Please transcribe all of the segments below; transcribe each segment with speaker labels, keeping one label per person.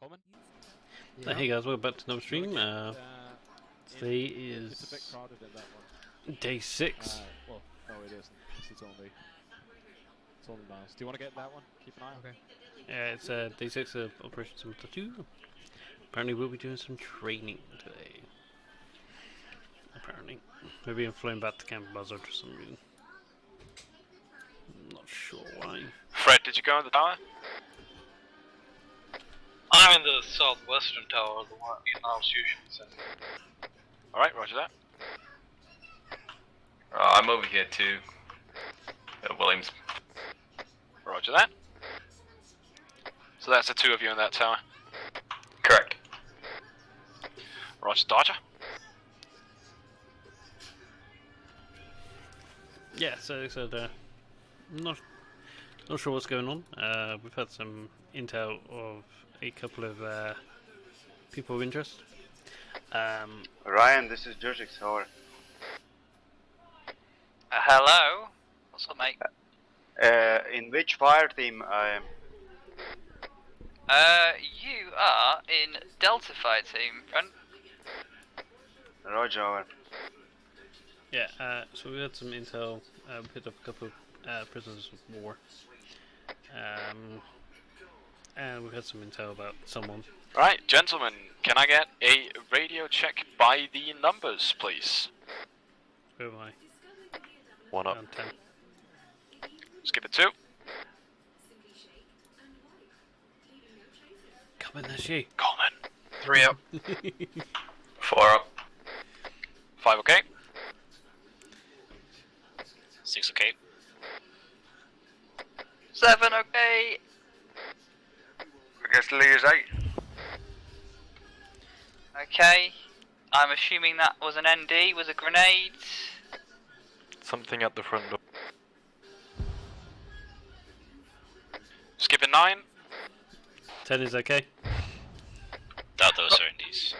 Speaker 1: Common?
Speaker 2: Yeah. Hey guys, welcome back to another stream. Today
Speaker 1: It's a bit
Speaker 2: is
Speaker 1: crowded in that one.
Speaker 2: day 6.
Speaker 1: Well, no, it isn't. It's only nice. Do you want to get that one? Keep an eye on.
Speaker 2: Yeah, it's day 6 of Operation SCIMITAR 2. Apparently we'll be doing some training today. Apparently. Maybe I'm flying back to Camp Buzzard for some reason. I'm not sure why.
Speaker 3: Fred, did you go in the tower?
Speaker 4: I'm in the southwestern tower, the one in our fusion center.
Speaker 3: Alright, roger that.
Speaker 5: I'm over here too. Williams.
Speaker 3: Roger that. So that's the two of you in that tower.
Speaker 5: Correct.
Speaker 3: Roger, Dodger.
Speaker 2: Yeah, so not sure what's going on. We've had some intel of a couple of people of interest.
Speaker 6: Ryan, this is Jurgix. How are
Speaker 4: Hello? What's up, mate?
Speaker 6: in which fire team I am?
Speaker 4: You are in Delta Fire Team, friend.
Speaker 6: Roger, over.
Speaker 2: Yeah, so we had some intel, we picked up a couple of prisoners of war, and we had some intel about someone.
Speaker 3: Right, gentlemen, can I get a radio check by the numbers, please?
Speaker 2: Who am I?
Speaker 3: 1 up.
Speaker 2: Around 10.
Speaker 3: Skip it 2.
Speaker 2: Come in, that's you.
Speaker 3: Coleman.
Speaker 5: 3 up. 4 up.
Speaker 3: 5 okay. 6 okay.
Speaker 4: 7, okay.
Speaker 6: I guess the leader's 8.
Speaker 4: Okay. I'm assuming that was an ND, was a grenade.
Speaker 5: Something at the front door.
Speaker 3: Skip it 9.
Speaker 2: 10 is okay.
Speaker 3: Doubt those are NDs.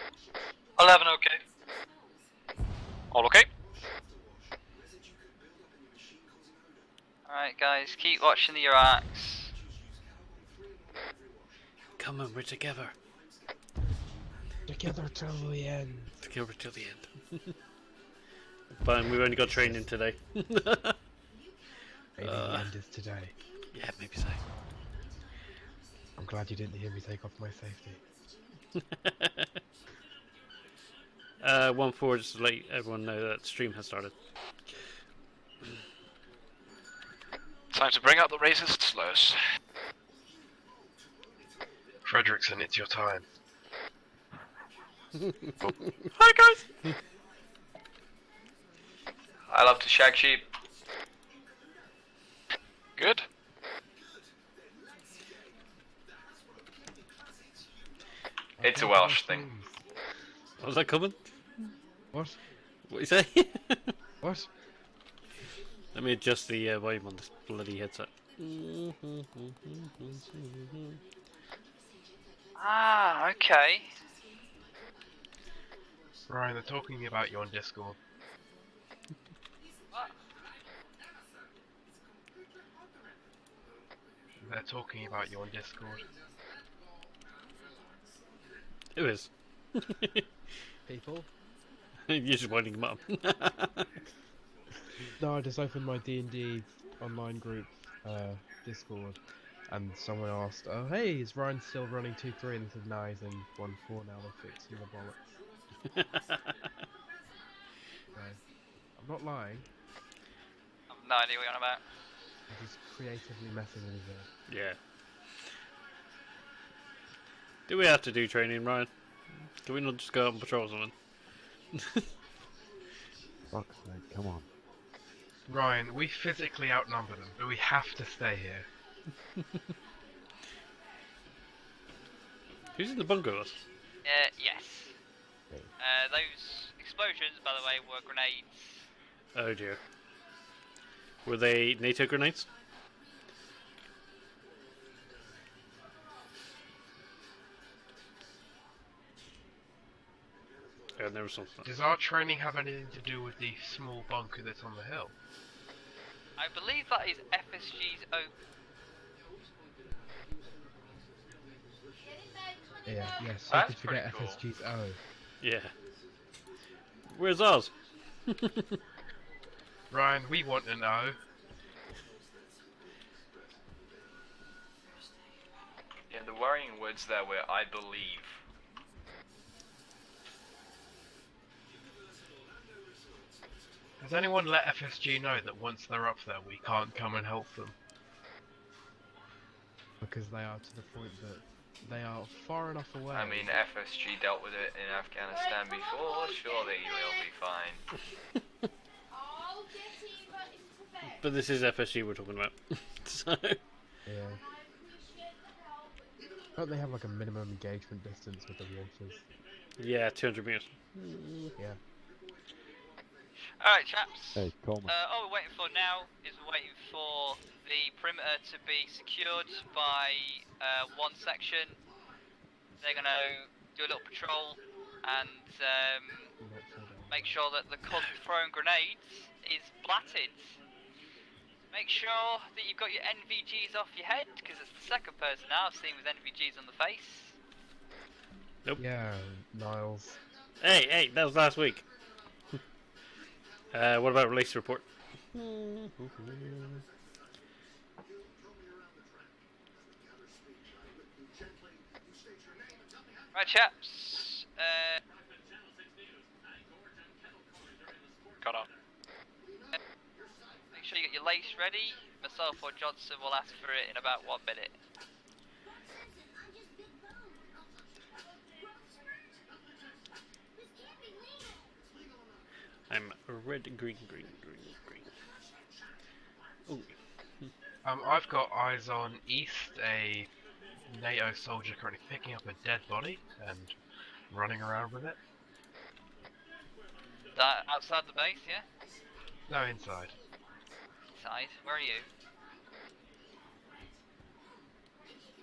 Speaker 4: 11, okay.
Speaker 3: All okay?
Speaker 4: Alright, guys, keep watching the Iraqs.
Speaker 2: Come on, we're together.
Speaker 7: Together till the end.
Speaker 2: Together till the end. Fine, we've only got training today.
Speaker 7: Maybe the end is today.
Speaker 2: Yeah, maybe so.
Speaker 7: I'm glad you didn't hear me take off my safety.
Speaker 2: 1-4, just to let everyone know that stream has started.
Speaker 3: Time to bring out the racist slurs.
Speaker 5: Fredrickson, it's your time.
Speaker 3: Hi guys!
Speaker 5: I love to shag sheep.
Speaker 3: Good.
Speaker 5: It's a Welsh thing.
Speaker 2: What was that coming?
Speaker 7: What?
Speaker 2: What you say?
Speaker 7: What?
Speaker 2: Let me adjust the volume on this bloody headset.
Speaker 4: Ah, okay.
Speaker 5: Ryan, they're talking about you on Discord.
Speaker 4: What?
Speaker 5: They're talking about you on Discord.
Speaker 2: Who is?
Speaker 7: People?
Speaker 2: You're just winding them up.
Speaker 7: No, I just opened my D&D online group, Discord, and someone asked, "Oh, hey, is Ryan still running 2-3?" And they said, "No, he's in 1-4 now. They're fixing the bollocks." So, I'm not lying.
Speaker 4: I've no idea what you're on about.
Speaker 7: I'm just creatively messing with it.
Speaker 2: Yeah. Do we have to do training, Ryan? Can we not just go out and patrol something?
Speaker 8: Fuck's sake, come on.
Speaker 5: Ryan, we physically outnumber them, but we have to stay here.
Speaker 2: Who's in the bunker with us?
Speaker 4: Yes.
Speaker 8: Okay.
Speaker 4: Those explosions, by the way, were grenades.
Speaker 2: Oh dear. Were they NATO grenades? Yeah, there was something.
Speaker 5: Does our training have anything to do with the small bunker that's on the hill?
Speaker 4: I believe that is FSG's own.
Speaker 7: Yeah, yes, who
Speaker 4: That's
Speaker 7: could forget
Speaker 4: pretty cool.
Speaker 7: FSG's O?
Speaker 2: Yeah. Where's ours?
Speaker 5: Ryan, we want an O.
Speaker 3: Yeah, the worrying words there were "I believe."
Speaker 5: Has anyone let FSG know that once they're up there, we can't come and help them?
Speaker 7: Because they are to the point that they are far enough away.
Speaker 3: I mean, FSG dealt with it in Afghanistan before. Surely we'll be fine.
Speaker 2: But this is FSG we're talking about. So.
Speaker 7: Yeah. Don't they have like a minimum engagement distance with the waters?
Speaker 2: Yeah, 200 meters.
Speaker 7: Yeah.
Speaker 9: Alright, chaps.
Speaker 8: Hey, Coleman.
Speaker 9: All we're waiting for now is we're waiting for the perimeter to be secured by one section. They're going to do a little patrol and make sure that the cunt throwing grenades is blatted. Make sure that you've got your NVGs off your head, because it's the second person now I've seen with NVGs on the face.
Speaker 2: Nope.
Speaker 7: Yeah, Niles.
Speaker 2: Hey, that was last week. What about release report?
Speaker 9: Right, chaps.
Speaker 3: Got up.
Speaker 9: Make sure you get your lace ready. Myself or Johnson will ask for it in about 1 minute.
Speaker 2: I'm red, green. Ooh.
Speaker 5: I've got eyes on East, a NATO soldier currently picking up a dead body and running around with it.
Speaker 9: That outside the base, yeah?
Speaker 5: No, inside.
Speaker 9: Inside. Where are you?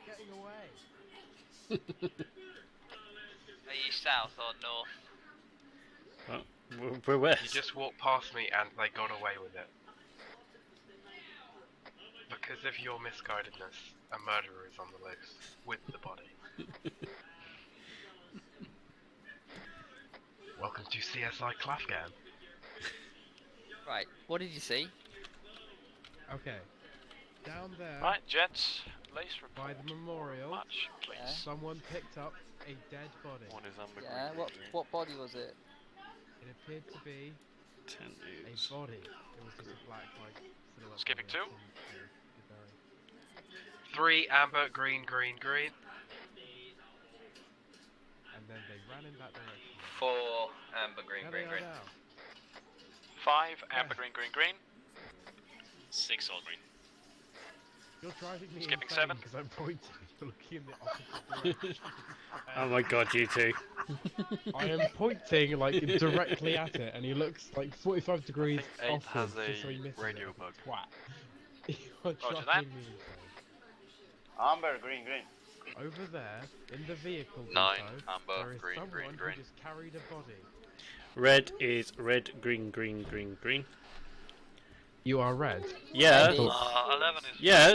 Speaker 7: Getting away.
Speaker 9: Are you south or north?
Speaker 2: We're west.
Speaker 5: You just walked past me and they got away with it. Because of your misguidedness, a murderer is on the loose with the body. Welcome to CSI Clafgam.
Speaker 9: Right, what did you see?
Speaker 7: Okay. Down there,
Speaker 3: Right, gents. Lace report.
Speaker 7: by the memorial,
Speaker 3: Much, please.
Speaker 9: Yeah.
Speaker 7: someone picked up a dead body.
Speaker 3: One is amber
Speaker 9: Yeah,
Speaker 3: green.
Speaker 9: what body was it?
Speaker 7: It appeared to be
Speaker 2: 10
Speaker 7: a
Speaker 2: news.
Speaker 7: body. It was just a black, like, silhouette.
Speaker 3: Skipping
Speaker 7: body.
Speaker 3: two.
Speaker 7: Good berry.
Speaker 5: 3 amber, green.
Speaker 7: And then they ran in that direction.
Speaker 9: 4 amber, green,
Speaker 7: There they are now.
Speaker 3: 5 amber
Speaker 7: Yeah.
Speaker 3: green. 6 all green.
Speaker 7: You're driving me
Speaker 3: Skipping
Speaker 7: insane
Speaker 3: 7.
Speaker 7: because I'm pointing. You're looking in the opposite direction.
Speaker 2: Oh my god, you two.
Speaker 7: I am pointing like directly at it, and he looks like 45 degrees
Speaker 1: I think 8
Speaker 7: offwards,
Speaker 1: has
Speaker 7: just so he
Speaker 1: a
Speaker 7: misses
Speaker 1: radio
Speaker 7: it.
Speaker 1: bug.
Speaker 7: Twat. You're
Speaker 3: Roger
Speaker 7: driving
Speaker 3: that.
Speaker 7: me insane.
Speaker 6: Amber, green.
Speaker 7: Over there, in the vehicle
Speaker 3: 9
Speaker 7: depot,
Speaker 3: amber
Speaker 7: there is
Speaker 3: green.
Speaker 7: someone who just carried a body.
Speaker 2: Red is red, green.
Speaker 7: You are red.
Speaker 2: Yeah,
Speaker 4: 11 is.
Speaker 2: yeah.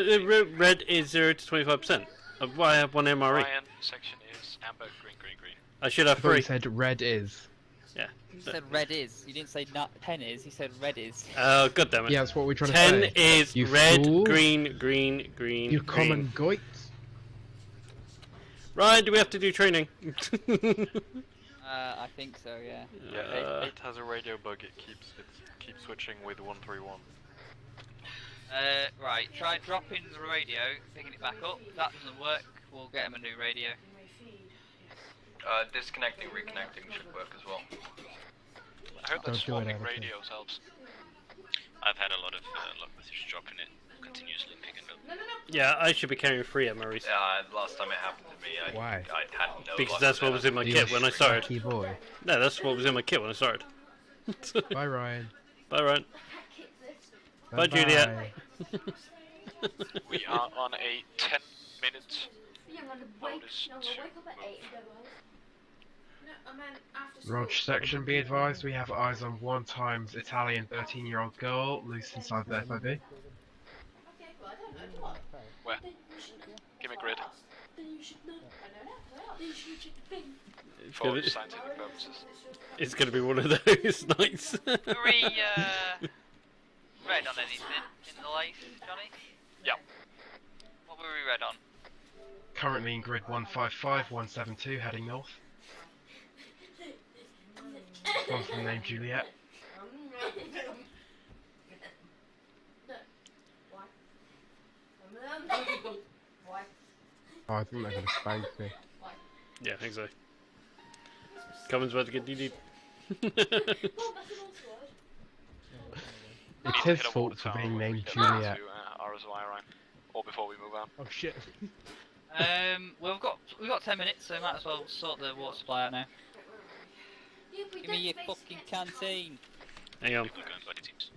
Speaker 2: Red is 0 to 25%. I have 1 MRE.
Speaker 3: Ryan, section is amber green.
Speaker 2: I should have
Speaker 7: I thought you
Speaker 2: 3.
Speaker 7: said red is.
Speaker 2: Yeah.
Speaker 9: You said red is. You didn't say 10 is, you said red is.
Speaker 2: Oh, god damn it.
Speaker 7: Yeah, that's what we're trying to
Speaker 2: 10
Speaker 7: say.
Speaker 2: is
Speaker 7: You
Speaker 2: red,
Speaker 7: fool.
Speaker 2: green.
Speaker 7: You common goit.
Speaker 2: Ryan, do we have to do training?
Speaker 9: I think so, yeah.
Speaker 1: Yeah, 8 has a radio bug. It keeps switching with 131.
Speaker 9: Right, try dropping the radio, picking it back up. If that doesn't work, we'll get him a new radio.
Speaker 3: Disconnecting, reconnecting should work as well.
Speaker 1: I heard that
Speaker 7: Don't do it,
Speaker 1: swapping
Speaker 7: Everton.
Speaker 1: radios helps.
Speaker 10: I've had a lot of messages dropping it continuously picking up.
Speaker 2: Yeah, I should be carrying 3 MREs.
Speaker 3: Last time it happened to me,
Speaker 7: Why?
Speaker 3: I had no
Speaker 2: Because
Speaker 3: luck
Speaker 2: that's
Speaker 3: with
Speaker 2: what
Speaker 3: it.
Speaker 2: was in my
Speaker 7: You
Speaker 2: kit when I started.
Speaker 7: lucky boy.
Speaker 2: No, that's what was in my kit when I started.
Speaker 7: Bye, Ryan.
Speaker 2: Bye, Ryan. Bye, Juliet.
Speaker 3: We are on a 10-minute notice to move.
Speaker 5: Rog section, be advised, we have eyes on 1 times Italian 13-year-old girl loose inside the FOB.
Speaker 3: Where? Give me grid.
Speaker 2: It's
Speaker 3: For
Speaker 2: gonna,
Speaker 3: scientific purposes.
Speaker 2: it's gonna be one of those nights.
Speaker 9: Were we red on anything in the light, Johnny?
Speaker 3: Yep.
Speaker 9: What were we red on?
Speaker 5: Currently in grid 155, 172, heading north. One from the name Juliet.
Speaker 7: Oh, I think they're gonna spank me.
Speaker 2: Yeah, I think so. Common's about to get DD'd.
Speaker 5: It's
Speaker 3: Need to
Speaker 5: his
Speaker 3: hit a
Speaker 5: fault
Speaker 3: water
Speaker 5: for
Speaker 3: tower
Speaker 5: being
Speaker 3: when we
Speaker 5: named
Speaker 3: get
Speaker 5: Juliet.
Speaker 3: To RSY, Ryan. Or before we move on.
Speaker 1: Oh shit.
Speaker 9: Well, we've got 10 minutes, so might as well sort the water supply out now. Give me your fucking canteen.
Speaker 2: Hang on.
Speaker 10: People are going bloody teams.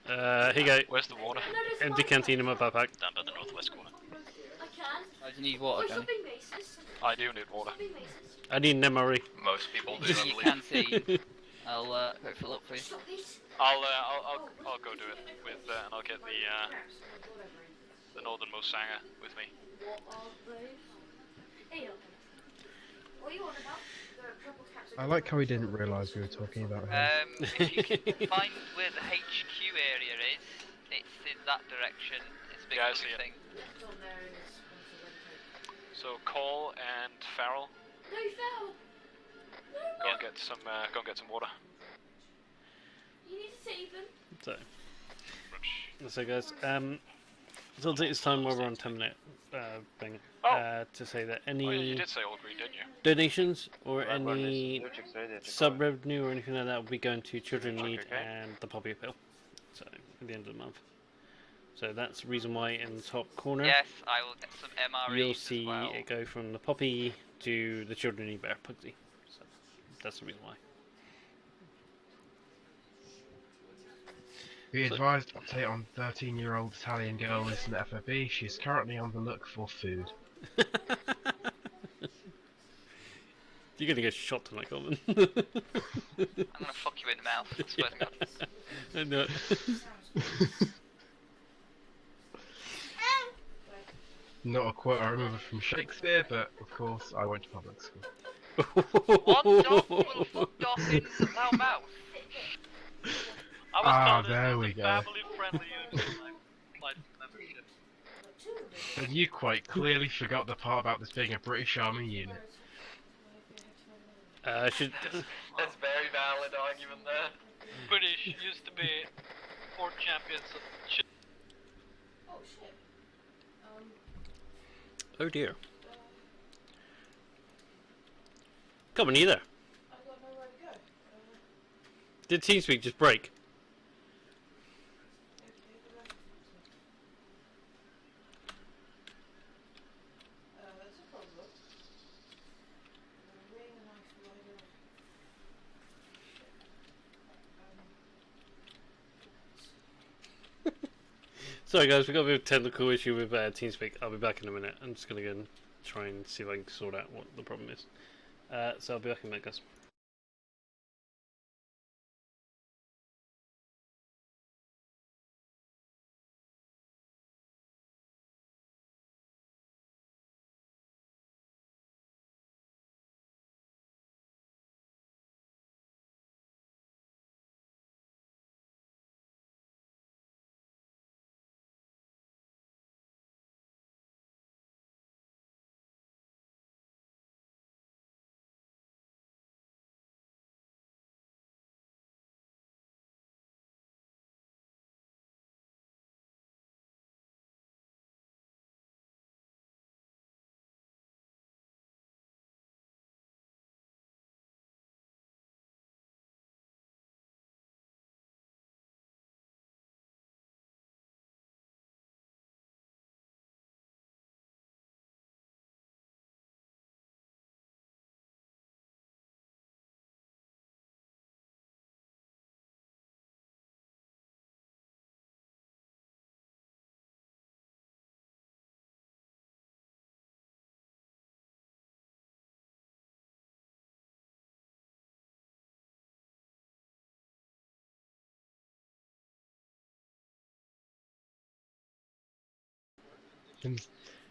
Speaker 2: Here you go.
Speaker 3: Where's the water?
Speaker 2: Empty canteen in my backpack.
Speaker 10: Down by the northwest corner.
Speaker 9: I just need water, Johnny.
Speaker 3: I do need water.
Speaker 2: I need an MRE.
Speaker 3: Most people do,
Speaker 9: Give
Speaker 3: I
Speaker 9: me your
Speaker 3: believe.
Speaker 9: canteen. I'll go fill up for you.
Speaker 3: I'll go do it with, and I'll get the northernmost Sanger with me.
Speaker 7: I like how he didn't realise we were talking about him.
Speaker 9: If you can find where the HQ area is, it's in that direction. It's a big
Speaker 3: Yeah, I see it.
Speaker 9: thing.
Speaker 3: So Cole and Farrell, go and get some water.
Speaker 2: So guys, so I'll take this time while we're on 10-minute thing to say that any
Speaker 3: Oh, yeah, you did say all green, didn't you?
Speaker 2: donations or
Speaker 6: Right,
Speaker 2: any
Speaker 6: this is Jurchik's ready to
Speaker 2: sub
Speaker 6: go.
Speaker 2: revenue or anything like that will be going to Children in Need
Speaker 3: Okay.
Speaker 2: and the Poppy Appeal. So at the end of the month. So that's the reason why in the top corner
Speaker 9: Yes, I will get some MREs
Speaker 2: you'll
Speaker 9: as
Speaker 2: see
Speaker 9: well.
Speaker 2: it go from the Poppy to the Children in Need Bear Pugsy. So that's the reason why.
Speaker 5: Be advised, update on 13-year-old Italian girl is an FOB. She is currently on the look for food.
Speaker 2: You're gonna get shot tonight, Colin.
Speaker 9: I'm gonna fuck you in the mouth. I swear to God.
Speaker 2: I know.
Speaker 5: Not a quote I remember from Shakespeare, but of course I went to public school.
Speaker 9: One dog will fuck dog in our mouth.
Speaker 4: I was told
Speaker 5: there
Speaker 4: this was
Speaker 5: we
Speaker 4: a
Speaker 5: go.
Speaker 4: family-friendly unit when I applied for membership.
Speaker 5: And you quite clearly forgot the part about this being a British Army unit.
Speaker 2: Should
Speaker 3: That's very valid argument there.
Speaker 4: British used to be port champions of shit.
Speaker 2: oh dear. Come on, either. Did TeamSpeak just break? Sorry guys, we've got a bit of a technical issue with TeamSpeak. I'll be back in a minute. I'm just going to go and try and see if I can sort out what the problem is. So I'll be back in a minute, guys.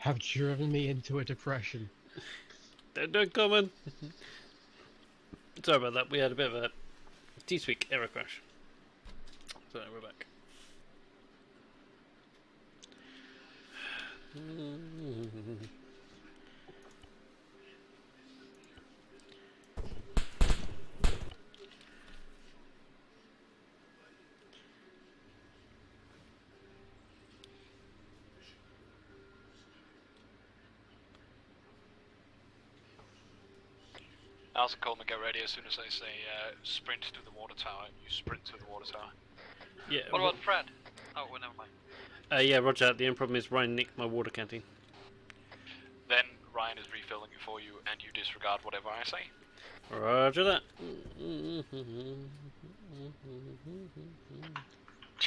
Speaker 7: have driven me into a depression.
Speaker 2: Don't comment. Sorry about that. We had a bit of a T-Speak error crash. So we're back.
Speaker 3: Alison Coleman, get ready as soon as I say sprint to the water tower. You sprint to the water tower.
Speaker 2: Yeah.
Speaker 4: What about Fred? Oh, well, never mind.
Speaker 2: Yeah, roger. The only problem is Ryan nicked my water canteen.
Speaker 3: Then Ryan is refilling it for you, and you disregard whatever I say.
Speaker 2: Roger that.
Speaker 11: Do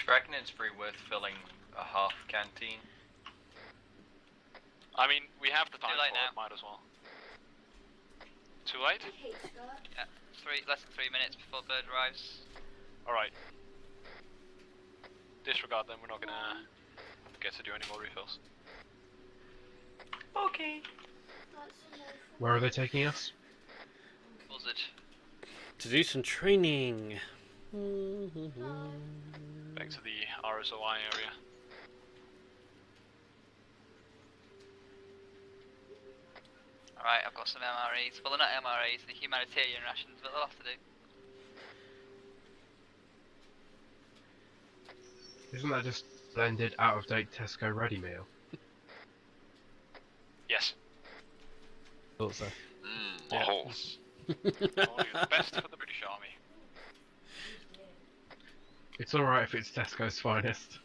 Speaker 11: you reckon it's pretty worth filling a half canteen?
Speaker 3: I mean, we have the time
Speaker 9: Too late
Speaker 3: for
Speaker 9: now.
Speaker 3: it, might as well. Too late?
Speaker 9: Yeah, less than 3 minutes before Bird arrives.
Speaker 3: Alright. Disregard them, we're not gonna get to do any more refills.
Speaker 11: Okay.
Speaker 5: Where are they taking us?
Speaker 9: Buzzard.
Speaker 2: To do some training.
Speaker 3: Back to the RSOI area.
Speaker 9: Alright, I've got some MREs. Well, they're not MREs, they're humanitarian rations, but they'll have to do.
Speaker 5: Isn't that just blended, out-of-date Tesco ready meal?
Speaker 3: Yes.
Speaker 7: Thought so.
Speaker 3: A horse. Only the best for the British Army.
Speaker 5: It's alright if it's Tesco's finest.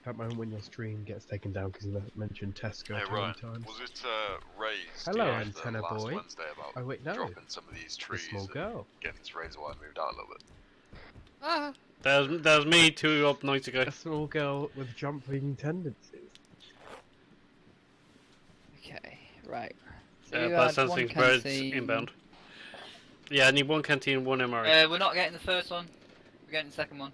Speaker 7: That moment when your stream gets taken down because you mentioned Tesco
Speaker 12: Hey
Speaker 7: too
Speaker 12: Ryan,
Speaker 7: many times.
Speaker 12: was it raised
Speaker 7: Hello,
Speaker 12: the
Speaker 7: antenna
Speaker 12: last
Speaker 7: boy.
Speaker 12: Wednesday about
Speaker 7: Oh wait, no.
Speaker 12: dropping some of these
Speaker 7: The
Speaker 12: trees
Speaker 7: small
Speaker 12: and
Speaker 7: girl.
Speaker 12: getting this razor wire moved out a little bit?
Speaker 2: That was me 2 up nights ago.
Speaker 7: A small girl with jumping tendencies.
Speaker 13: Okay, right. So
Speaker 2: By
Speaker 13: you had one
Speaker 2: Sensing's birds
Speaker 13: canteen.
Speaker 2: inbound. Yeah, I need one canteen and one MRE.
Speaker 9: We're not getting the first one. We're getting the second one.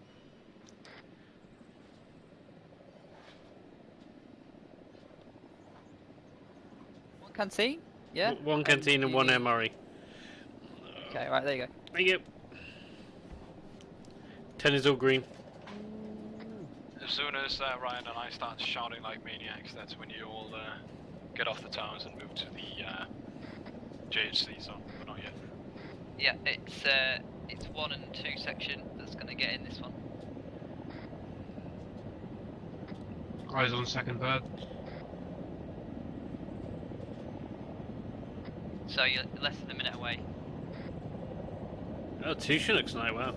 Speaker 9: One canteen? Yeah?
Speaker 2: One canteen and
Speaker 9: you
Speaker 2: one
Speaker 9: need-
Speaker 2: MRE.
Speaker 9: Okay, right, there you go.
Speaker 2: Thank you. 10 is all green.
Speaker 3: As soon as Ryan and I start shouting like maniacs, that's when you all get off the towers and move to the JHC zone, but not yet.
Speaker 9: Yeah, it's 1 and 2 section that's going to get in this one.
Speaker 5: Eyes on second bird.
Speaker 9: So you're less than a minute away.
Speaker 2: Oh, 2 Chinooks tonight, wow.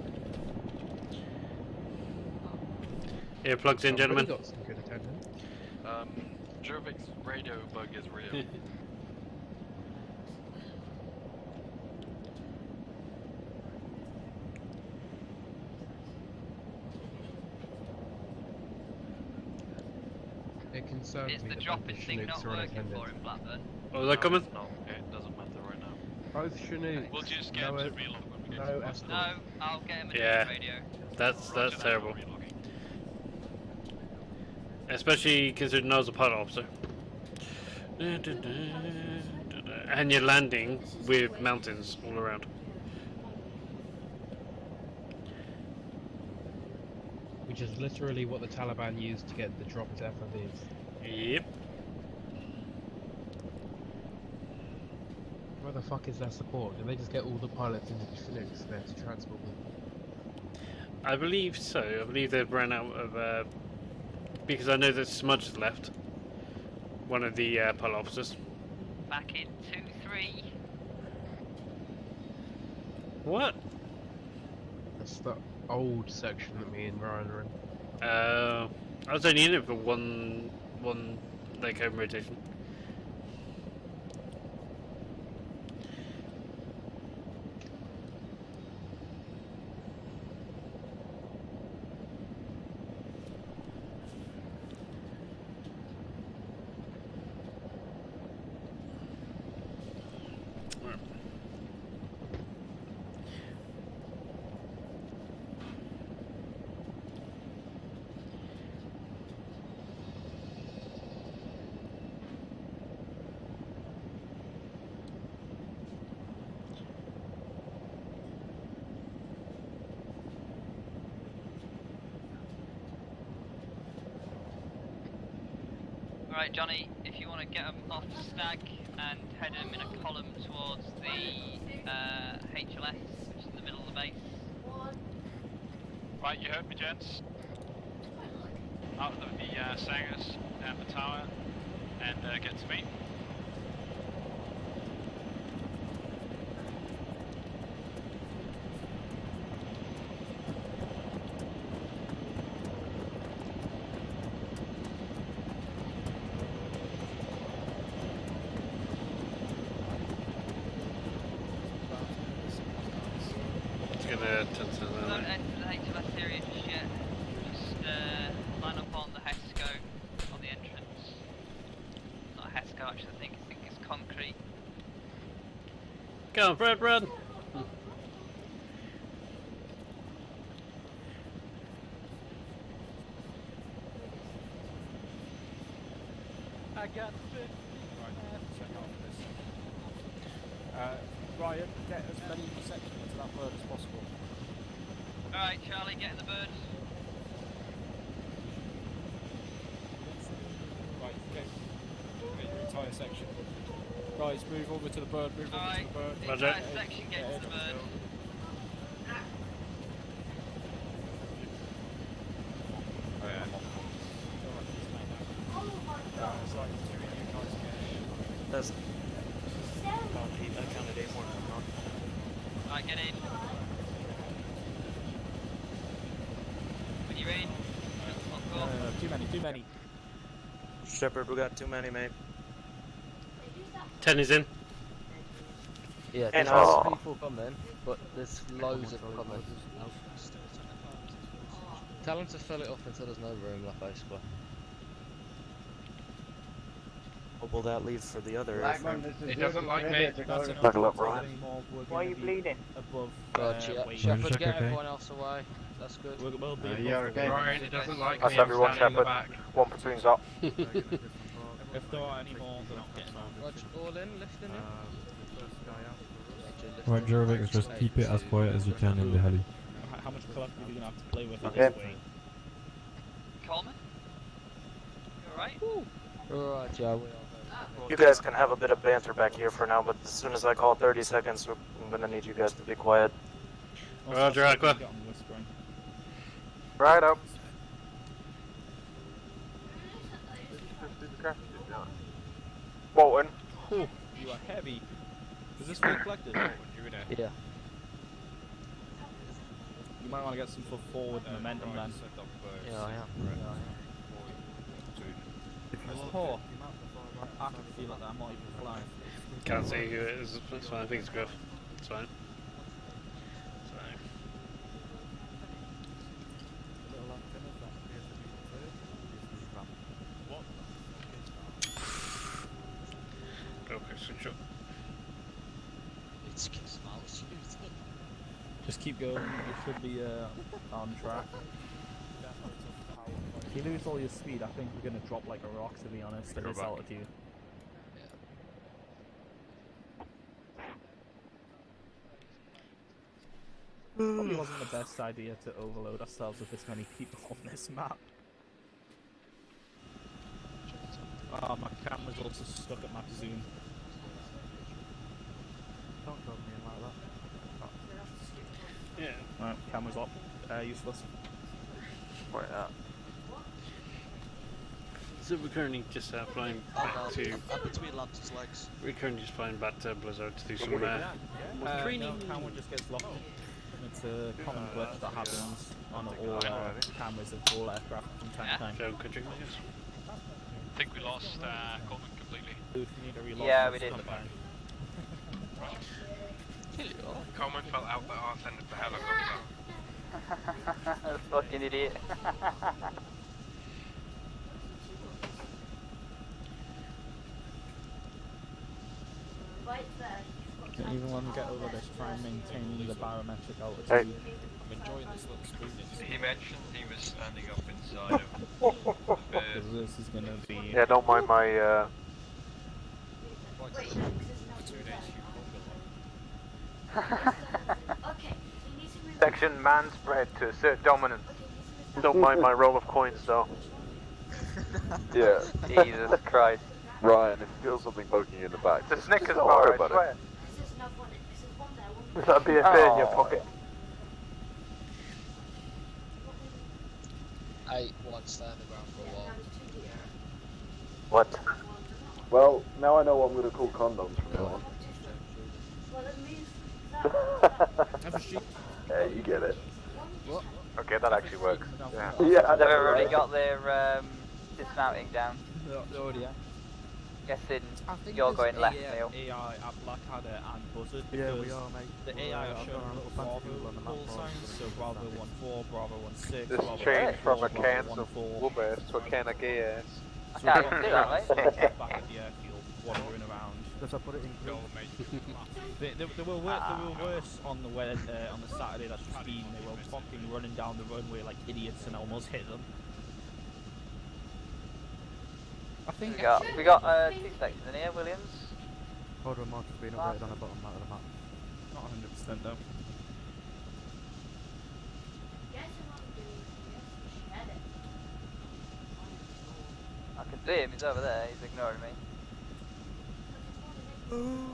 Speaker 2: Here, plugs in,
Speaker 7: Somebody
Speaker 2: gentlemen.
Speaker 7: got some good attendance.
Speaker 1: Jovik's radio bug is real.
Speaker 7: It concerns
Speaker 9: Is
Speaker 7: me
Speaker 9: the
Speaker 7: that
Speaker 9: dropping
Speaker 7: both
Speaker 9: thing
Speaker 7: Chinooks
Speaker 9: not
Speaker 7: are on
Speaker 9: working
Speaker 7: attendance.
Speaker 9: for him, Blackburn?
Speaker 2: Oh, they're coming?
Speaker 1: No, it doesn't matter right now.
Speaker 7: Both Chinooks.
Speaker 3: We'll just get
Speaker 7: no,
Speaker 3: to relog when we get
Speaker 7: no
Speaker 3: to
Speaker 7: escort.
Speaker 9: No, I'll get him a
Speaker 2: Yeah.
Speaker 9: different radio.
Speaker 2: That's
Speaker 3: Roger that,
Speaker 2: terrible.
Speaker 3: we're relogging.
Speaker 2: Especially considering I was a pilot officer. And you're landing with mountains all around.
Speaker 7: Which is literally what the Taliban used to get the drop as FOVs.
Speaker 2: Yep.
Speaker 7: Where the fuck is their support? Did they just get all the pilots into the Chinooks there to transport them?
Speaker 2: I believe so. I believe they've run out of... because I know that Smudge has left. One of the pilot officers.
Speaker 9: Back in 2-3.
Speaker 2: What?
Speaker 7: That's the old section that me and Ryan are in.
Speaker 2: I was only in it for one like home rotation.
Speaker 9: Alright, Johnny, if you want to get them off the stag and head them in a column towards the HLS, which is in the middle of the base.
Speaker 3: Right, you heard me, gents. Out of the Sangers and the tower, and get to me.
Speaker 9: Don't enter the HLS area just yet. Just line up on the HESCO on the entrance. Not HESCO actually, I think it's concrete.
Speaker 2: Go on, Fred, run!
Speaker 1: I got 50. Right, check out this. Ryan, get as many sections into that bird as possible.
Speaker 9: Alright, Charlie, get in the bird.
Speaker 1: Right, get your entire section. Guys, move over to the bird, move over to the bird.
Speaker 9: The entire section gets to the bird.
Speaker 1: Oh yeah. It's like two of you guys get.
Speaker 14: That's a candidate more than one.
Speaker 9: Alright, get in. When you're in, lock up.
Speaker 1: Too many.
Speaker 14: Shepard, we got too many, mate.
Speaker 2: 10 is in.
Speaker 13: Yeah,
Speaker 14: And
Speaker 13: there's lots of people coming, but there's loads of them coming. Tell them to fill it up until there's no room left, basically.
Speaker 14: What will that leave for the other?
Speaker 5: It doesn't like me.
Speaker 14: Buckle up, Ryan.
Speaker 13: Why are you bleeding?
Speaker 1: Above.
Speaker 13: Shepard, get everyone else away. That's good.
Speaker 5: Ryan, it doesn't like
Speaker 6: That's
Speaker 5: me. I'm
Speaker 6: everyone,
Speaker 5: standing in the
Speaker 6: Shepard.
Speaker 5: back.
Speaker 6: One platoon's up.
Speaker 1: If there are any more, they're not getting on.
Speaker 13: Roger, all in, lifting in.
Speaker 15: Right, Jorvik, just keep it as quiet as you can in the heli.
Speaker 1: How much collective are you going to have to play with
Speaker 6: Okay.
Speaker 1: this way?
Speaker 9: Coleman? You alright?
Speaker 13: Right, yeah, we are.
Speaker 14: You guys can have a bit of banter back here for now, but as soon as I call 30 seconds, I'm gonna need you guys to be quiet.
Speaker 2: Roger, Aqua.
Speaker 6: Right up. Bolton.
Speaker 1: You are heavy. Is this full collected?
Speaker 13: Yeah.
Speaker 1: You might want to get some forward momentum then.
Speaker 13: Yeah, I am.
Speaker 1: Oh, I can feel like that. I'm not even flying.
Speaker 2: Can't see who it is. It's fine. I think it's Griff. It's fine. Okay, switch up.
Speaker 1: Just keep going. You should be on track. If you lose all your speed, I think we're going to drop like a rock, to be honest, at this altitude. Probably wasn't the best idea to overload ourselves with this many people on this map. Oh, my camera's also stuck at my zoom. Don't go me like that.
Speaker 2: Yeah.
Speaker 1: Alright, camera's up. Useless.
Speaker 6: Wait that.
Speaker 2: So we're currently just flying back to.
Speaker 14: Between Lance's legs.
Speaker 2: We're currently just flying back to Blizzard to do some training.
Speaker 1: No, camera just gets locked. It's a common glitch that happens on all cameras of all aircraft from time to time.
Speaker 2: So country, I guess.
Speaker 3: I think we lost Coleman completely.
Speaker 1: Dude, we need to reload.
Speaker 13: Yeah, we did.
Speaker 5: Coleman fell out the arse end of the helicopter.
Speaker 13: Fucking idiot.
Speaker 1: Even when we get over this, try and maintain the barometric altitude.
Speaker 6: Hey.
Speaker 3: I'm enjoying this little spoon.
Speaker 11: He mentioned he was standing up inside of
Speaker 1: Because this is going to be...
Speaker 6: Yeah, don't mind my section man spread to assert dominance. Don't mind my roll of coins though.
Speaker 12: Yeah.
Speaker 14: Jesus Christ.
Speaker 12: Ryan, if you feel something poking you in the back,
Speaker 14: It's a Snickers
Speaker 12: don't
Speaker 14: bar,
Speaker 12: worry
Speaker 14: I
Speaker 12: about
Speaker 14: swear.
Speaker 12: it.
Speaker 14: Is that a BFA in your pocket?
Speaker 13: 8, 1, stay on the ground for a while.
Speaker 14: What?
Speaker 12: Well, now I know what I'm going to call condoms from now on. Yeah, you get it.
Speaker 1: What?
Speaker 14: Okay, that actually works. Yeah.
Speaker 12: Yeah,
Speaker 9: They've already got their dismounting down.
Speaker 1: Already, yeah.
Speaker 9: Guessing
Speaker 1: I think
Speaker 9: you're
Speaker 1: there's
Speaker 9: going left,
Speaker 1: AI,
Speaker 9: Neil.
Speaker 1: AI at Blackadder and Buzzard
Speaker 15: Yeah, we
Speaker 1: because
Speaker 15: are, mate.
Speaker 1: the
Speaker 15: We're,
Speaker 1: AI
Speaker 15: I've
Speaker 1: are
Speaker 15: got
Speaker 1: showing
Speaker 15: our little
Speaker 1: Bravo
Speaker 15: fancy people on the map
Speaker 1: call
Speaker 15: for us,
Speaker 1: signs,
Speaker 15: so
Speaker 1: so
Speaker 15: we
Speaker 1: Bravo
Speaker 15: can
Speaker 1: 1-4, Bravo 1-6,
Speaker 5: This
Speaker 1: Bravo
Speaker 5: changed from
Speaker 1: 1-4,
Speaker 5: a
Speaker 1: Bravo
Speaker 5: cans of
Speaker 1: 1-4.
Speaker 5: whoopers to a can of gas.
Speaker 9: I
Speaker 1: So
Speaker 9: can't
Speaker 1: we've
Speaker 9: even
Speaker 1: got
Speaker 9: see that,
Speaker 1: guys
Speaker 9: mate.
Speaker 1: back at the airfield, wandering around.
Speaker 15: Because I put it in green.
Speaker 1: They were worse on the Saturday that's just been. They were fucking running down the runway like idiots and almost hit them. I think
Speaker 9: We got 2 sections in here, Williams.
Speaker 15: Order mark has been updated on the bottom right of the map.
Speaker 1: Not 100% though.
Speaker 9: I can see him, he's over there, he's ignoring me.
Speaker 2: I'm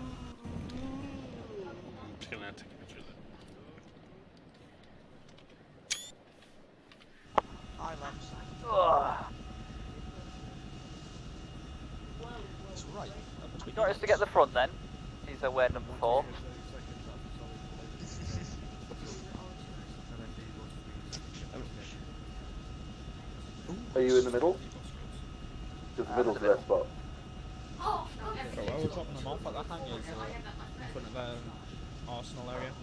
Speaker 2: just gonna take a picture of that.
Speaker 13: Hi, lads. It's right.
Speaker 9: Do you want us to get the front then? He's aware number 4.
Speaker 12: Are you in the middle? Because the middle's the best spot.
Speaker 1: So we're dropping them off at the hangars in front of Arsenal area.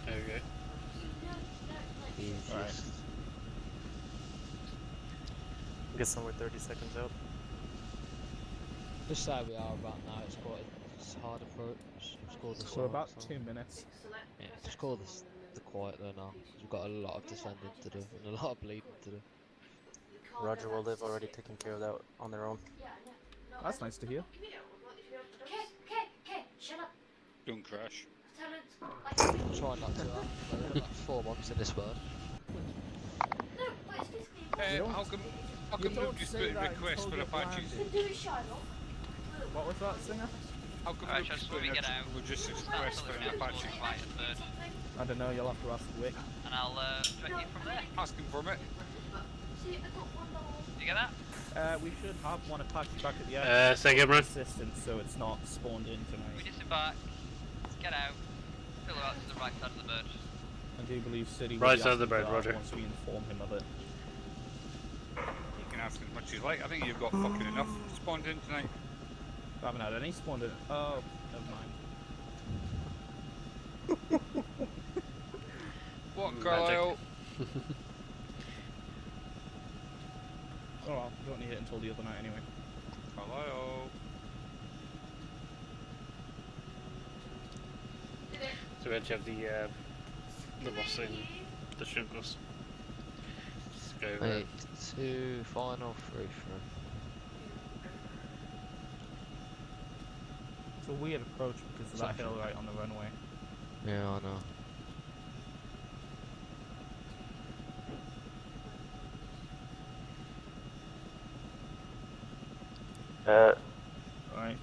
Speaker 2: There we go.
Speaker 1: Right.
Speaker 14: I guess we're 30 seconds out.
Speaker 13: Just say we are about now, it's hard approach. Just call the
Speaker 1: So about 2 minutes.
Speaker 13: Yeah, just call the quiet though now. We've got a lot of descending to do and a lot of bleeding to do.
Speaker 14: Roger, well, they've already taken care of that on their own.
Speaker 1: That's nice to hear.
Speaker 11: Don't crash.
Speaker 13: Try not to. We're like 4 months in this world.
Speaker 11: How come you just put a request for Apaches?
Speaker 1: What was that, Singer?
Speaker 11: How come
Speaker 9: Alright,
Speaker 11: you just
Speaker 9: just
Speaker 11: put
Speaker 9: when we get out,
Speaker 11: a logistics request for an Apache?
Speaker 1: I don't know, you'll have to ask Wick.
Speaker 9: And I'll direct you from there.
Speaker 11: Ask him for it.
Speaker 9: You get that?
Speaker 1: We should have one Apache back at the air.
Speaker 2: Second run.
Speaker 1: Assistance, so it's not spawned in
Speaker 9: We
Speaker 1: tonight.
Speaker 9: disembark, get out, fill out to the right side of the bird.
Speaker 1: I do believe City will
Speaker 2: Right
Speaker 1: be
Speaker 2: side of the
Speaker 1: asking
Speaker 2: bird,
Speaker 1: for that
Speaker 2: Roger.
Speaker 1: once we inform him of it.
Speaker 11: You can ask as much as you like. I think you've got fucking enough spawned in tonight.
Speaker 1: I haven't had any spawned in. Oh, never mind.
Speaker 11: What, Carlisle?
Speaker 1: Oh well, we don't need it until the other night anyway.
Speaker 11: Carlisle.
Speaker 2: So we actually have the boss in the Shunkles. Let's go.
Speaker 13: 8, 2, final 3, 3.
Speaker 1: It's a weird approach because of that hill right on the runway.
Speaker 13: Yeah, I know.
Speaker 1: Right.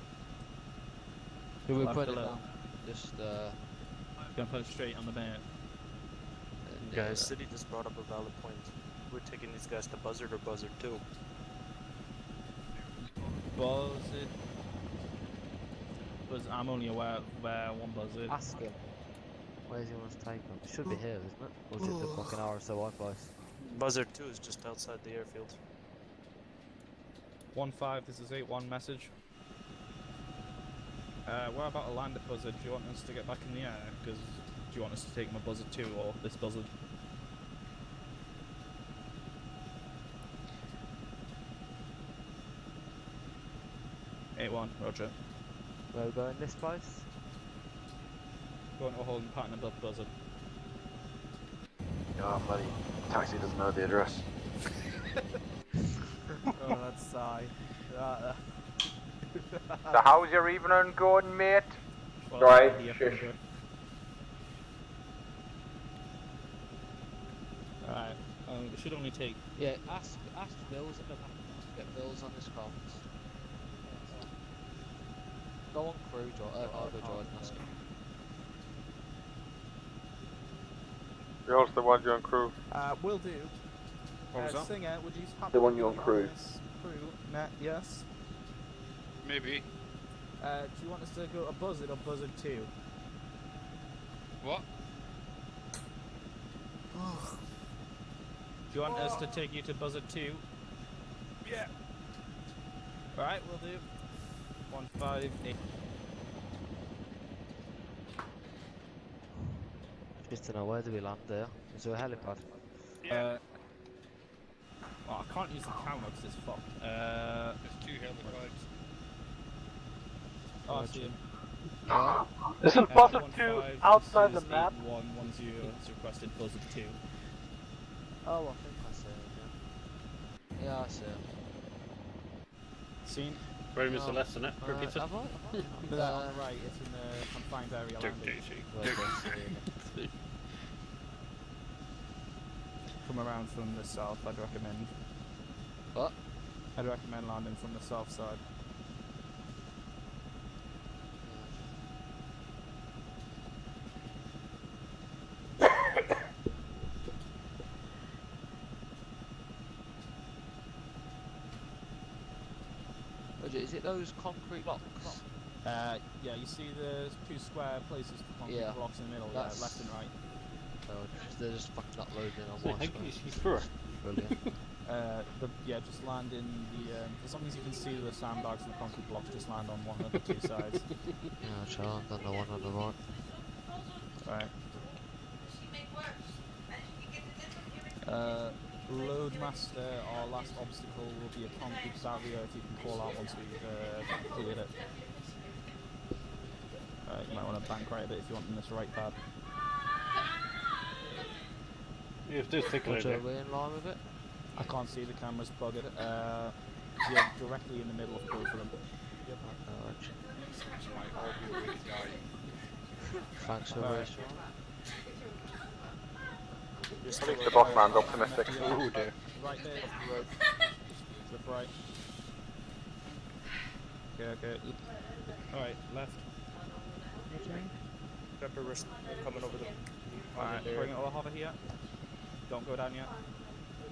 Speaker 13: Who we
Speaker 1: Left
Speaker 13: put it
Speaker 1: below.
Speaker 13: down? Just
Speaker 1: Gonna put it straight on the net.
Speaker 14: Guys, City just brought up a valid point. We're taking these guys to Buzzard or Buzzard 2.
Speaker 1: Buzzard. I'm only aware of one Buzzard.
Speaker 13: ask him. Where's he wants to take him? It should be here, isn't it? Or is it the fucking RSO place?
Speaker 14: Buzzard 2 is just outside the airfield.
Speaker 1: 1-5, this is 8-1 message. What about a lander Buzzard? Do you want us to get back in the air? Because do you want us to take him a Buzzard 2 or this Buzzard? Roger.
Speaker 13: Where we going? This place?
Speaker 1: Going to a holding pattern above Buzzard.
Speaker 12: Oh, buddy. Taxi doesn't know the address.
Speaker 1: Oh, that's sigh.
Speaker 14: So how's your evening going, mate?
Speaker 1: Well,
Speaker 14: Right,
Speaker 1: yeah,
Speaker 14: shush.
Speaker 1: Alright, It should only take.
Speaker 13: Yeah, ask Bills at the back. Get Bills on his comms. Go on crew, Cargo Drive and ask him.
Speaker 16: You're also the one you're on crew.
Speaker 1: Will do.
Speaker 16: What was that?
Speaker 1: Singer, would you have
Speaker 12: The one you on crew.
Speaker 1: this crew? Yes.
Speaker 11: Maybe.
Speaker 1: Do you want us to go to Buzzard or Buzzard 2?
Speaker 11: What?
Speaker 1: Do you want us to take you to Buzzard 2?
Speaker 11: Yeah.
Speaker 1: Alright, we'll do. 158.
Speaker 13: Just to know, where do we land there? Is there a helipad?
Speaker 1: Well, I can't use the camera because it's fucked.
Speaker 11: There's 2 helipads.
Speaker 1: Oh, I see him.
Speaker 14: Isn't Buzzard 2 outside the map?
Speaker 1: 8110 has requested Buzzard 2.
Speaker 13: Oh, I think I see him, yeah. Yeah, I see him.
Speaker 1: Seen?
Speaker 2: Very Mr. Less than it. Repeat it.
Speaker 1: Have I? No, on the right, it's in the confined area landing. Come around from the south, I'd recommend.
Speaker 13: What?
Speaker 1: I'd recommend landing from the south side.
Speaker 13: Is it those concrete blocks?
Speaker 1: Yeah, you see the 2 square places for concrete blocks in the middle,
Speaker 13: That's...
Speaker 1: yeah, left and right.
Speaker 13: Oh, they're just fucking uploading on one screen.
Speaker 2: He's through it.
Speaker 13: Brilliant.
Speaker 1: Yeah, just land in the, as long as you can see the sandbags and the concrete blocks, just land on one of the 2 sides.
Speaker 13: Yeah, I'll land on the one on the right.
Speaker 1: Right. Loadmaster, our last obstacle will be a concrete barrier if you can call out once we've cleared it. You might want to bank right a bit if you want in this right pad.
Speaker 2: You have to take a look.
Speaker 13: Are we in line with it?
Speaker 1: I can't see the cameras buggered. You're directly in the middle of both of them.
Speaker 11: Might all be ready to die.
Speaker 13: Thanks for reassuring.
Speaker 12: I think the boss man's optimistic.
Speaker 1: Ooh, dear. Right there, off the road. Just flip right. Okay. Alright, left.
Speaker 14: Pepper, we're coming over the...
Speaker 1: Alright, bring it all over here. Don't go down yet.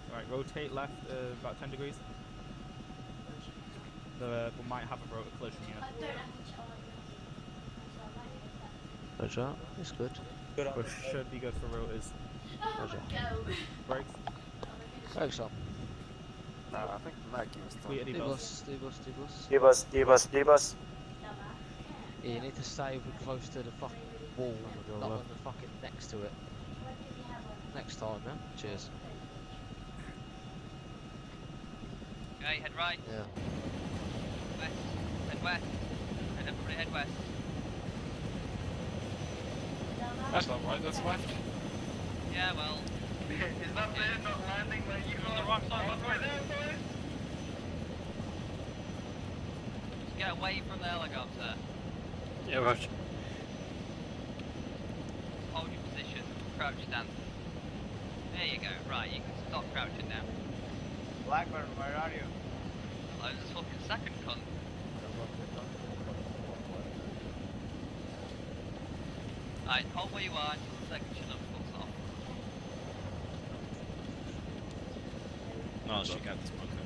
Speaker 1: Alright, rotate left about 10 degrees. We might have a rotor collision here.
Speaker 13: Roger, it's good.
Speaker 1: Which should be good for rotors.
Speaker 13: Roger.
Speaker 1: Brakes.
Speaker 13: Brakes on.
Speaker 12: No, I think Maggie was done.
Speaker 14: D-bus.
Speaker 13: Yeah, you need to stay close to the fucking wall, not on the fucking next to it. Next time, yeah? Cheers.
Speaker 9: Okay, head right.
Speaker 13: Yeah.
Speaker 9: West. Head west. Everybody head west.
Speaker 3: That's not right, that's left.
Speaker 9: Yeah, well.
Speaker 3: Is that there not landing where you are? On the wrong side, that's right there, boys.
Speaker 9: Just get away from the helicopter.
Speaker 2: Yeah, right.
Speaker 9: Hold your position. Crouch stance. There you go. Right, you can stop crouching now.
Speaker 3: Blackburn, where are you?
Speaker 9: Close this fucking second cunt. Alright, hold where you are until the second Chinook fucks off.
Speaker 10: No, she got this bunker.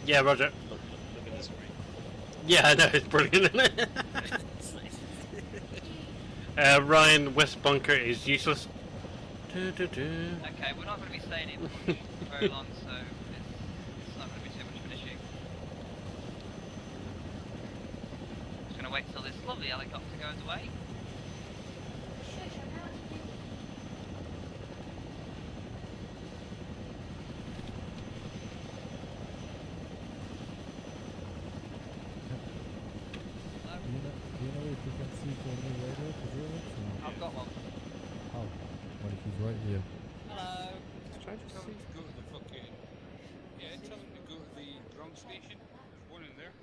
Speaker 2: Yeah, Roger.
Speaker 10: Look at this ring.
Speaker 2: Yeah, I know, it's brilliant, isn't it? Ryan, West Bunker is useless.
Speaker 9: Okay, we're not going to be staying in for very long, so it's not going to be too much of an issue. Just going to wait till this lovely helicopter goes away.
Speaker 17: Do you know if you can see for me radio to zero it?
Speaker 9: I've got one.
Speaker 17: How? What if he's right here?
Speaker 9: Hello.
Speaker 11: Tell him to go to the fucking... Yeah, tell him to go to the ground station. There's one in there.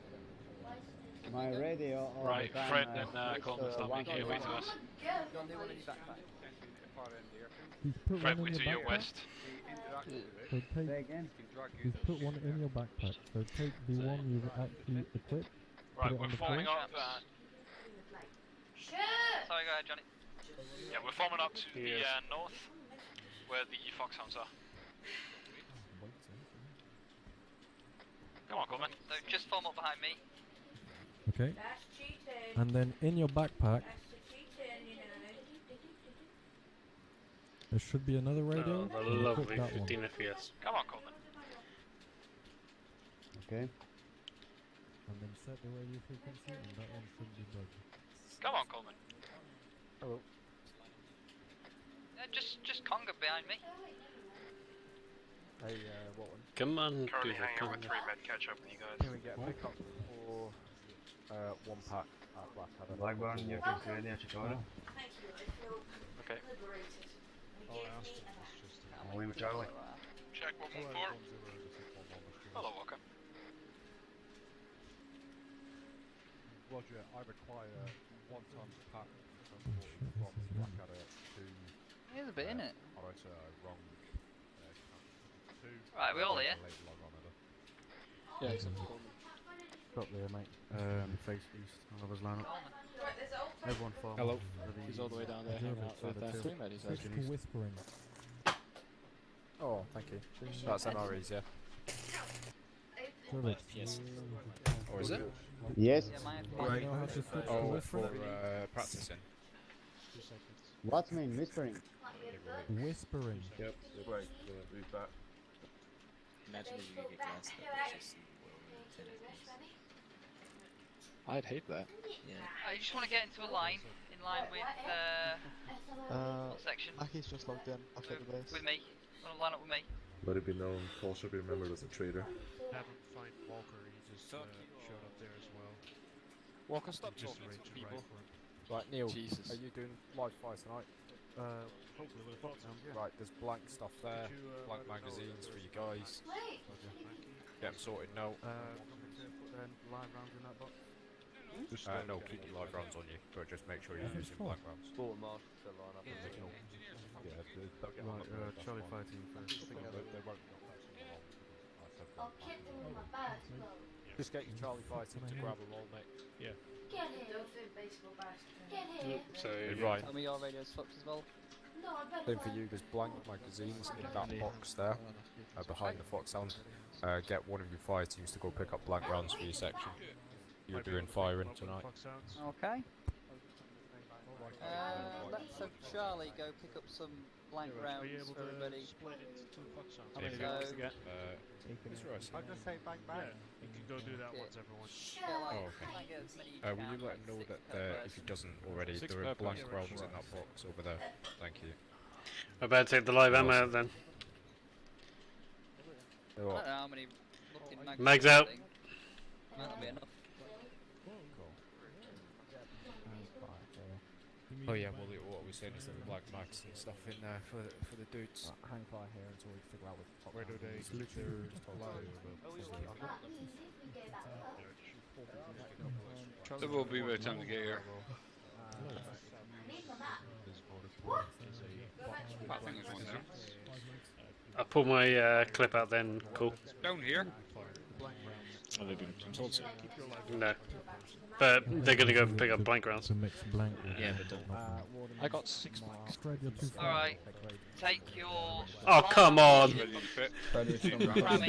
Speaker 18: My radio all
Speaker 3: Right,
Speaker 18: the time,
Speaker 3: Fred and Coleman's not making it way to us.
Speaker 9: Go on, do one in your backpack.
Speaker 11: far end here.
Speaker 17: He's put
Speaker 3: Fred,
Speaker 17: one
Speaker 3: we're
Speaker 17: in
Speaker 3: to
Speaker 17: your
Speaker 3: your
Speaker 17: backpack.
Speaker 3: west.
Speaker 17: So take. He's put one in your backpack. So take the one you've actually equipped.
Speaker 3: Right,
Speaker 17: put it
Speaker 3: we're
Speaker 17: on the
Speaker 3: forming
Speaker 17: floor.
Speaker 3: up.
Speaker 9: Sorry, go ahead, Johnny.
Speaker 3: Yeah, we're forming up to the north, where the foxhounds are. Come on, Coleman.
Speaker 9: So just form up behind me.
Speaker 17: Okay. And then in your backpack, there should be another radio.
Speaker 2: Oh, the
Speaker 17: and equip
Speaker 2: lovely
Speaker 17: that one.
Speaker 2: 15 FPS.
Speaker 3: Come on, Coleman.
Speaker 8: Okay.
Speaker 17: And then set the radio frequency, and that one should be good.
Speaker 3: Come on, Coleman.
Speaker 15: Hello.
Speaker 9: Just conga behind me.
Speaker 15: Hey, what one?
Speaker 2: Come on,
Speaker 14: Currently
Speaker 2: do the
Speaker 14: hanging with
Speaker 2: conga.
Speaker 14: 3 med catch up with you guys.
Speaker 15: Can we get a pickup for one pack at Blackadder?
Speaker 6: Blackburn, you can clear the Chikora.
Speaker 3: Okay.
Speaker 6: I'm away with Charlie.
Speaker 3: Check 114. Hello, Walker.
Speaker 15: Roger, I require 1 ton pack transport from Blackadder to...
Speaker 9: There's a bit in it.
Speaker 15: Oh, it's wrong.
Speaker 9: Right, we all here?
Speaker 15: Yeah, except for Got there, mate. Face east, none of us line up. Everyone farm.
Speaker 19: Hello. He's all the way down there hanging out with 3 medics.
Speaker 17: Switch to whispering.
Speaker 19: Oh, thank you. That's MREs, yeah.
Speaker 17: Yes.
Speaker 19: Or is it?
Speaker 8: Yes.
Speaker 17: Right. You know how to switch to
Speaker 19: Oh,
Speaker 17: whispering?
Speaker 19: for practicing.
Speaker 8: What's mean whispering?
Speaker 17: Whispering.
Speaker 16: Yep. Right. Read that.
Speaker 19: Imagine if you could get glanced at just I'd hate that.
Speaker 9: Yeah. I just want to get into a line, in line with what section?
Speaker 19: Aki's just logged in. I'll take the base.
Speaker 9: With me. Want to line up with me?
Speaker 16: Let it be known, Paul should be remembered as a traitor.
Speaker 15: Haven't found Walker, he just showed up there as well.
Speaker 19: Walker, stop
Speaker 15: Just
Speaker 19: talking to
Speaker 15: arranged a
Speaker 19: people.
Speaker 15: raid for him.
Speaker 19: Right, Neil,
Speaker 15: Jesus.
Speaker 19: are you doing live fire tonight?
Speaker 15: Hopefully with a thought sound, yeah.
Speaker 19: Right, there's blank stuff there,
Speaker 15: Could you,
Speaker 19: blank
Speaker 15: let me know
Speaker 19: magazines
Speaker 15: if
Speaker 19: for you
Speaker 15: there's-
Speaker 19: guys.
Speaker 15: Roger,
Speaker 19: Get them sorted now.
Speaker 15: put live rounds in that box?
Speaker 19: No, keep the live rounds on you, but just make sure you're using blank rounds.
Speaker 15: Right, Charlie 5 team first.
Speaker 19: Just get your Charlie fighting to grab them all, mate.
Speaker 15: Yeah.
Speaker 20: Get here. Baseball bat. Get here.
Speaker 19: So, right.
Speaker 9: Tell me your radio's fucked as well.
Speaker 20: No, I bet
Speaker 19: Same for you, there's blank magazines in that box there, behind the foxhound. Get one of your fire teams to go pick up blank rounds for your section. You're doing firing tonight.
Speaker 9: Okay. Let's have Charlie go pick up some blank rounds for everybody.
Speaker 15: How many
Speaker 9: rounds to
Speaker 15: get?
Speaker 19: It's Royce.
Speaker 15: I'll just say bang bang. You can go do that once, everyone.
Speaker 19: Oh, okay. Will you let him know that if he doesn't already, there are blank rounds in that box over there. Thank you.
Speaker 2: I better take the live ammo out then.
Speaker 9: I don't know how many fucking magazines.
Speaker 2: Mags out.
Speaker 9: Might not be enough.
Speaker 19: Oh yeah, well what we're saying is there are black mags and stuff in there for the dudes.
Speaker 15: Hang fire here until we figure out what
Speaker 19: Where do they
Speaker 11: There will be by the time to get here. I think there's one there.
Speaker 2: I'll pull my clip out then, cool.
Speaker 11: Down here.
Speaker 19: Have they been told
Speaker 2: No. But they're gonna go and pick up blank rounds.
Speaker 17: To mix blank.
Speaker 19: Yeah, but don't. I got 6 blanks.
Speaker 17: Fred, you're too far.
Speaker 9: Alright, take your...
Speaker 2: Oh, come on!
Speaker 9: Cram it in your vest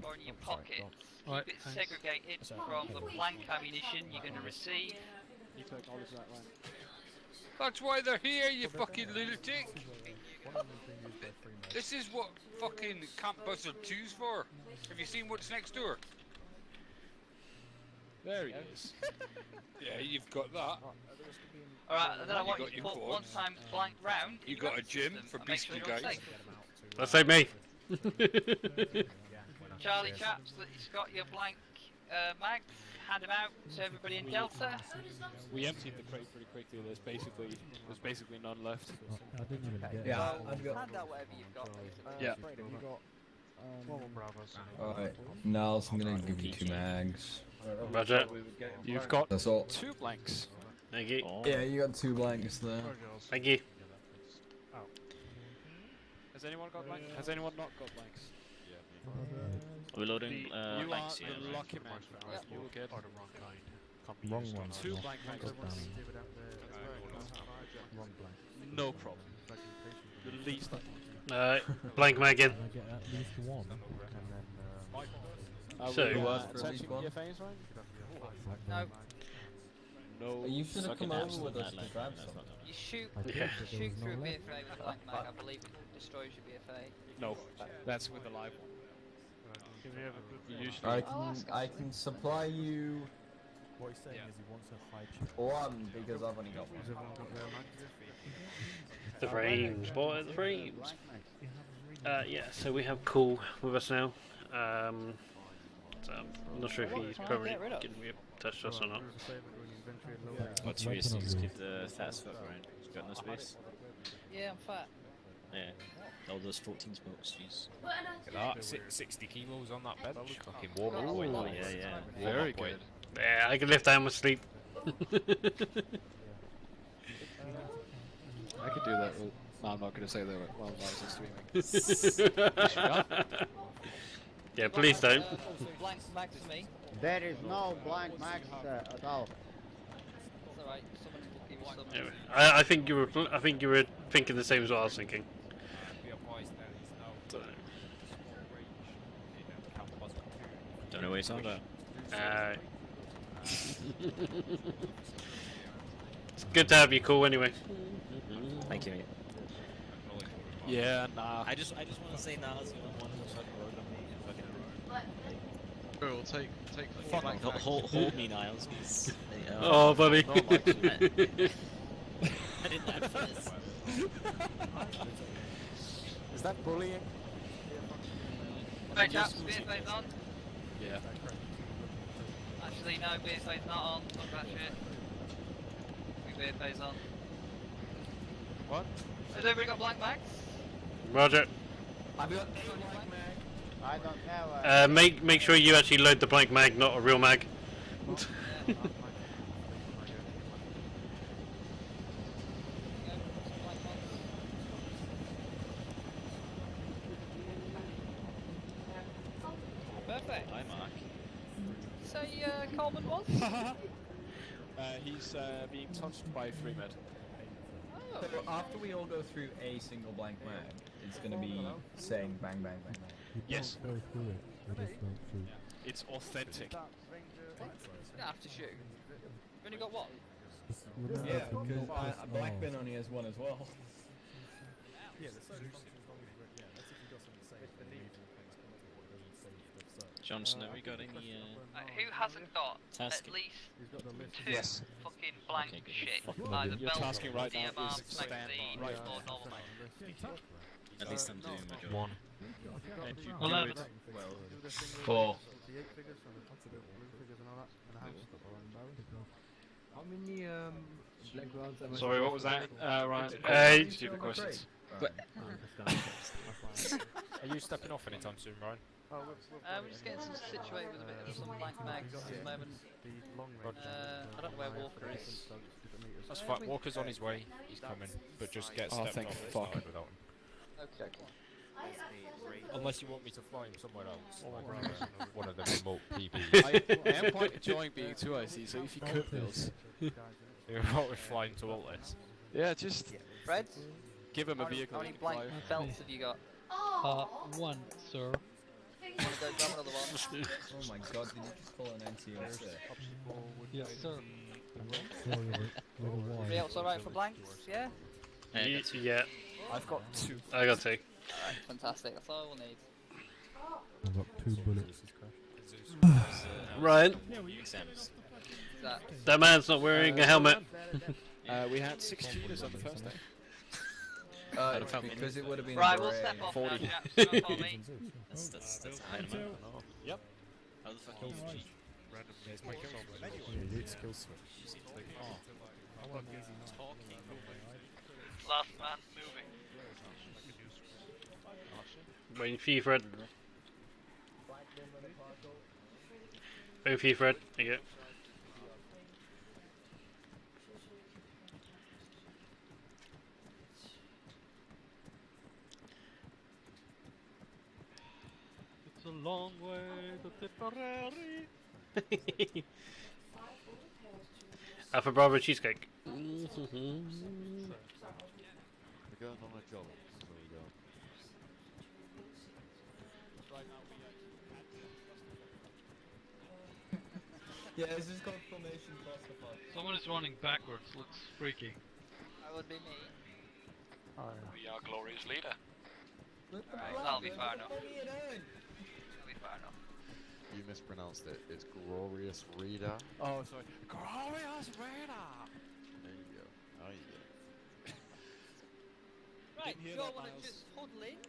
Speaker 9: or in your pocket. Keep it segregated from the blank ammunition you're going to receive.
Speaker 11: That's why they're here, you fucking lunatic! This is what fucking Camp Buzzard 2's for. Have you seen what's next door? There he is. Yeah, you've got that.
Speaker 9: Alright, and then I want you
Speaker 11: got
Speaker 9: to
Speaker 11: your
Speaker 9: put
Speaker 11: quads.
Speaker 9: 1 times blank round.
Speaker 11: You got a gym for beastly guys.
Speaker 2: That's like me.
Speaker 9: Charlie chaps, that's got your blank mags, hand them out to everybody in Delta.
Speaker 19: We emptied the crate pretty quickly. There's basically none left.
Speaker 17: I didn't even get it.
Speaker 9: Yeah, hand out whatever you've got.
Speaker 19: Yeah.
Speaker 21: Alright, Niles, I'm gonna give you 2 mags.
Speaker 2: Roger.
Speaker 19: You've got
Speaker 21: That's all.
Speaker 19: 2 blanks.
Speaker 2: Thank you.
Speaker 21: Yeah, you got 2 blanks there.
Speaker 2: Thank you.
Speaker 4: Has anyone got blank? Has anyone not got blanks?
Speaker 10: Are we loading
Speaker 4: You
Speaker 10: blanks
Speaker 4: are
Speaker 10: here?
Speaker 4: the
Speaker 10: Right?
Speaker 4: lucky man. You will get
Speaker 17: Wrong one.
Speaker 4: two blank
Speaker 17: Wrong
Speaker 4: mags.
Speaker 17: blank.
Speaker 4: No problem. The least I
Speaker 2: Blank mag in.
Speaker 17: Can I get at least one?
Speaker 2: So-
Speaker 4: attaching EFAs, right?
Speaker 9: No.
Speaker 4: No.
Speaker 21: You should have come
Speaker 10: Fucking
Speaker 21: over with us
Speaker 10: absolute
Speaker 21: to grab
Speaker 10: nightmare,
Speaker 21: some.
Speaker 9: You shoot,
Speaker 17: I did,
Speaker 9: you
Speaker 17: but there
Speaker 9: shoot
Speaker 17: was no
Speaker 9: through a
Speaker 17: left.
Speaker 9: BFA with a blank mag. I believe it destroys your BFA.
Speaker 4: No. That's with the live one. Usually.
Speaker 21: I can supply you
Speaker 17: What he's saying is he wants a high check.
Speaker 21: one because I've only got one.
Speaker 2: The frames, boy, the frames. Yeah, so we have Cool with us now. So I'm not sure if he's probably getting touched us or not.
Speaker 10: What's your reason to keep the fast foot around? You got no space?
Speaker 9: Yeah, I'm fat.
Speaker 10: Yeah. All those 14 smokes, jeez.
Speaker 19: Look at that, 60 kilos on that bench. Fucking warm up point.
Speaker 10: Oh, yeah, yeah.
Speaker 4: Very good.
Speaker 2: Yeah, I can lift that in my sleep.
Speaker 4: I could do that. No, I'm not going to say that while I was streaming.
Speaker 2: Yeah, please don't.
Speaker 9: Blank mag to me.
Speaker 8: There is no blank max at all.
Speaker 9: It's alright. Someone will give you some.
Speaker 2: Anyway, I think you were thinking the same as what I was thinking.
Speaker 10: Don't know what he's on about.
Speaker 2: It's good to have you, Cool, anyway.
Speaker 10: Thank you, mate.
Speaker 4: Yeah, nah.
Speaker 10: I just want to say Niles, you don't want to fucking road on me and fucking...
Speaker 4: Bro, take
Speaker 10: Fuck, hold me, Niles, please.
Speaker 2: Oh, buddy.
Speaker 10: I didn't laugh for this.
Speaker 4: Is that bullying?
Speaker 9: Right, chaps, BFA's on.
Speaker 4: Yeah.
Speaker 9: Actually, no, BFA's not on. Fuck that shit. BFA's on.
Speaker 4: What?
Speaker 9: Has everybody got blank mags?
Speaker 2: Roger.
Speaker 8: I've got blank mag. I don't have a...
Speaker 2: Make sure you actually load the blank mag, not a real mag.
Speaker 9: Perfect.
Speaker 10: Hi, Mark.
Speaker 9: Say, Coleman was?
Speaker 4: He's being touched by Freemed.
Speaker 9: Oh.
Speaker 21: So after we all go through a single blank mag, it's going to be saying bang bang bang bang.
Speaker 4: Yes.
Speaker 17: Go through it. We just don't shoot.
Speaker 4: It's authentic.
Speaker 9: You don't have to shoot. You've only got one?
Speaker 17: Just remember
Speaker 21: Yeah,
Speaker 17: to
Speaker 21: because
Speaker 17: not press
Speaker 21: Blackburn
Speaker 17: R.
Speaker 21: only has one as well.
Speaker 10: Johnson, have we got any
Speaker 9: Who hasn't got
Speaker 10: task?
Speaker 9: at least two
Speaker 4: Yes.
Speaker 9: fucking blank
Speaker 10: Okay, good.
Speaker 9: shit?
Speaker 10: Fucking
Speaker 9: Either
Speaker 4: Your
Speaker 9: belt,
Speaker 4: tasking right now
Speaker 9: DMR,
Speaker 4: is stand
Speaker 9: magazine,
Speaker 4: right.
Speaker 9: or normal mag.
Speaker 10: At least I'm doing my job.
Speaker 15: One.
Speaker 4: And you
Speaker 9: Well,
Speaker 4: do it well.
Speaker 10: 4.
Speaker 8: How many black rounds am I
Speaker 4: Sorry, what was that, Ryan? Stupid questions.
Speaker 19: Are you stepping off anytime soon, Ryan?
Speaker 9: We're just getting situated with a bit of some blank mags at the moment. I don't know where Walker is.
Speaker 19: That's fine. Walker's on his way. He's coming, but just get
Speaker 4: Oh,
Speaker 19: stepped
Speaker 4: thank
Speaker 19: off and
Speaker 4: fuck.
Speaker 19: started without him.
Speaker 9: Okay.
Speaker 19: Unless you want me to fly him somewhere else, like one of the remote PBs.
Speaker 4: I am quite enjoying being 2IC, so if you could, Mills.
Speaker 19: You're about with flying to Atlas.
Speaker 4: Yeah, just
Speaker 9: Fred?
Speaker 4: give him a
Speaker 9: How many
Speaker 4: vehicle.
Speaker 9: blank belts have you got?
Speaker 13: One, sir.
Speaker 9: Wanna go grab another one?
Speaker 21: Oh my god, did you just call an NCO, sir?
Speaker 13: Yes, sir.
Speaker 9: Everybody else alright for blanks? Yeah?
Speaker 2: Yeah.
Speaker 19: I've got 2.
Speaker 2: I got 2.
Speaker 9: Alright, fantastic. That's all we'll need.
Speaker 17: I've got 2 bullets.
Speaker 2: Ryan,
Speaker 10: Exams.
Speaker 2: that man's not wearing a helmet.
Speaker 4: We had 6 tuners on the first day.
Speaker 21: Because it would have been
Speaker 9: Right,
Speaker 21: a
Speaker 9: we'll
Speaker 21: beret.
Speaker 9: step off
Speaker 4: 40.
Speaker 9: now, chaps. You wanna follow me?
Speaker 10: That's a high amount.
Speaker 4: Yep.
Speaker 10: How the fuck is it?
Speaker 9: Last man moving.
Speaker 2: Waiting for you, Fred. Waiting for you, Fred. There you go.
Speaker 11: long way to Tipperary.
Speaker 2: Alpha Bravo cheesecake.
Speaker 7: We're going on a job. So we go.
Speaker 21: Yeah, this is called Formation Clusterfuck.
Speaker 3: Someone is running backwards, looks freaky.
Speaker 9: That would be me.
Speaker 3: We are glorious leader.
Speaker 9: Alright, that'll be far enough. That'll be far enough.
Speaker 7: You mispronounced it. It's Glorious Reader.
Speaker 4: Oh, sorry. Glorious Reader!
Speaker 7: There you go. Oh, yeah.
Speaker 9: Right,
Speaker 4: Didn't
Speaker 9: do
Speaker 4: hear
Speaker 9: you all
Speaker 4: that,
Speaker 9: want to
Speaker 4: Miles.
Speaker 9: just huddle in?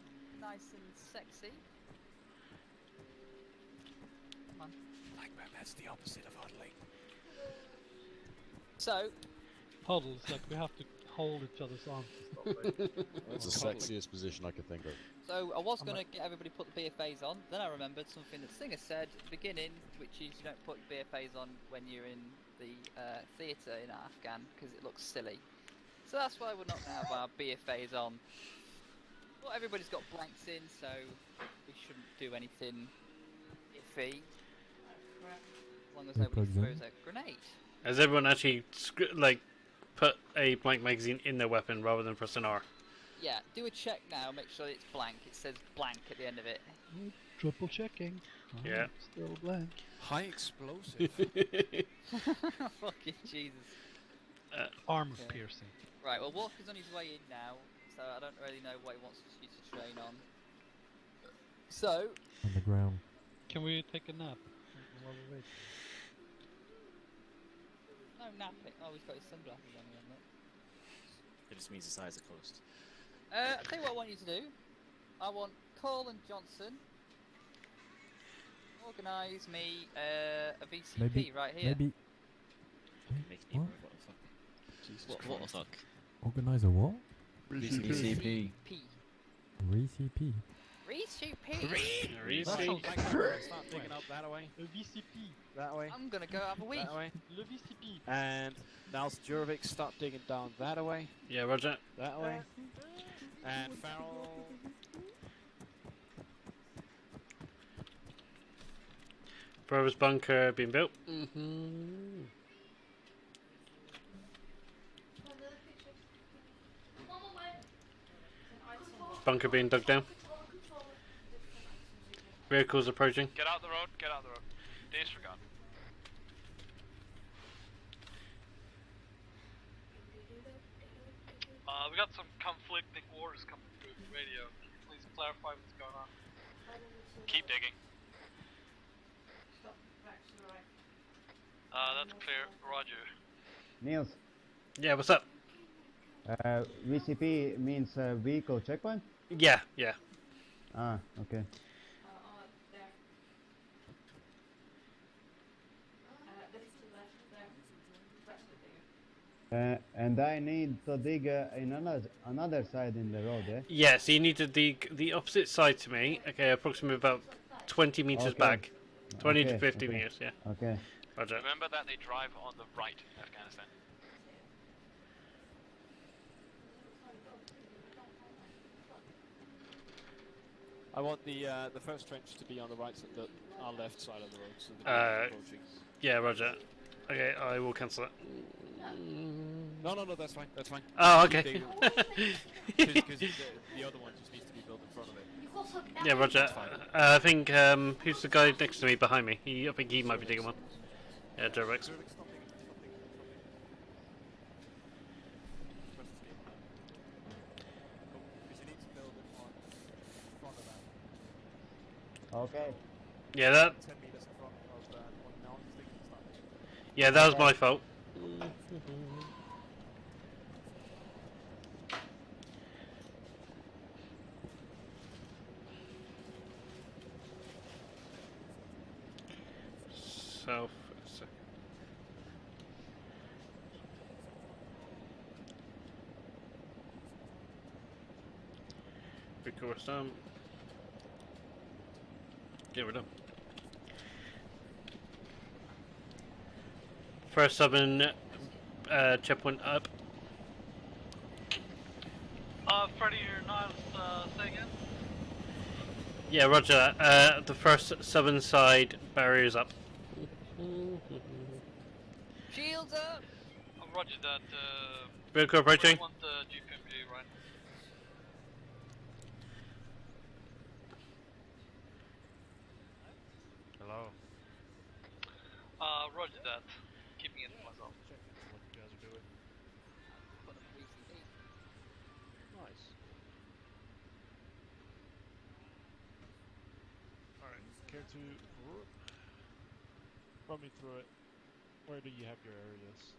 Speaker 9: Nice and sexy. Come on.
Speaker 4: Like, man, that's the opposite of huddling.
Speaker 9: So,
Speaker 11: Huddles, like we have to hold each other's arms.
Speaker 7: That's the sexiest position I could think of.
Speaker 9: so I was going to get everybody put the BFAs on, then I remembered something that Singer said at the beginning, which is you don't put BFAs on when you're in the theatre in Afghan, because it looks silly. So that's why we're not going to have our BFAs on. Well, everybody's got blanks in, so we shouldn't do anything iffy. As long as nobody throws a grenade.
Speaker 2: Has everyone actually put a blank magazine in their weapon rather than pressing R?
Speaker 9: Yeah, do a check now, make sure it's blank. It says blank at the end of it.
Speaker 11: Triple checking.
Speaker 2: Yeah.
Speaker 11: Still blank.
Speaker 4: High explosive.
Speaker 9: Fucking Jesus.
Speaker 11: Armor piercing.
Speaker 9: Right, well Walker's on his way in now, so I don't really know what he wants you to train on. So...
Speaker 17: On the ground.
Speaker 11: Can we take a nap while we wait?
Speaker 9: No, napping. Oh, he's got his sunglasses on again, look.
Speaker 22: It just means his eyes are closed.
Speaker 9: I'll tell you what I want you to do. I want Cole and Johnson organise me a VCP right here.
Speaker 17: Maybe. What?
Speaker 22: What the fuck? What the fuck?
Speaker 17: Organize a what?
Speaker 21: VCP.
Speaker 17: VCP.
Speaker 9: VCP.
Speaker 4: Start digging up that way.
Speaker 11: VCP.
Speaker 4: That way.
Speaker 9: I'm gonna go have a wee.
Speaker 4: That way.
Speaker 11: Le VCP.
Speaker 4: And now Jurovic, start digging down that way.
Speaker 2: Yeah, roger.
Speaker 4: That way. And Farrell.
Speaker 2: Brothers bunker being built. Bunker being dug down. Vehicles approaching.
Speaker 3: Get out the road, get out the road. Disregard. We got some conflicting orders coming through the radio. Can you please clarify what's going on? Keep digging. That's clear. Roger.
Speaker 18: Niels,
Speaker 2: Yeah, what's up?
Speaker 18: VCP means vehicle checkpoint?
Speaker 2: Yeah, yeah.
Speaker 18: Ah, okay. And I need to dig in another side in the road, eh?
Speaker 2: Yeah, so you need to dig the opposite side to me. Okay, approximately about 20 meters
Speaker 18: Okay.
Speaker 2: back. 20 to
Speaker 18: Okay,
Speaker 2: 50
Speaker 18: okay.
Speaker 2: meters, yeah.
Speaker 18: Okay.
Speaker 2: Roger.
Speaker 3: Remember that they drive on the right in Afghanistan.
Speaker 4: I want the first trench to be on the right, our left side of the road, so the approaching.
Speaker 2: Yeah, roger. Okay, I will cancel that.
Speaker 4: No, that's fine. That's fine.
Speaker 2: Oh, okay.
Speaker 4: Because the other one just needs to be built in front of it.
Speaker 2: Yeah, roger. I think, who's the guy next to me, behind me? I think he might be digging one. Yeah, Joe Rex.
Speaker 18: Okay.
Speaker 2: Yeah, that.
Speaker 4: 10 meters in front of the one now.
Speaker 2: Yeah, that was my fault. South. Recourse down. Yeah, we're done. First summon checkpoint up.
Speaker 3: Freddy or Niles, say again?
Speaker 2: Yeah, roger that. The first southern side barrier is up.
Speaker 9: Shields up!
Speaker 3: Oh, roger that.
Speaker 2: Vehicle approaching.
Speaker 3: I want the GPMG, right?
Speaker 15: Hello.
Speaker 3: Roger that. Keeping it to myself.
Speaker 15: Checking what you guys are doing. Nice. Alright, care to run me through it? Where do you have your areas?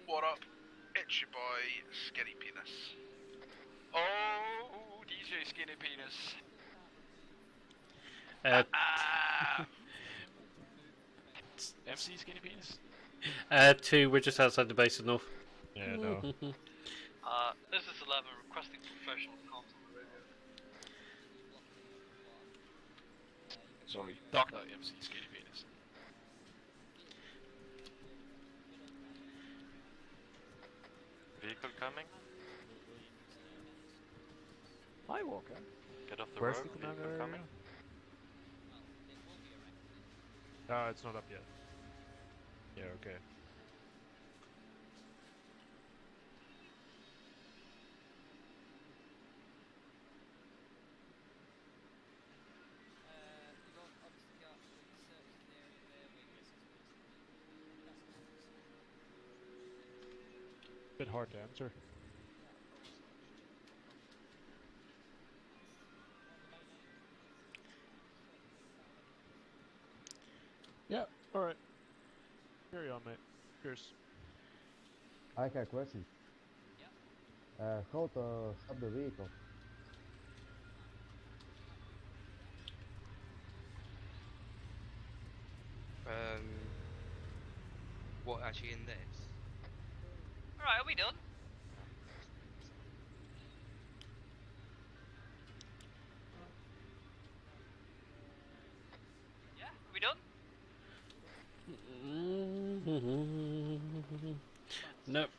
Speaker 1: What up? It's your boy, Skinny Penis.
Speaker 3: Oh, DJ Skinny Penis. MC Skinny Penis.
Speaker 2: 2, we're just outside the base of North.
Speaker 15: Yeah, no.
Speaker 3: This is 11, requesting professional comms on the radio.
Speaker 1: Sorry.
Speaker 3: Doc out MC Skinny Penis.
Speaker 5: Vehicle coming.
Speaker 4: Hi, Walker.
Speaker 5: Get off the
Speaker 15: Where's
Speaker 5: road.
Speaker 15: the commander
Speaker 5: Vehicle
Speaker 15: area?
Speaker 5: coming.
Speaker 15: It's not up yet. Yeah, okay. Bit hard to answer. Yeah, alright. Carry on, mate. Cheers.
Speaker 18: I have a question. How to stop the vehicle?
Speaker 23: What, actually in this?
Speaker 9: Alright, are we done? Yeah, are we done?
Speaker 2: Nope.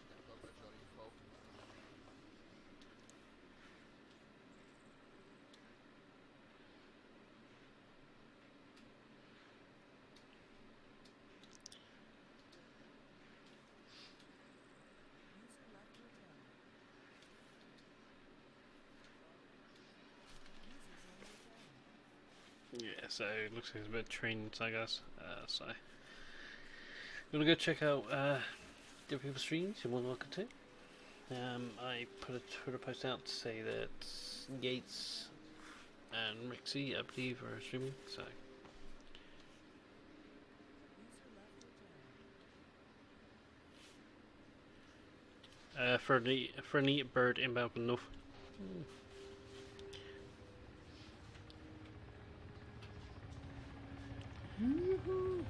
Speaker 2: Yeah, so it looks like it's a bit trained, I guess. So you wanna go check out the people's streams? You're more than welcome to. I put a Twitter post out to say that Yates and Rixie, I believe, are streaming. So for any bird inbound from north.
Speaker 18: Yoo-hoo.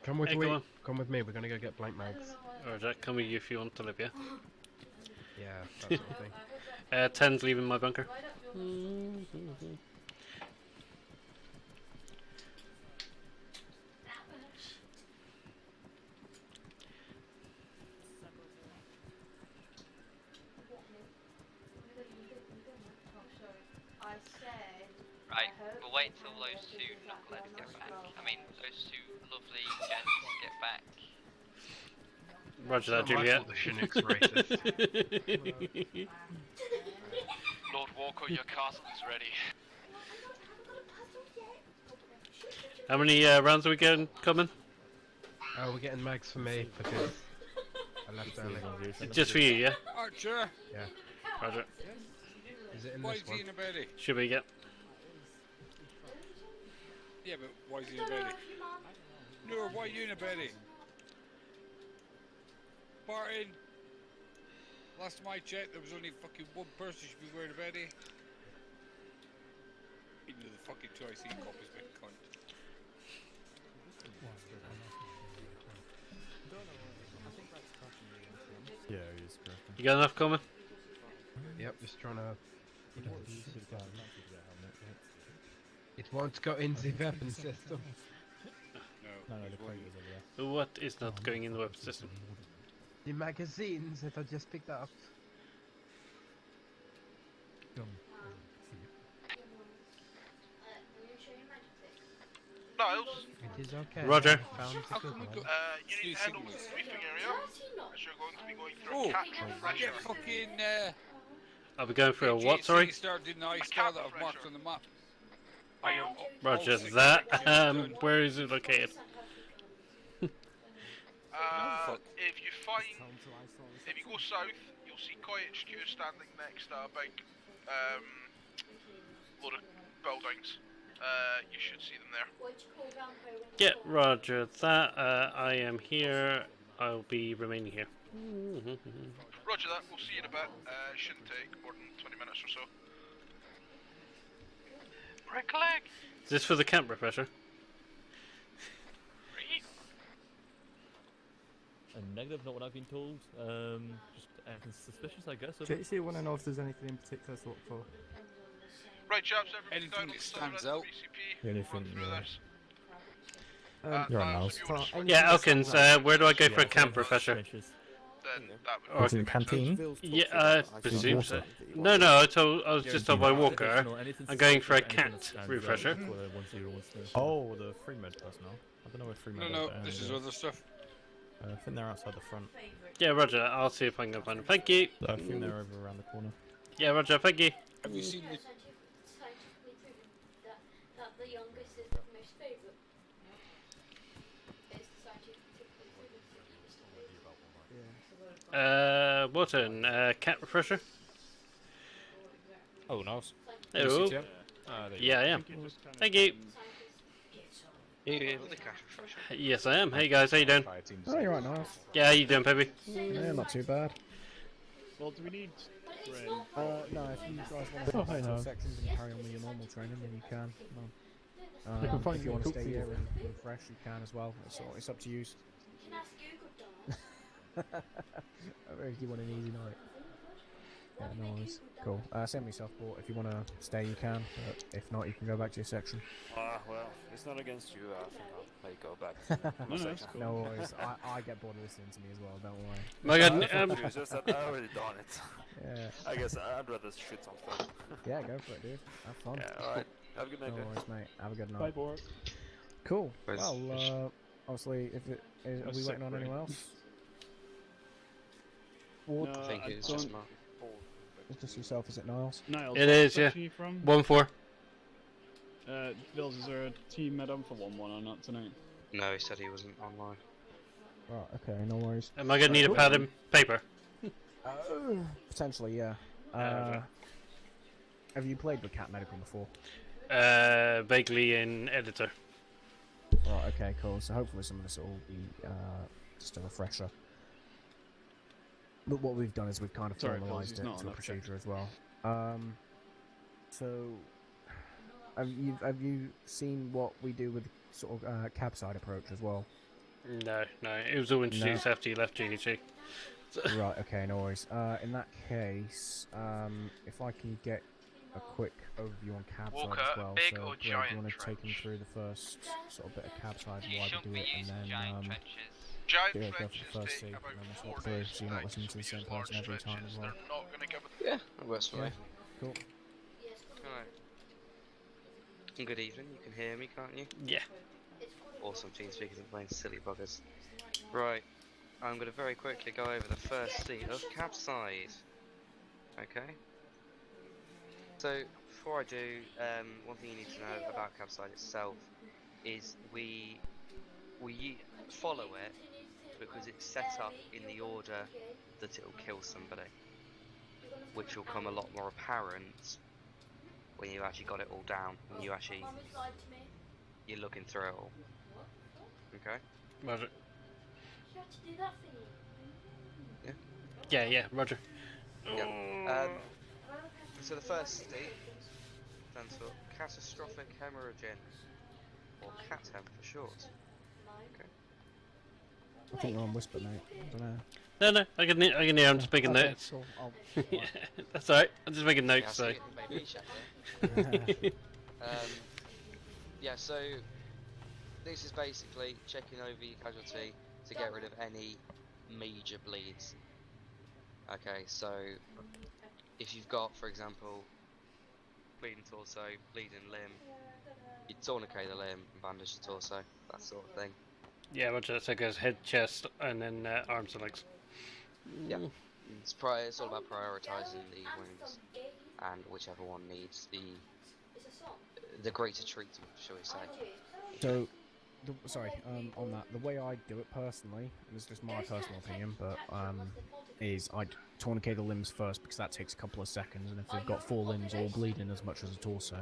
Speaker 24: Come with
Speaker 2: Hey,
Speaker 24: me.
Speaker 2: come on.
Speaker 24: Come with me. We're gonna go get blank mags.
Speaker 2: Or Jack, come with you if you want to live, yeah?
Speaker 24: Yeah, that's something.
Speaker 2: 10's leaving my bunker.
Speaker 9: Right, we'll wait till those two knuckleheads get back. I mean, those two lovely gents get back.
Speaker 2: Roger that, Juliet.
Speaker 3: Lord Walker, your castle is ready.
Speaker 2: How many rounds are we getting coming?
Speaker 24: We're getting mags for me because I left early.
Speaker 2: Just for you, yeah?
Speaker 11: Archer!
Speaker 24: Yeah.
Speaker 2: Roger.
Speaker 24: Is it in
Speaker 11: Why
Speaker 24: this
Speaker 11: is
Speaker 24: one?
Speaker 11: he in a belly?
Speaker 2: Should we get?
Speaker 11: Yeah, but why is he in a belly? No, why are you in a belly? Barton! Last time I checked, there was only fucking one person should be wearing a belly. Even though the fucking choice he copies big cunt.
Speaker 15: Yeah, he's correct.
Speaker 2: You got enough coming?
Speaker 24: Yep, just trying to.
Speaker 15: You should get a helmet.
Speaker 24: It won't go in the weapon system.
Speaker 15: No, the crate is over there.
Speaker 2: What is not going in the weapon system?
Speaker 24: The magazines that I just picked up.
Speaker 1: Niles?
Speaker 24: It is okay.
Speaker 2: Roger.
Speaker 24: I found the good one.
Speaker 1: You need to head over to the briefing area, as you're going to be going through
Speaker 11: Oh,
Speaker 1: a catch refresher.
Speaker 11: get fucking
Speaker 2: I'll be going for a what, sorry?
Speaker 11: started in the ice star that I've marked on the map.
Speaker 2: Roger that. Where is it located?
Speaker 1: If you go south, you'll see Koi HQ standing next to a big load of buildings. You should see them there.
Speaker 2: Yeah, roger that. I am here. I'll be remaining here.
Speaker 1: Roger that, we'll see you in a bit. It shouldn't take more than 20 minutes or so.
Speaker 3: Recollect!
Speaker 2: Is this for the camp refresher?
Speaker 6: A negative, not what I've been told. Just anything suspicious, I guess.
Speaker 15: JC, want to know if there's anything in particular to look for?
Speaker 1: Right, chaps,
Speaker 11: anything that stands out.
Speaker 15: Anything,
Speaker 1: You're
Speaker 15: on Miles.
Speaker 2: Yeah, Elkins, where do I go for a camp refresher?
Speaker 1: Then that would
Speaker 15: It's in the canteen?
Speaker 2: Yeah, I presume so. No, I was just told by Walker. I'm going for a cat refresher.
Speaker 15: Oh, the free med personnel. I don't know where free med
Speaker 11: No,
Speaker 15: is.
Speaker 11: this is other stuff.
Speaker 15: I think they're outside the front.
Speaker 2: Yeah, roger. I'll see if I can go find them. Thank you.
Speaker 15: I think they're over around the corner.
Speaker 2: Yeah, roger. Thank you.
Speaker 11: Have you seen the...
Speaker 20: That the youngest is the most favourite. It's the scientific
Speaker 2: Wharton, cat refresher?
Speaker 19: Oh, nice.
Speaker 2: Hello. Yeah, I am. Thank you. Yes, I am. Hey guys, how you doing?
Speaker 12: Oh, you're right, nice.
Speaker 2: Yeah, how you doing, baby?
Speaker 12: Yeah, not too bad.
Speaker 14: Well, do we need rain?
Speaker 12: No, if you guys want to switch to sections and carry on with your normal training, then you can. If you want to stay here and refresh, you can as well. It's up to you. Or if you want an easy night. Yeah, no worries. Cool. Send me self-port. If you want to stay, you can. But if not, you can go back to your section.
Speaker 16: Well, it's not against you. I think I'll go back to my section.
Speaker 12: No worries. I get bored listening to me as well. Don't worry.
Speaker 2: My God,
Speaker 16: it's just that I already done it.
Speaker 12: Yeah.
Speaker 16: I guess I'd rather shit some fun.
Speaker 12: Yeah, go for it, dude. Have fun.
Speaker 16: Yeah, alright. Have a good night,
Speaker 12: No
Speaker 16: guys.
Speaker 12: worries, mate. Have a good night.
Speaker 14: Bye, Bork.
Speaker 12: Cool.
Speaker 16: Where's-
Speaker 12: Well, obviously, if it is, are we waiting on anyone else? Ward?
Speaker 14: No,
Speaker 23: I think it's just Mark.
Speaker 12: It's just yourself, is it, Niles?
Speaker 14: Niles,
Speaker 2: It
Speaker 14: what
Speaker 2: is, yeah.
Speaker 14: section are you from?
Speaker 2: 1-4.
Speaker 14: Bills, is there a team med on for 1-1 or not tonight?
Speaker 23: No, he said he wasn't online.
Speaker 12: Right, okay, no worries.
Speaker 2: Am I gonna need a pad and paper?
Speaker 12: Potentially, yeah. Have you played with Cat Medical before?
Speaker 2: Vaguely in editor.
Speaker 12: Right, okay, cool. So hopefully some of this will be just a refresher. But what we've done is we've kind of
Speaker 14: Sorry,
Speaker 12: formalised
Speaker 14: he's
Speaker 12: it
Speaker 14: not
Speaker 12: into
Speaker 14: on
Speaker 12: a
Speaker 14: that check.
Speaker 12: procedure as well. So have you seen what we do with sort of cab side approach as well?
Speaker 2: No, it was all introduced after you left GDG.
Speaker 12: Right, okay, no worries. In that case, if I can get a quick overview on cab
Speaker 9: Walker,
Speaker 12: side as well.
Speaker 9: big
Speaker 12: so,
Speaker 9: or
Speaker 12: Greg, do
Speaker 9: giant
Speaker 12: you want to take
Speaker 9: trench?
Speaker 12: him through the first sort of bit of cab side
Speaker 9: You
Speaker 12: while
Speaker 9: shouldn't
Speaker 12: we
Speaker 9: be
Speaker 12: do it, and
Speaker 9: using
Speaker 12: then
Speaker 9: giant trenches.
Speaker 1: Giant
Speaker 12: go for
Speaker 1: trenches
Speaker 12: the first
Speaker 1: take
Speaker 12: seat,
Speaker 1: about
Speaker 12: and then we'll
Speaker 1: 4
Speaker 12: swap through,
Speaker 1: days
Speaker 12: so you're not listening to the same person every time as well.
Speaker 1: They're not going to give it.
Speaker 23: Yeah, that works for me.
Speaker 12: Cool.
Speaker 23: Alright. Good evening, you can hear me, can't you?
Speaker 2: Yeah.
Speaker 23: Awesome, team speakers and playing silly buggers. Right, I'm going to very quickly go over the first seat of capside. Okay? So, before I do, one thing you need to know about capside itself is we follow it because it's set up in the order that it'll kill somebody, which will come a lot more apparent when you actually got it all down, when you're looking through it all. Okay.
Speaker 2: Roger.
Speaker 20: You have to do that for you.
Speaker 2: Yeah, yeah, Roger.
Speaker 23: Yeah. So the first C stands for catastrophic hemorrhaging, or CATHEM for short. Okay.
Speaker 12: I think you're on whisper, mate. I don't know.
Speaker 2: No, I can hear. I'm just making
Speaker 12: Okay,
Speaker 2: notes.
Speaker 12: cool.
Speaker 2: That's alright. I'm just making notes.
Speaker 23: Yeah,
Speaker 2: So.
Speaker 23: maybe check there. Yeah. So this is basically checking over your casualty to get rid of any major bleeds. Okay, so if you've got, for example, bleeding torso, bleeding limb, you tourniquet the limb and bandage the torso, that sort of thing.
Speaker 2: Yeah, Roger. So it goes head, chest, and then arms and legs.
Speaker 23: Yeah. It's all about prioritising the wounds, and whichever one needs the greater treatment, shall we say.
Speaker 12: So, sorry, on that, the way I do it personally, and this is just my personal opinion, but is I'd tourniquet the limbs first because that takes a couple of seconds, and if they've got 4 limbs all bleeding as much as a torso,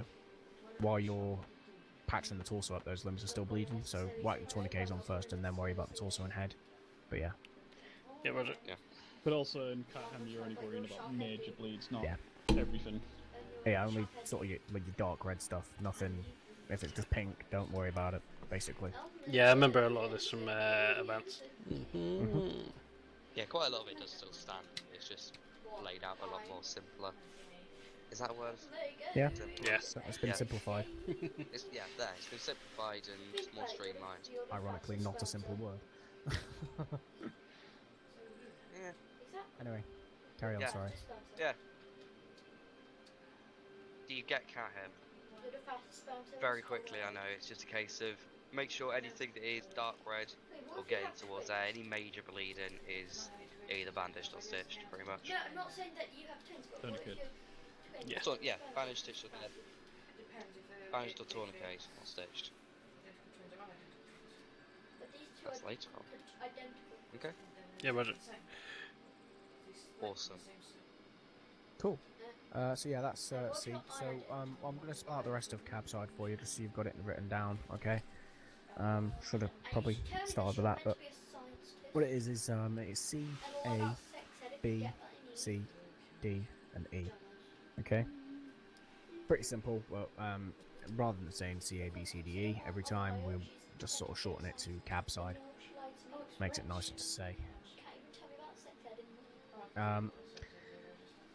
Speaker 12: while you're patching the torso up, those limbs are still bleeding, so whack the tourniquets on first and then worry about the torso and head. But yeah.
Speaker 2: Yeah, Roger.
Speaker 23: Yeah.
Speaker 14: But also in CATHEM you're only worrying about major bleeds, not everything.
Speaker 12: Yeah, only sort of your dark red stuff, nothing. If it's just pink, don't worry about it, basically.
Speaker 2: Yeah, I remember a lot of this from Advance.
Speaker 23: Yeah, quite a lot of it does still stand. It's just laid out a lot more simpler. Is that a word?
Speaker 12: Yeah.
Speaker 23: Simpler.
Speaker 2: Yeah.
Speaker 12: So it's been simplified.
Speaker 23: It's been simplified and just more streamlined.
Speaker 12: Ironically, not a simple word.
Speaker 23: Yeah.
Speaker 12: Anyway, carry on, sorry.
Speaker 23: Yeah. Do you get CATHEM? Very quickly, I know. It's just a case of make sure anything that is dark red or getting towards there, any major bleeding is either bandaged or stitched, pretty much.
Speaker 20: No, I'm not saying that you have twins, but what if you're twins?
Speaker 23: Yeah. So, yeah, bandaged, stitched, or dead. Bandaged or tourniquet, or stitched.
Speaker 20: But these two
Speaker 23: That's
Speaker 20: are
Speaker 23: later on.
Speaker 20: identical.
Speaker 23: Okay.
Speaker 2: Yeah, Roger.
Speaker 23: Awesome.
Speaker 12: Cool. So yeah, that's C. So I'm going to spell out the rest of cab side for you just so you've got it written down, okay? Should have probably started with that, but what it is it's C, A, B, C, D, and E. Okay? Pretty simple, but rather than saying C, A, B, C, D, E every time, we'll just sort of shorten it to cab side. Makes it nicer to say.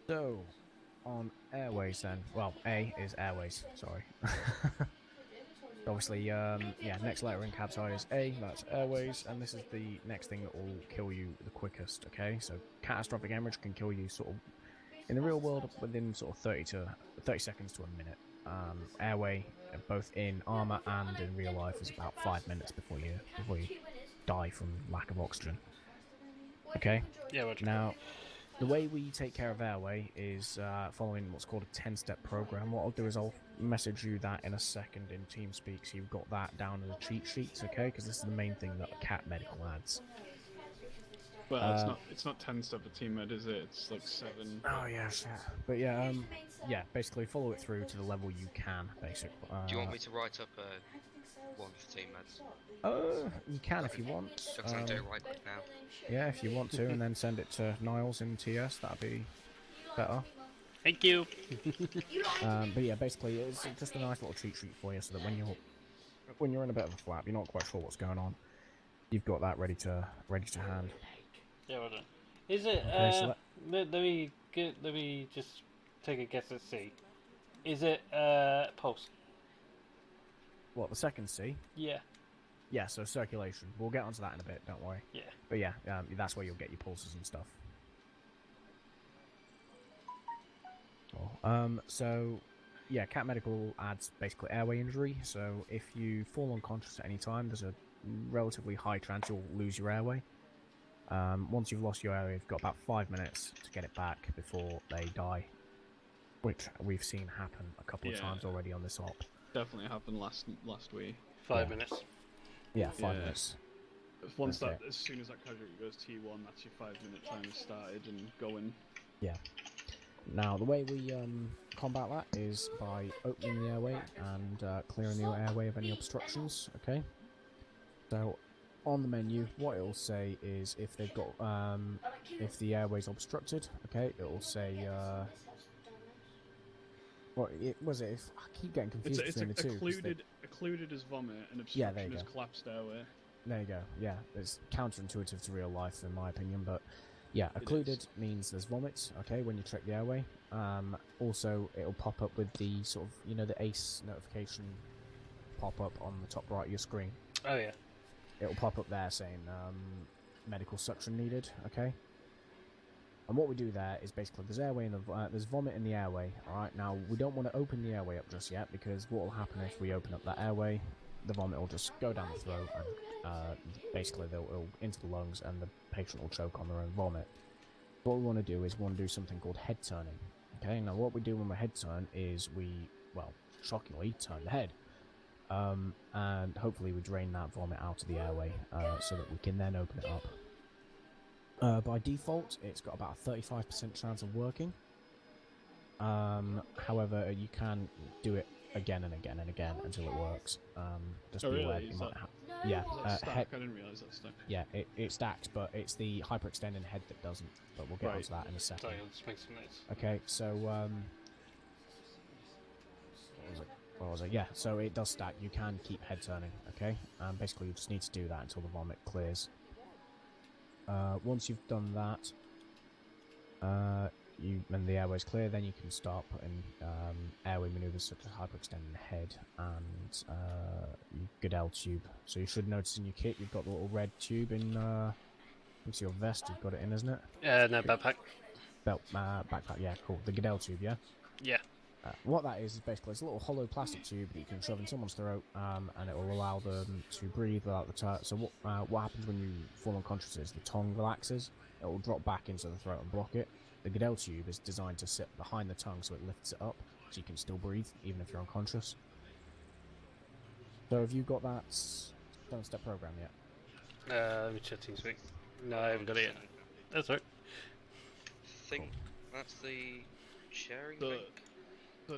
Speaker 12: So, on airways then, well, A is airways, sorry. Obviously, yeah, next letter in cab side is A, that's airways, and this is the next thing that will kill you the quickest, okay? So, catastrophic hemorrhage can kill you sort of, in the real world, within sort of 30 seconds to a minute. Airway, both in Arma and in real life, is about 5 minutes before you die from lack of oxygen. Okay?
Speaker 2: Yeah, Roger.
Speaker 12: Now, the way we take care of airway is following what's called a 10-step program. What I'll do is I'll message you that in a second in TeamSpeak, so you've got that down in the cheat sheets, okay? Because this is the main thing that Cat Medical adds.
Speaker 14: Well, it's not 10 step for team med, is it? It's like 7.
Speaker 12: Oh yeah, shit. But yeah, basically follow it through to the level you can, basically.
Speaker 23: Do you want me to write up one for team meds?
Speaker 12: You can if you want.
Speaker 23: Because I'm doing it right now.
Speaker 12: Yeah, if you want to, and then send it to Niles in TS, that'd be better.
Speaker 2: Thank you.
Speaker 12: But yeah, basically, it's just a nice little cheat sheet for you, so that when you're in a bit of a flap, you're not quite sure what's going on. You've got that ready to hand.
Speaker 2: Yeah, Roger. Is it?
Speaker 12: Okay, so
Speaker 2: let me just take a guess at C. Is it pulse?
Speaker 12: What, the second C?
Speaker 2: Yeah.
Speaker 12: Yeah, so circulation. We'll get onto that in a bit, don't worry.
Speaker 2: Yeah.
Speaker 12: But yeah, that's where you'll get your pulses and stuff. Cool. So, yeah, Cat Medical adds basically airway injury. So if you fall unconscious at any time, there's a relatively high chance you'll lose your airway. Once you've lost your airway, you've got about 5 minutes to get it back before they die, which we've seen happen a couple of times already on this op.
Speaker 14: Definitely happened last week.
Speaker 2: 5 minutes.
Speaker 12: Yeah, 5 minutes.
Speaker 14: Once that, as soon as that casualty goes T1, that's your 5-minute time started and going.
Speaker 12: Yeah. Now the way we combat that is by opening the airway and clearing the airway of any obstructions. Okay. So on the menu, what it'll say is if they've got if the airway's obstructed, okay, it'll say what it was it? If, I keep getting confused
Speaker 14: It's
Speaker 12: between the two. 'Cause
Speaker 14: occluded as vomit and
Speaker 12: Yeah, there you
Speaker 14: obstruction as
Speaker 12: go.
Speaker 14: collapsed airway.
Speaker 12: There you go. Yeah, it's counterintuitive to real life in my opinion, but yeah, occluded means there's vomit. Okay, when you check the airway. Also, it'll pop up with the sort of the ACE notification pop up on the top right of your screen.
Speaker 2: Oh yeah.
Speaker 12: It'll pop up there saying medical suction needed. Okay. And what we do there is basically there's airway in the there's vomit in the airway. All right. Now we don't want to open the airway up just yet because what will happen if we open up that airway, the vomit will just go down the throat and basically it'll into the lungs and the patient will choke on their own vomit. What we want to do is we want to do something called head turning. Okay. Now what we do when we head turn is we shockingly turn the head. And hopefully we drain that vomit out of the airway so that we can then open it up. By default, it's got about a 35% chance of working. However, you can do it again and again and again until it works. Just be aware you might have. Yeah,
Speaker 14: I didn't realise that stuck.
Speaker 12: Yeah, it stacks, but it's the hyperextending head that doesn't. But we'll get onto that in a second.
Speaker 2: Sorry, I'll just make some notes.
Speaker 12: Okay, so what was it? Yeah, so it does stack. You can keep head turning, okay? Basically, you just need to do that until the vomit clears. Once you've done that, and the airway's clear, then you can start putting airway maneuvers such as hyperextending the head and Goodell tube. So you should notice in your kit you've got the little red tube in into your vest. You've got it in, isn't it?
Speaker 2: No, backpack.
Speaker 12: Belt, backpack. Yeah, cool. The Goodell tube, yeah.
Speaker 2: Yeah.
Speaker 12: What that is basically it's a little hollow plastic tube that you can shove in someone's throat, and it will allow them to breathe without the tongue. So what happens when you fall unconscious is the tongue relaxes. It will drop back into the throat and block it. The Goodell tube is designed to sit behind the tongue, so it lifts it up, so you can still breathe even if you're unconscious. So have you got that 7-step program yet?
Speaker 2: Let me check TeamSpeak. No, I haven't got it yet. That's right.
Speaker 23: I think that's the sharing link. I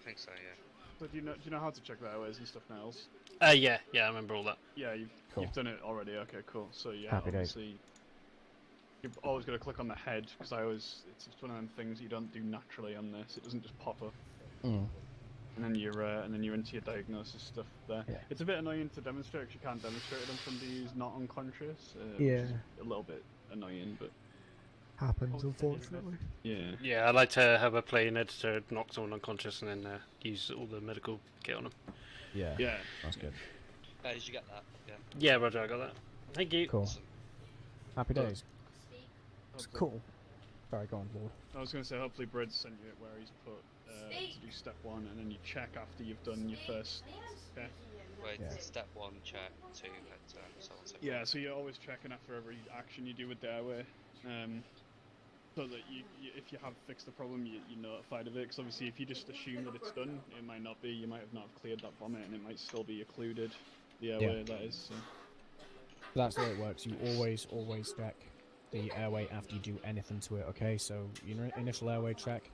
Speaker 23: think so, yeah.
Speaker 14: So do you know how to check the airways and stuff now?
Speaker 2: Yeah, I remember all that.
Speaker 14: Yeah, you've done it already. Okay, cool. So yeah,
Speaker 12: Happy days.
Speaker 14: obviously you've always got to click on the head because it's one of them things you don't do naturally on this. It doesn't just pop up.
Speaker 12: Mm.
Speaker 14: And then you're into your diagnosis stuff there.
Speaker 12: Yeah.
Speaker 14: It's a bit annoying to demonstrate because you can't demonstrate it on somebody who's not unconscious.
Speaker 12: Yeah.
Speaker 14: Which is a little bit annoying, but
Speaker 12: happens unfortunately.
Speaker 14: yeah.
Speaker 2: Yeah, I like to have a play-in editor knock someone unconscious and then use all the medical kit on them.
Speaker 12: Yeah.
Speaker 14: Yeah.
Speaker 12: That's good.
Speaker 23: Did you get that? Yeah.
Speaker 2: Yeah, Roger, I got that. Thank you.
Speaker 12: Cool. Happy days. Cool. Sorry, go on, Lord.
Speaker 14: I was going to say, hopefully Brid's sent you it where he's put to do step 1, and then you check after you've done your first. Okay.
Speaker 23: Wait, step 1 check, 2 head turn, so on. So
Speaker 14: yeah, so you're always checking after every action you do with the airway, so that if you have fixed the problem, you're notified of it. Because obviously, if you just assume that it's done, it might not be. You might have not cleared that vomit, and it might still be occluded. The airway, that is. So.
Speaker 12: That's the way it works. You always check the airway after you do anything to it. Okay, so your initial airway check.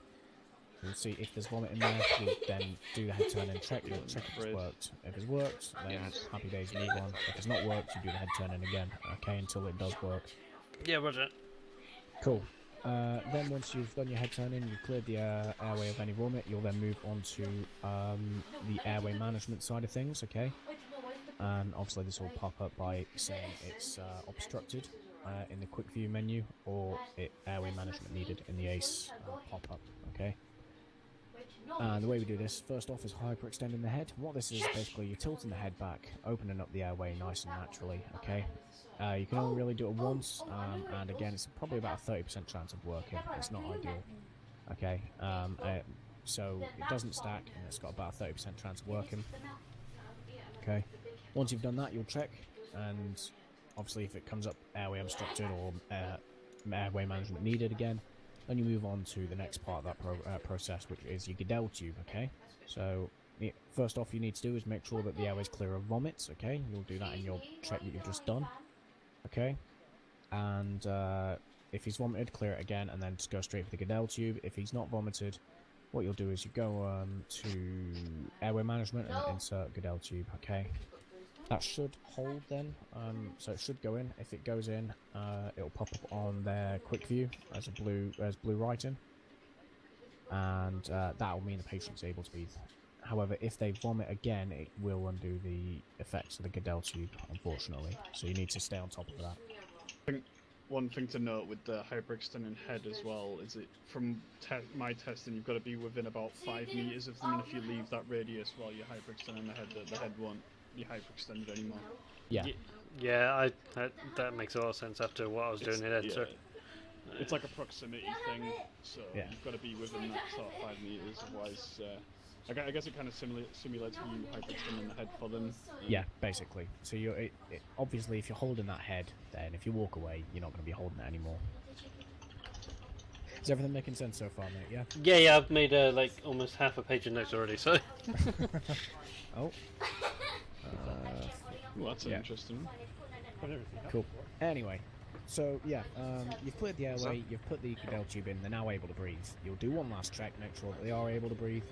Speaker 12: You'll see if there's vomit in there. You'll then do the head turn and check. You'll check if it's worked. If it's worked, then happy days, move on. If it's not worked, you do the head turn in again. Okay, until it does work.
Speaker 2: Yeah, Roger.
Speaker 12: Cool. Then once you've done your head turning, you've cleared the airway of any vomit, you'll then move on to the airway management side of things, okay? And obviously this will pop up by saying it's obstructed in the quick view menu, or airway management needed in the ACE pop-up, okay? And the way we do this, first off, is hyperextending the head. What this is basically you're tilting the head back, opening up the airway nice and naturally, okay? You can only really do it once, and again, it's probably about a 30% chance of working. It's not ideal, okay? So it doesn't stack, and it's got about a 30% chance of working, okay? Once you've done that, you'll check, and obviously if it comes up airway obstructed or airway management needed again, then you move on to the next part of that process, which is your Goodell tube, okay? So first off you need to do is make sure that the airway's clear of vomits, okay? You'll do that in your check that you've just done, okay? And if he's vomited, clear it again, and then just go straight for the Goodell tube. If he's not vomited, what you'll do is you go to airway management and insert Goodell tube, okay? That should hold then, so it should go in. If it goes in, it'll pop up on their quick view as blue writing, and that will mean the patient's able to breathe. However, if they vomit again, it will undo the effects of the Goodell tube, unfortunately. So you need to stay on top of that.
Speaker 14: I think one thing to note with the hyperextending head as well is that from my testing, you've got to be within about 5 meters of them, and if you leave that radius while you're hyperextending the head, the head won't be hyperextended anymore.
Speaker 12: Yeah.
Speaker 2: Yeah, that makes a lot of sense after what I was doing in Ed.
Speaker 14: It's like a proximity thing, so you've got to be within that sort of 5 meters, otherwise, I guess it kind of simulates you hyperextending the head for them.
Speaker 12: Yeah, basically. So obviously, if you're holding that head, then if you walk away, you're not going to be holding it anymore. Is everything making sense so far, mate? Yeah.
Speaker 2: Yeah, I've made like almost half a page of notes already. So.
Speaker 12: Oh.
Speaker 14: Well, that's interesting.
Speaker 12: Cool. Anyway, so yeah, you've cleared the airway, you've put the Goodell tube in, they're now able to breathe. You'll do one last check, make sure that they are able to breathe,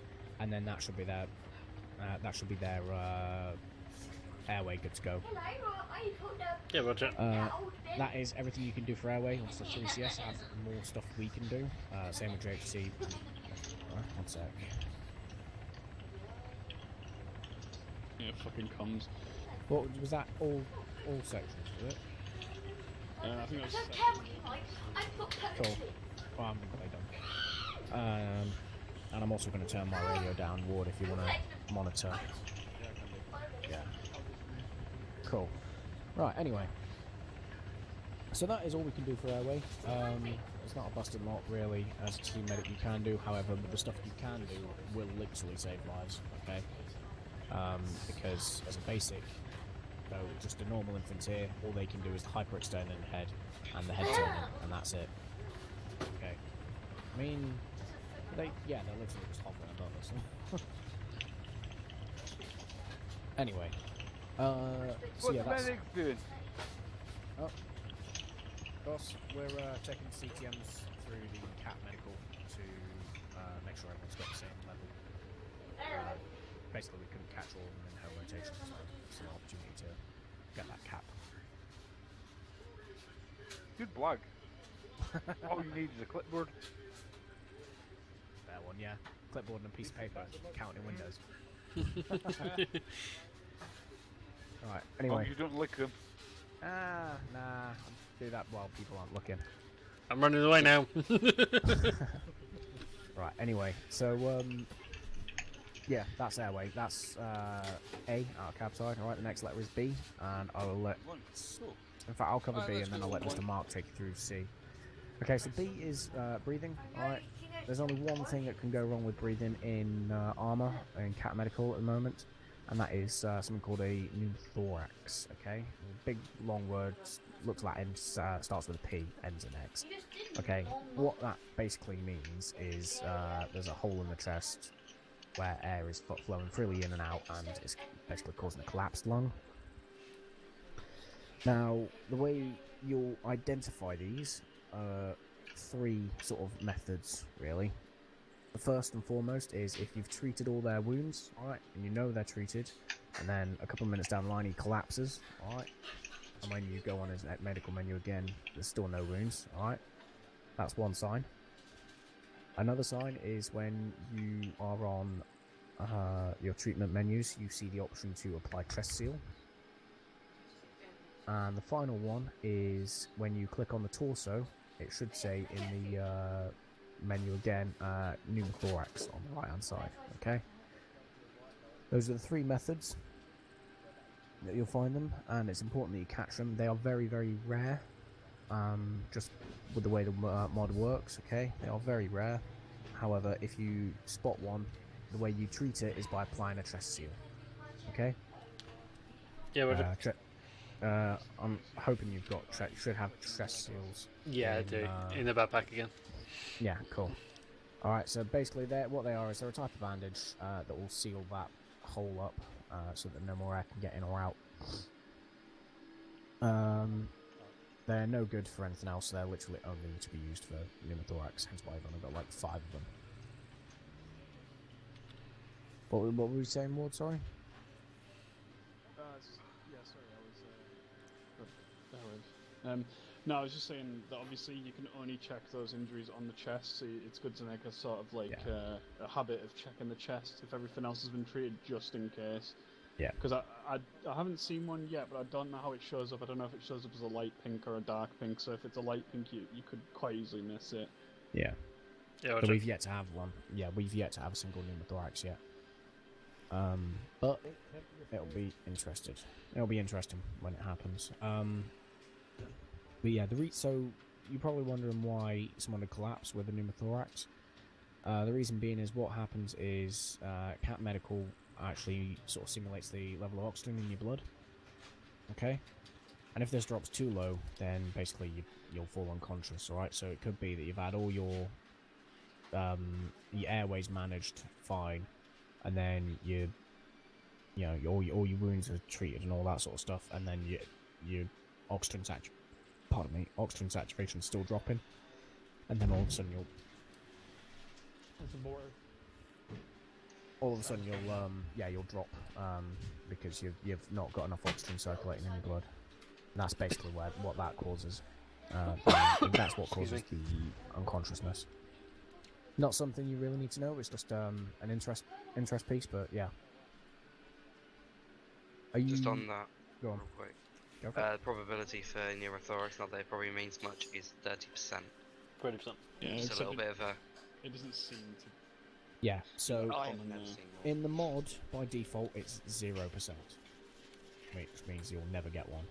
Speaker 12: and then that should be their airway good to go.
Speaker 2: Yeah, roger.
Speaker 12: That is everything you can do for airway. Also, 3CS have more stuff we can do. Same with JHC. One sec.
Speaker 14: Yeah, fucking comms.
Speaker 12: What was that? All sections, was it?
Speaker 14: I think that was
Speaker 12: cool. Well, I'm gonna play done. And I'm also going to turn my radio down, Ward, if you want to monitor. Yeah. Cool. Right. Anyway. So that is all we can do for airway. It's not a busted lot, really, as a team medic you can do. However, the stuff you can do will literally save lives. Okay. Because as a basic, though, just a normal infantry, all they can do is the hyperextend in the head and the head turning, and that's it. Okay. I mean, they're literally just hovering above us. Anyway, so yeah, that's...
Speaker 11: medics doing?
Speaker 12: Oh, boss, we're checking CTMs through the CAT medical to make sure everyone's got the same level. Basically, we couldn't catch all of them in home rotation, so it's an opportunity to get that cap.
Speaker 11: Good blog. All you need is a clipboard.
Speaker 12: Fair one, yeah. Clipboard and a piece of paper, counting windows. Right, anyway.
Speaker 11: Oh, you don't lick them.
Speaker 12: Nah, I'll do that while people aren't looking.
Speaker 2: I'm running away now.
Speaker 12: Right, anyway, so, yeah, that's airway. That's A, our cab side. Alright, the next letter is B, and I will let... In fact, I'll cover B, and then I'll let Mr. Mark take you through C. Okay, so B is breathing. Alright, there's only one thing that can go wrong with breathing in Arma, in Cat Medical at the moment, and that is something called a pneumothorax, okay? Big, long word, looks Latin, starts with a P, ends in X. Okay, what that basically means is there's a hole in the chest where air is flowing freely in and out, and it's basically causing a collapsed lung. Now, the way you'll identify these are three sort of methods, really. The first and foremost is if you've treated all their wounds, alright, and you know they're treated, and then a couple of minutes down the line he collapses, alright, and when you go on his medical menu again, there's still no wounds, alright, that's one sign. Another sign is when you are on your treatment menus, you see the option to apply chest seal. And the final one is when you click on the torso, it should say in the menu again, pneumothorax on the right hand side, okay? Those are the three methods that you'll find them, and it's important that you catch them. They are very, very rare, just with the way the mod works, okay? They are very rare. However, if you spot one, the way you treat it is by applying a chest seal, okay?
Speaker 2: Yeah,
Speaker 12: I'm hoping you've got should have chest seals.
Speaker 2: Yeah, I do. In the backpack again.
Speaker 12: Yeah, cool. Alright, so basically what they are is they're a type of bandage that will seal that hole up so that no more air can get in or out. They're no good for anything else, they're literally only to be used for pneumothorax, hence why I've only got like 5 of them. What were we saying, Ward, sorry?
Speaker 11: Yeah,
Speaker 14: No, I was just saying that obviously you can only check those injuries on the chest, so it's good to make a sort of like a habit of checking the chest if everything else has been treated, just in case.
Speaker 12: Yeah.
Speaker 14: Because I haven't seen one yet, but I don't know how it shows up. I don't know if it shows up as a light pink or a dark pink. So if it's a light pink, you could quite easily miss it.
Speaker 12: Yeah.
Speaker 2: Yeah.
Speaker 12: So we've yet to have one. Yeah, we've yet to have a single pneumothorax yet. But it'll be interesting. It'll be interesting when it happens. But yeah, so you're probably wondering why someone would collapse with a pneumothorax. The reason being is what happens is CAT Medical actually sort of simulates the level of oxygen in your blood. Okay? And if this drops too low, then basically you'll fall unconscious, alright? So it could be that you've had all your airways managed fine, and then all your wounds are treated and all that sort of stuff, and then your oxygen saturation's still dropping, and then all of a sudden you'll drop because you've not got enough oxygen circulating in your blood. And that's basically what that causes. That's what causes the unconsciousness. Not something you really need to know. It's just an interest piece, but yeah. Are you
Speaker 23: just on that?
Speaker 12: Go on.
Speaker 23: Real quick.
Speaker 12: Go for it.
Speaker 23: The probability for pneumothorax, not that it probably means much, is 30%.
Speaker 2: 30%.
Speaker 14: Yeah,
Speaker 23: just a little bit of a.
Speaker 14: It doesn't seem to.
Speaker 12: Yeah. So
Speaker 23: I have never seen one.
Speaker 12: in the mod, by default, it's 0%, which means you'll never get one.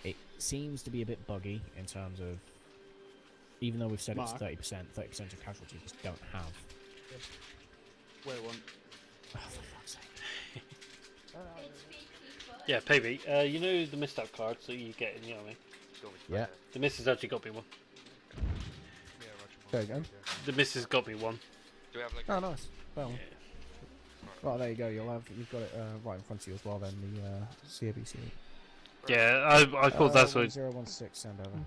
Speaker 12: It seems to be a bit buggy in terms of, even though we've said it's 30%, 30% of casualties just don't have.
Speaker 14: Wait one.
Speaker 12: Oh, for fuck's sake.
Speaker 2: Yeah, Pavey, you know the missed out cards that you get in the army?
Speaker 12: Yeah.
Speaker 2: The missus actually got me one.
Speaker 12: There you go.
Speaker 2: The missus got me one.
Speaker 23: Do we have like
Speaker 12: Oh, nice. Well, right, there you go. You've got it right in front of you as well. Then the CABC.
Speaker 2: Yeah, I thought that's what.
Speaker 12: 1016, send over.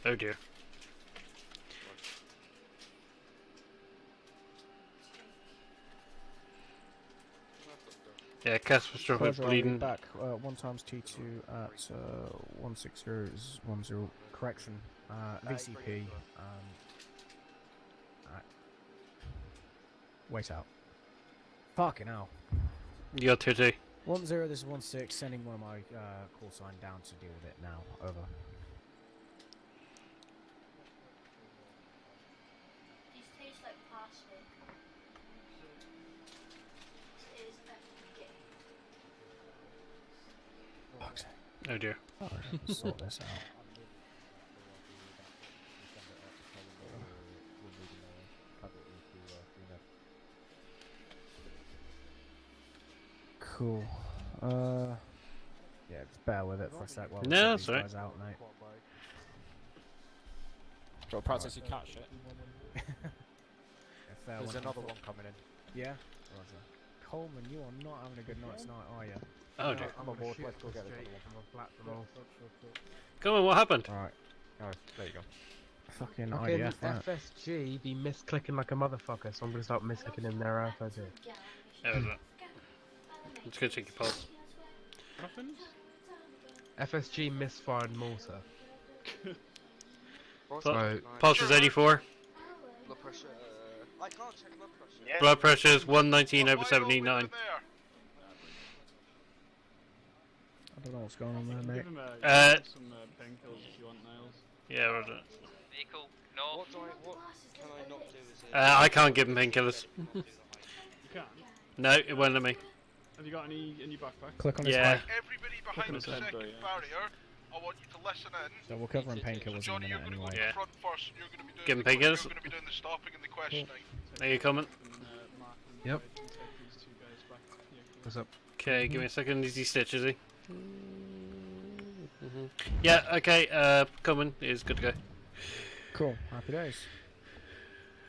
Speaker 2: Oh dear. Yeah, catastrophic bleeding.
Speaker 12: Back 1 times T2 at 16010. Correction. VCP. Wait out. Fucking hell.
Speaker 2: You got 2-2.
Speaker 12: 10, this is 16. Sending one of my call sign down to deal with it now. Over.
Speaker 20: These taste like plastic. It is
Speaker 12: Fuck's sake.
Speaker 2: Oh dear.
Speaker 12: Alright, sort this out. Cool. Yeah, just bear with it for a sec while we
Speaker 2: No,
Speaker 12: these
Speaker 2: sorry.
Speaker 12: guys out, mate.
Speaker 19: Got to practice your catch it. There's another one coming in.
Speaker 12: Yeah? Roger. Coleman, you are not having a good night's night, are you?
Speaker 2: Oh dear.
Speaker 18: I'm on board. Let's go get the other one.
Speaker 2: Come on, what happened?
Speaker 12: Alright.
Speaker 19: Oh, there you go.
Speaker 12: Fucking
Speaker 24: Okay,
Speaker 12: IDF, right?
Speaker 24: FSG be misclicking like a motherfucker, so I'm gonna start misclicking in their ass.
Speaker 2: Yeah, was it? Let's go check your pulse.
Speaker 14: Happened?
Speaker 24: FSG misfired mortar.
Speaker 2: So, pulse is 84.
Speaker 23: Blood pressure. I can't check blood pressure.
Speaker 2: Blood pressure is 119/79.
Speaker 12: I don't know what's going on there, mate.
Speaker 14: Give him some painkillers if you want, Niles.
Speaker 2: Yeah, roger.
Speaker 9: Vehicle, no.
Speaker 23: What can I not do as
Speaker 2: I can't give him painkillers.
Speaker 14: You can't?
Speaker 2: No, it won't let me.
Speaker 14: Have you got any in your backpack?
Speaker 12: Click on his
Speaker 2: Yeah.
Speaker 12: leg.
Speaker 1: Everybody behind the second barrier, I want you to listen in.
Speaker 12: So we'll cover him painkillers in a
Speaker 1: Johnny, you're
Speaker 12: minute
Speaker 1: going to go
Speaker 12: anyway.
Speaker 1: to the front first, and you're going to be doing
Speaker 2: Give him
Speaker 1: the
Speaker 2: painkillers.
Speaker 1: You're going to be doing the stopping and the questioning.
Speaker 2: Are you coming?
Speaker 24: Yep. What's up?
Speaker 2: Okay, give me a second. Is he stitch, is he? Yeah, okay, coming. Is good to go.
Speaker 12: Cool, happy days.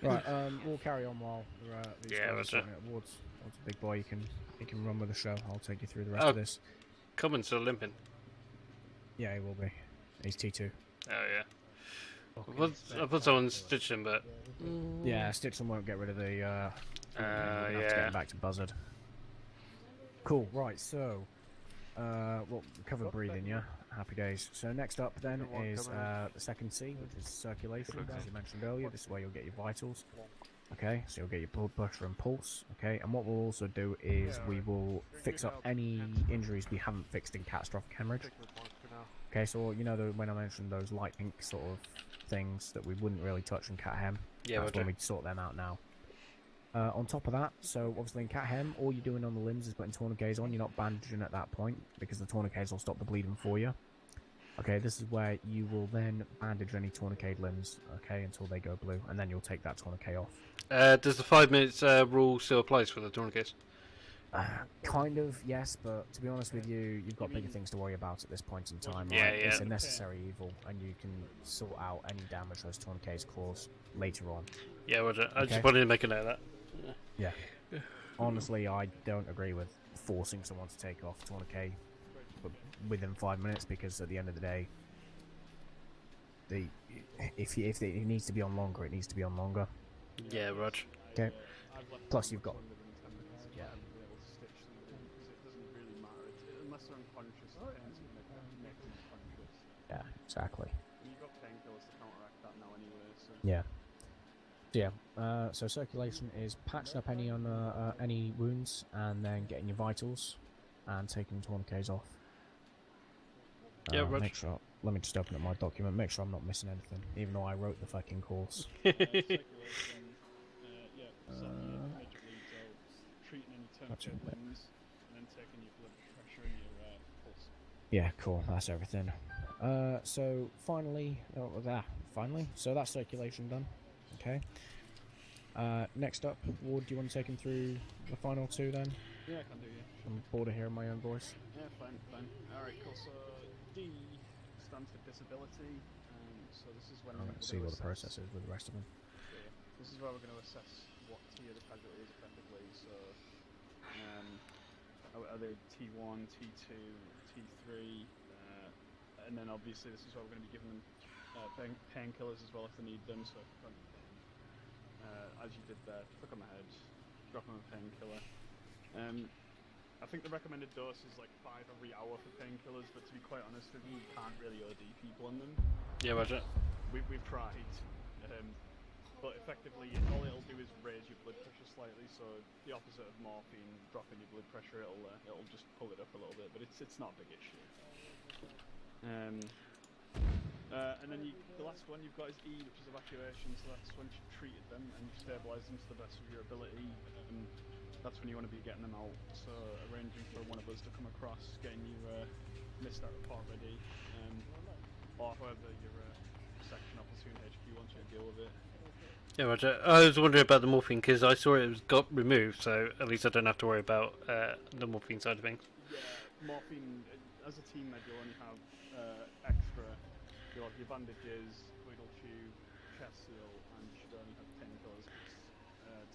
Speaker 12: Right, we'll carry on while these
Speaker 2: Yeah,
Speaker 12: guys are
Speaker 2: that's
Speaker 12: sorting
Speaker 2: it.
Speaker 12: out Ward's a big boy, he can run with the show. I'll take you through the rest of this.
Speaker 2: Coming, still limping.
Speaker 12: Yeah, he will be. He's T2.
Speaker 2: Oh, yeah. I put someone stitched him, but...
Speaker 12: Yeah, Stitchum won't get rid of the,
Speaker 2: yeah.
Speaker 12: get him back to Buzzard. Cool, right, so, well, cover breathing, yeah? Happy days. So next up then is the second C, which is circulation, as you mentioned earlier. This is where you'll get your vitals. Okay, so you'll get your blood pressure and pulse. Okay, and what we'll also do is we will fix up any injuries we haven't fixed in catastrophic hemorrhage. Okay, so you know when I mentioned those light pink sort of things that we wouldn't really touch in cat hem, that's when we sort them out now. On top of that, so obviously in cat hem, all you're doing on the limbs is putting tourniquets on. You're not bandaging at that point because the tourniquets will stop the bleeding for you. Okay, this is where you will then bandage any tourniquet limbs, okay, until they go blue, and then you'll take that tourniquet off.
Speaker 2: Does the 5 minutes rule still apply for the tourniquets?
Speaker 12: Kind of, yes, but to be honest with you, you've got bigger things to worry about at this point in time.
Speaker 2: Yeah,
Speaker 12: right?
Speaker 2: yeah.
Speaker 12: It's a necessary evil, and you can sort out any damage those tourniquets cause later on.
Speaker 2: Yeah, Roger. I just wanted to make a note of that.
Speaker 12: Yeah. Honestly, I don't agree with forcing someone to take off a tourniquet within 5 minutes, because at the end of the day, if it needs to be on longer, it needs to be on longer.
Speaker 2: Yeah, Roger.
Speaker 12: Okay. Plus, you've got.
Speaker 14: Yeah. Because it doesn't really matter. Unless they're unconscious, the pain's going to make them unconscious.
Speaker 12: Yeah, exactly.
Speaker 14: And you've got painkillers to counteract that now anyway, so...
Speaker 12: Yeah. So circulation is patching up any wounds, and then getting your vitals, and taking tourniquets off.
Speaker 2: Yeah, Roger.
Speaker 12: Make sure. Let me just open up my document. Make sure I'm not missing anything, even though I wrote the fucking course.
Speaker 14: Circulation, major bleeds out, treating any tourniquet limbs, and then taking your blood pressure and your pulse.
Speaker 12: Yeah, cool. That's everything. So finally, so that's circulation done. Okay. Next up, Ward, do you want to take him through the final two then?
Speaker 14: Yeah, I can do, yeah.
Speaker 12: I'm bored of hearing my own voice.
Speaker 14: Yeah, fine. Alright, cool. So D stands for disability. So this is when
Speaker 12: I'm going to see what the process is with the rest of them.
Speaker 14: Yeah, this is where we're going to assess what tier the casualty is effectively. So, are they T1, T2, T3? And then obviously this is where we're going to be giving them painkillers as well if they need them. So, as you did there, click on the head, drop them a painkiller. I think the recommended dose is like 5 every hour for painkillers, but to be quite honest with you, you can't really OD people on them.
Speaker 2: Yeah, Roger.
Speaker 14: We've tried, but effectively all it'll do is raise your blood pressure slightly, so the opposite of morphine, dropping your blood pressure, it'll just pull it up a little bit, but it's not a big issue. And then the last one you've got is E, which is evacuation, so that's once you've treated them and you've stabilised them to the best of your ability, that's when you want to be getting them out. So arranging for one of us to come across, getting your missed out report ready, or however your section or platoon HQ wants you to deal with it.
Speaker 2: Yeah, Roger. I was wondering about the morphine because I saw it got removed, so at least I don't have to worry about the morphine side of things.
Speaker 14: Yeah, morphine, as a team med, you'll only have extra. You'll have your bandages, wiggle tube, chest seal, and you should only have painkillers.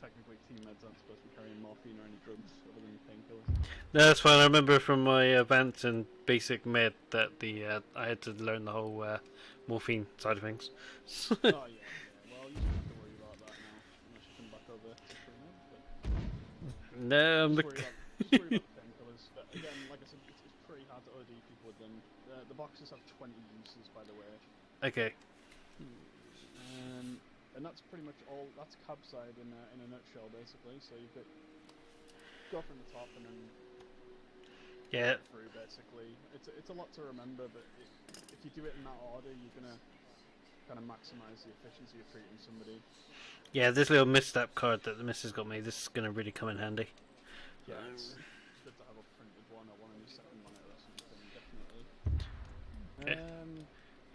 Speaker 14: Technically, team meds aren't supposed to be carrying morphine or any drugs other than painkillers.
Speaker 2: No, that's fine. I remember from my advanced and basic med that I had to learn the whole morphine side of things.
Speaker 14: Oh yeah. Well, you don't have to worry about that now, unless you come back over to pre-med.
Speaker 2: No, I'm
Speaker 14: just worry about painkillers. But again, like I said, it's pretty hard to OD people with them. The boxes have 20 uses, by the way.
Speaker 2: Okay.
Speaker 14: And that's pretty much all. That's cab side in a nutshell, basically. So you've got go from the top and then through. Basically, it's a lot to remember, but if you do it in that order, you're gonna kind of maximise the efficiency of treating somebody.
Speaker 2: Yeah, this little misstep card that the missus got me, this is gonna really come in handy.
Speaker 14: Yeah, it's good to have a printed one or one on your second monitor or something, definitely.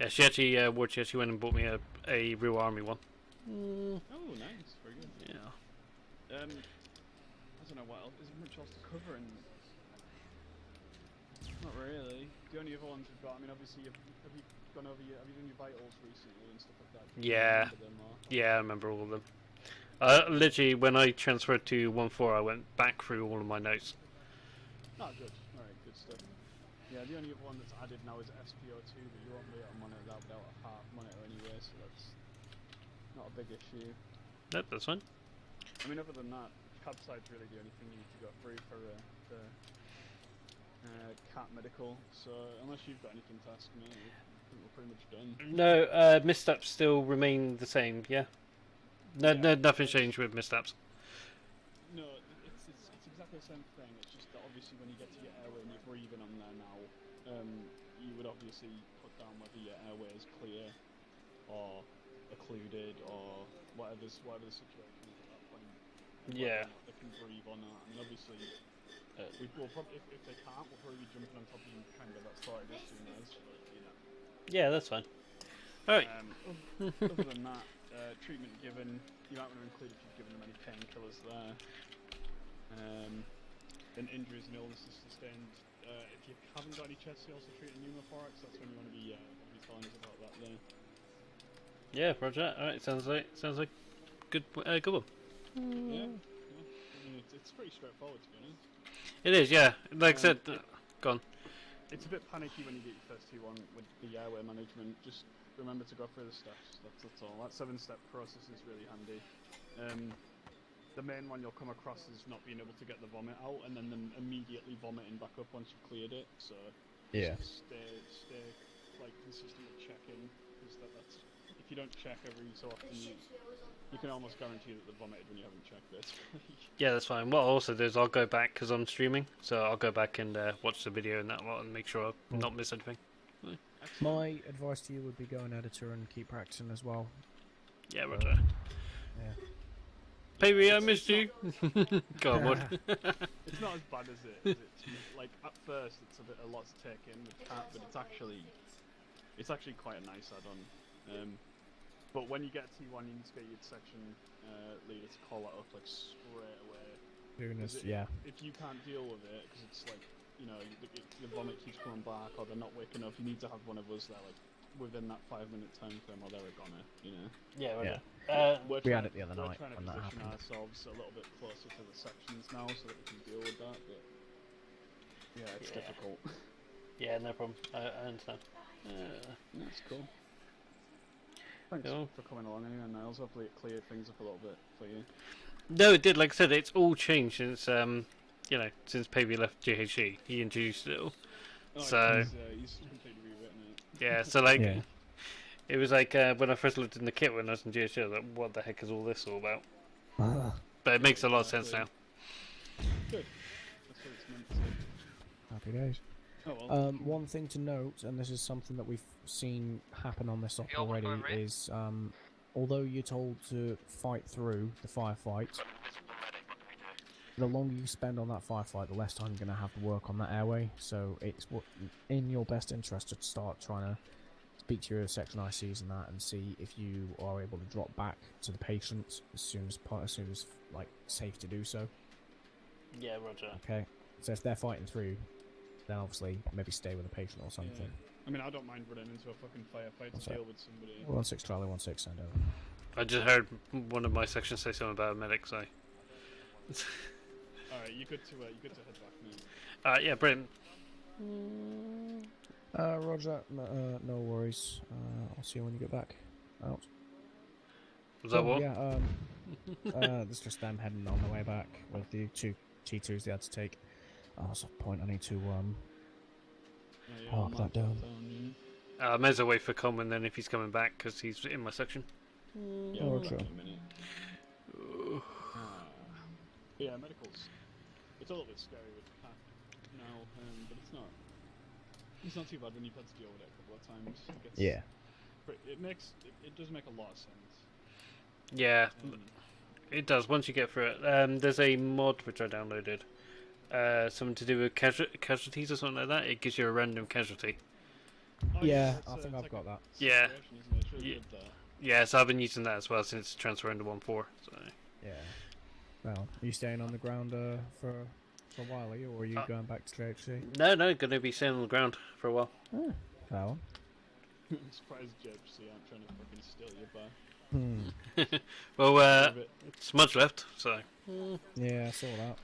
Speaker 2: Yeah, she actually went and bought me a real army one.
Speaker 14: Oh, nice, very good.
Speaker 2: Yeah.
Speaker 14: I don't know what else. Is there much else to cover? And not really. The only other ones we've got. I mean, obviously, have you gone over have you done your vitals recently and stuff like that?
Speaker 2: Yeah. Yeah, I remember all of them. Literally, when I transferred to 1.4, I went back through all of my notes.
Speaker 14: Oh, good. Alright, good stuff. Yeah, the only other one that's added now is SPO2, but you won't be able to monitor that without a heart monitor anyway, so that's not a big issue.
Speaker 2: Nope, that's fine.
Speaker 14: I mean, other than that, cab side's really the only thing you need to go through for the Cat medical. So unless you've got anything to ask me, I think we're pretty much done.
Speaker 2: No, missteps still remain the same. Yeah. No, nothing changed with missteps.
Speaker 14: No, it's exactly the same thing. It's just that obviously when you get to your airway and you're breathing on there now, you would obviously put down whether your airway is clear or occluded or whatever the situation is at that point.
Speaker 2: Yeah.
Speaker 14: Whether or not they can breathe or not. I mean, obviously, we will probably if they can't, we'll probably be jumping on top of you and trying to get that started as soon as. But, you know.
Speaker 2: Yeah, that's fine. All right.
Speaker 14: Other than that, treatment given. You might want to include if you've given them any painkillers there. And injuries and illnesses sustained. If you haven't got any chest, you also treat a pneumothorax. That's when you want to be telling us about that there.
Speaker 2: Yeah, Roger. All right, sounds like good one.
Speaker 14: Yeah. I mean, it's pretty straightforward to be honest.
Speaker 2: It is, yeah. Like I said, gone.
Speaker 14: It's a bit panicky when you get your first T1 with the airway management. Just remember to go through the steps. That's all. That 7-step process is really handy. The main one you'll come across is not being able to get the vomit out, and then them immediately vomiting back up once you've cleared it. So
Speaker 12: yeah,
Speaker 14: stay like consistent with checking, because that's if you don't check every so often, you can almost guarantee that they vomited when you haven't checked it.
Speaker 2: Yeah, that's fine. What I'll also do is I'll go back because I'm streaming, so I'll go back and watch the video and that lot and make sure I've not missed anything.
Speaker 12: My advice to you would be go an editor and keep practicing as well.
Speaker 2: Yeah, Roger.
Speaker 12: Yeah.
Speaker 2: Baby, I missed you. Go on, Wood.
Speaker 14: It's not as bad as it. Like at first, it's a lot to take in with Cat, but it's actually quite a nice add-on. But when you get T1, you need to get your section leader to call that up like straight away.
Speaker 12: Goodness, yeah.
Speaker 14: If you can't deal with it, because it's like the vomit keeps coming back, or they're not waking up, you need to have one of us there, like within that 5-minute time frame, or they're a goner.
Speaker 2: Yeah, Roger.
Speaker 12: We had it the other night
Speaker 14: We're trying to
Speaker 12: when that
Speaker 14: position
Speaker 12: happened.
Speaker 14: ourselves a little bit closer to the sections now, so that we can deal with that. But yeah, it's difficult.
Speaker 2: Yeah, no problem. I understand.
Speaker 14: That's cool. Thanks for coming along anyway, Niles. Hopefully it cleared things up a little bit for you.
Speaker 2: No, it did. Like I said, it's all changed since since Pavey left GHG. He introduced it all. So
Speaker 14: he's completely rewritten it.
Speaker 2: yeah, so it was like when I first looked in the kit when I was in GHG, I was like, what the heck is all this all about? But it makes a lot of sense now.
Speaker 14: Good. That's what it's meant to.
Speaker 12: Happy days.
Speaker 14: Oh, well.
Speaker 12: One thing to note, and this is something that we've seen happen on this op already, is although you're told to fight through the firefight, the longer you spend on that firefight, the less time you're going to have to work on that airway. So it's in your best interest to start trying to speak to your section ICs and that, and see if you are able to drop back to the patient as soon as like safe to do so.
Speaker 2: Yeah, Roger.
Speaker 12: Okay. So if they're fighting through, then obviously maybe stay with the patient or something.
Speaker 14: Yeah. I mean, I don't mind running into a fucking firefight to deal with somebody.
Speaker 12: 1-6 Charlie, 1-6 send over.
Speaker 2: I just heard one of my sections say something about a medic, so.
Speaker 14: Alright, you're good to head back now.
Speaker 2: Yeah, brilliant.
Speaker 12: Roger, no worries. I'll see you when you get back. Out.
Speaker 2: Was that what?
Speaker 12: Yeah, it's just them heading on the way back with the 2 T2s they had to take. That's a point I need to mark that down.
Speaker 2: I may as well wait for Coleman then if he's coming back, because he's in my section.
Speaker 14: Yeah,
Speaker 12: Oh,
Speaker 14: in
Speaker 12: true.
Speaker 14: a minute. Yeah, medicals. It's a little bit scary with Cat now, but it's not. It's not too bad when you've had to deal with it a couple of times.
Speaker 12: Yeah.
Speaker 14: It does make a lot of sense.
Speaker 2: Yeah, it does once you get through it. There's a mod which I downloaded. Something to do with casualties or something like that. It gives you a random casualty.
Speaker 12: Yeah, I think I've got that.
Speaker 2: Yeah.
Speaker 14: Really
Speaker 2: Yeah, so I've been using that as well since transferring to 1.4. So.
Speaker 12: Yeah. Well, are you staying on the ground for a while, are you, or are you going back to JHC?
Speaker 2: No, gonna be staying on the ground for a while.
Speaker 12: Well.
Speaker 14: I'm surprised JHC aren't trying to fucking steal your bar.
Speaker 2: Well, Smudge left, so.
Speaker 12: Yeah, I saw that.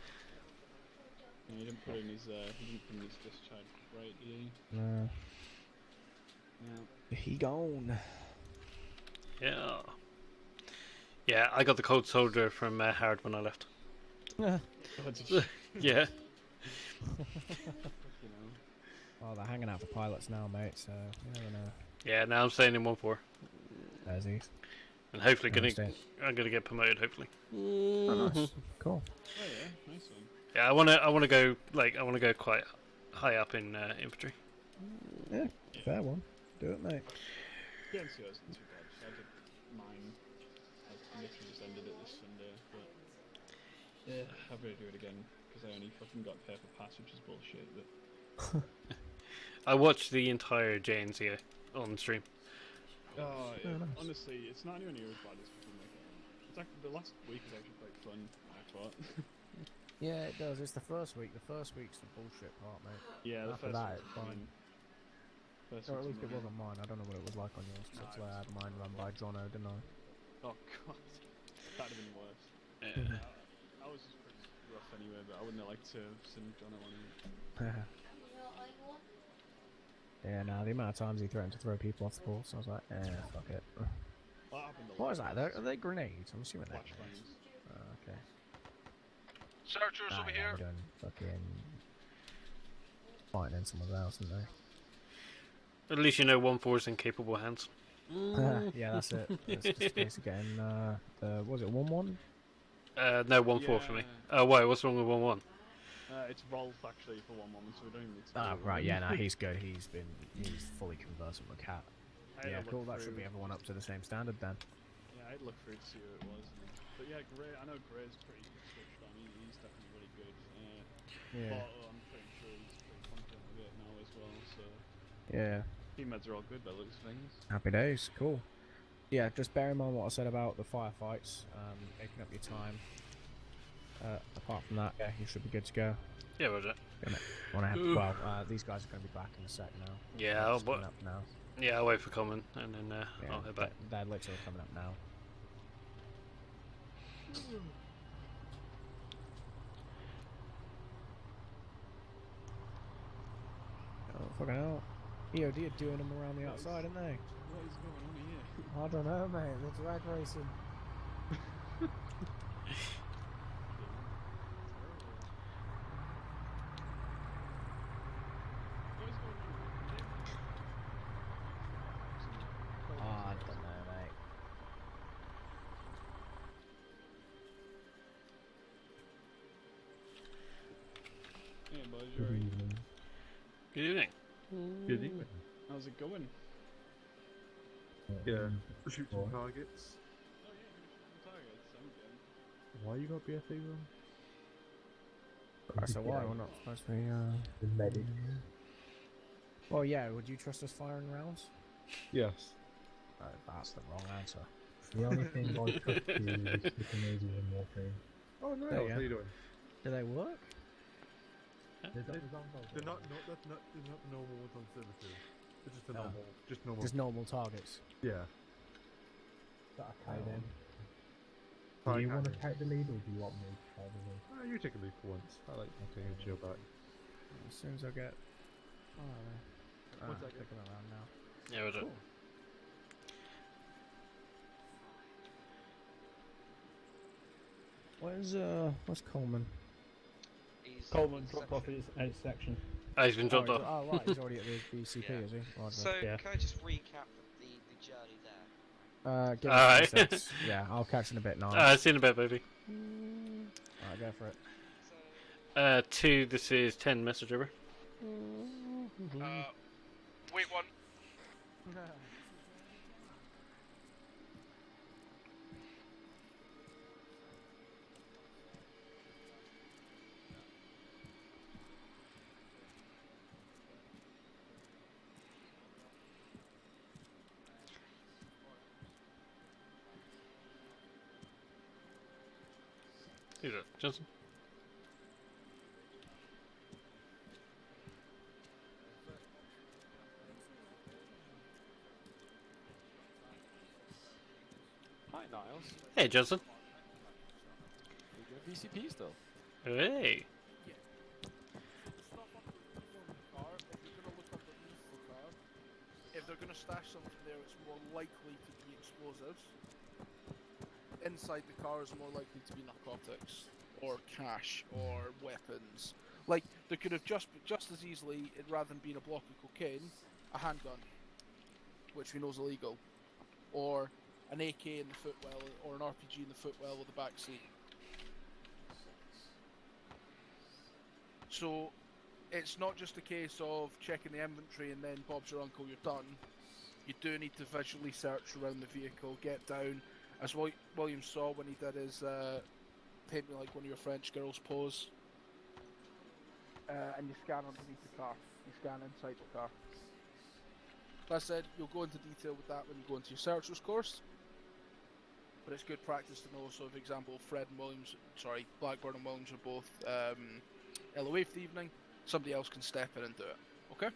Speaker 14: Yeah, he didn't put in his discharge, right? Did he?
Speaker 12: No.
Speaker 14: Yeah.
Speaker 12: He gone.
Speaker 2: Yeah. Yeah, I got the cold shoulder from Howard when I left. Yeah.
Speaker 12: Oh, they're hanging out for pilots now, mate. So you never know.
Speaker 2: Yeah, now I'm staying in 1-4.
Speaker 12: There's these.
Speaker 2: And hopefully
Speaker 12: I'm
Speaker 2: gonna get promoted. Hopefully.
Speaker 12: Oh, nice. Cool.
Speaker 14: Oh yeah, nice one.
Speaker 2: Yeah, I wanna go quite high up in infantry.
Speaker 12: Yeah, fair one. Do it, mate.
Speaker 14: Yeah, so isn't too bad. I did mine. I literally just ended it this Sunday, but yeah, I'll really do it again because I only fucking got paper pass, which is bullshit. But
Speaker 2: I watched the entire JNCO on stream.
Speaker 14: oh yeah,
Speaker 12: nice.
Speaker 14: honestly, it's not anywhere near as bad as fucking like. It's actually the last week was actually quite fun. I thought.
Speaker 12: Yeah, it does. It's the first week. The first week's the bullshit part, mate.
Speaker 14: Yeah, the
Speaker 12: After
Speaker 14: first
Speaker 12: that,
Speaker 14: week's
Speaker 12: it's fine.
Speaker 14: First
Speaker 12: Or at
Speaker 14: week's
Speaker 12: least it
Speaker 14: amazing.
Speaker 12: wasn't mine. I don't know what it was like on yours, because that's why I had mine run by Jono, didn't I?
Speaker 14: Oh god, that'd have been worse.
Speaker 2: Yeah.
Speaker 14: I was just pretty rough anyway, but I wouldn't have liked to send John on.
Speaker 12: Yeah, no, the amount of times he threatened to throw people off the course, I was like, fuck it.
Speaker 14: What happened?
Speaker 12: What is that? Are they grenades? I'm assuming they're
Speaker 14: Flashbangs.
Speaker 12: okay.
Speaker 1: Searchers over here.
Speaker 12: Done fucking fighting in someone's house, isn't they?
Speaker 2: At least you know 1-4's in capable hands.
Speaker 12: Yeah, that's it. It's just a case of getting, was it 1-1?
Speaker 2: No, 1-4 for me. Oh, wait, what's wrong with 1-1?
Speaker 14: It's Rolf actually for 1 moment, so we don't even need to.
Speaker 12: Oh, right, yeah, no, he's good. He's fully conversant with Cat.
Speaker 14: I had
Speaker 12: Yeah,
Speaker 14: to
Speaker 12: cool.
Speaker 14: look
Speaker 12: That should be
Speaker 14: through-
Speaker 12: everyone up to the same standard then.
Speaker 14: Yeah, I'd look through to see who it was. But yeah, Gray. I know Gray's pretty switched on. He's definitely really good.
Speaker 12: Yeah.
Speaker 14: But I'm pretty sure he's pretty confident with it now as well. So
Speaker 12: Yeah.
Speaker 14: teammates are all good by the looks of things.
Speaker 12: Happy days. Cool. Yeah, just bear in mind what I said about the firefights, making up your time. Apart from that, yeah, you should be good to go.
Speaker 2: Yeah, Roger.
Speaker 12: These guys are going to be back in a sec now.
Speaker 2: Yeah,
Speaker 12: They're
Speaker 2: I'll
Speaker 12: just coming up now.
Speaker 2: Yeah, I'll wait for comment and then I'll head back.
Speaker 12: They're literally coming up now. Oh, fucking hell. EOD are doing them around the outside, aren't they?
Speaker 14: What is going on here?
Speaker 12: I don't know, mate. They're drag racing. Oh, I don't know, mate.
Speaker 14: Hey, boys, you
Speaker 17: Good
Speaker 14: alright?
Speaker 17: evening.
Speaker 2: Good evening.
Speaker 17: Good evening.
Speaker 14: How's it going?
Speaker 17: Yeah, shoot some targets.
Speaker 14: Targets, I'm good.
Speaker 17: Why you got BFA wrong?
Speaker 12: So why? We're not supposed to be,
Speaker 17: The medic.
Speaker 12: Well, yeah, would you trust us firing rounds?
Speaker 17: Yes.
Speaker 12: That's the wrong answer.
Speaker 17: The only thing I trust you is the Canadian in Warframe. Oh no,
Speaker 12: There you
Speaker 17: how
Speaker 12: go.
Speaker 17: you doing?
Speaker 12: Do they work?
Speaker 17: They're not the normal ones on server 2. They're just the
Speaker 12: No.
Speaker 17: normal.
Speaker 12: Just normal targets.
Speaker 17: Yeah.
Speaker 12: Okay then.
Speaker 17: Do you
Speaker 15: want to take the lead or do you want me to take the lead?
Speaker 17: You take a lead for once. I like taking a chill back.
Speaker 12: As soon as I get...
Speaker 17: What's that
Speaker 12: clicking around now.
Speaker 2: Yeah, Roger.
Speaker 12: Cool. Where's Coleman?
Speaker 7: Coleman dropped off his section.
Speaker 2: Oh, he's been dropped off.
Speaker 12: Oh, right, he's already at the BCP, is he? Oh,
Speaker 23: So,
Speaker 12: yeah.
Speaker 23: can I just recap the journey there?
Speaker 12: Give
Speaker 2: Alright.
Speaker 12: us 2 seconds. Yeah, I'll catch in a bit now.
Speaker 2: See you in a bit, baby.
Speaker 12: Alright, go for it.
Speaker 2: 2, this is 10 message over.
Speaker 1: Wait one.
Speaker 2: Who's that? Johnson?
Speaker 4: Hi, Niles.
Speaker 2: Hey, Johnson.
Speaker 4: You doing VCP still?
Speaker 2: Hey.
Speaker 1: If they're going to stash something there, it's more likely to be explosives. Inside the car is more likely to be narcotics, or cash, or weapons. Like, there could have just as easily, rather than being a block of cocaine, a handgun, which we know is illegal, or an AK in the footwell, or an RPG in the footwell of the back seat. So, it's not just a case of checking the inventory and then Bob's your uncle, you're done. You do need to visually search around the vehicle, get down, as William saw when he did his paint me like one of your French girls pose. And you scan underneath the car. You scan inside the car. That said, you'll go into detail with that when you go into your searchers course. But it's good practice to know. So, for example, Blackburn and Williams are both LOA for the evening. Somebody else can step in and do it. Okay?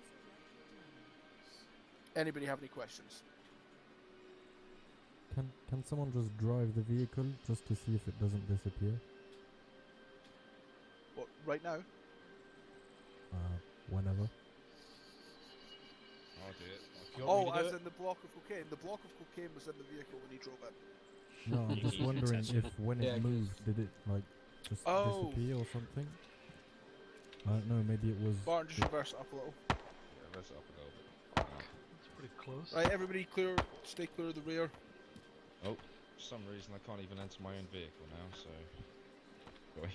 Speaker 1: Anybody have any questions?
Speaker 17: Can someone just drive the vehicle just to see if it doesn't disappear?
Speaker 1: What, right now?
Speaker 17: Whenever.
Speaker 8: I'll do it.
Speaker 1: Oh, as in the block of cocaine. The block of cocaine was in the vehicle when he drove it.
Speaker 17: No, I'm just wondering if when it moved, did it like just disappear or something? I don't know, maybe it was...
Speaker 1: Barton, just reverse it up a little.
Speaker 8: Yeah, reverse it up a little bit.
Speaker 16: It's pretty close.
Speaker 1: Right, everybody clear, stay clear of the rear.
Speaker 8: Oh, for some reason I can't even enter my own vehicle now, so... Boy.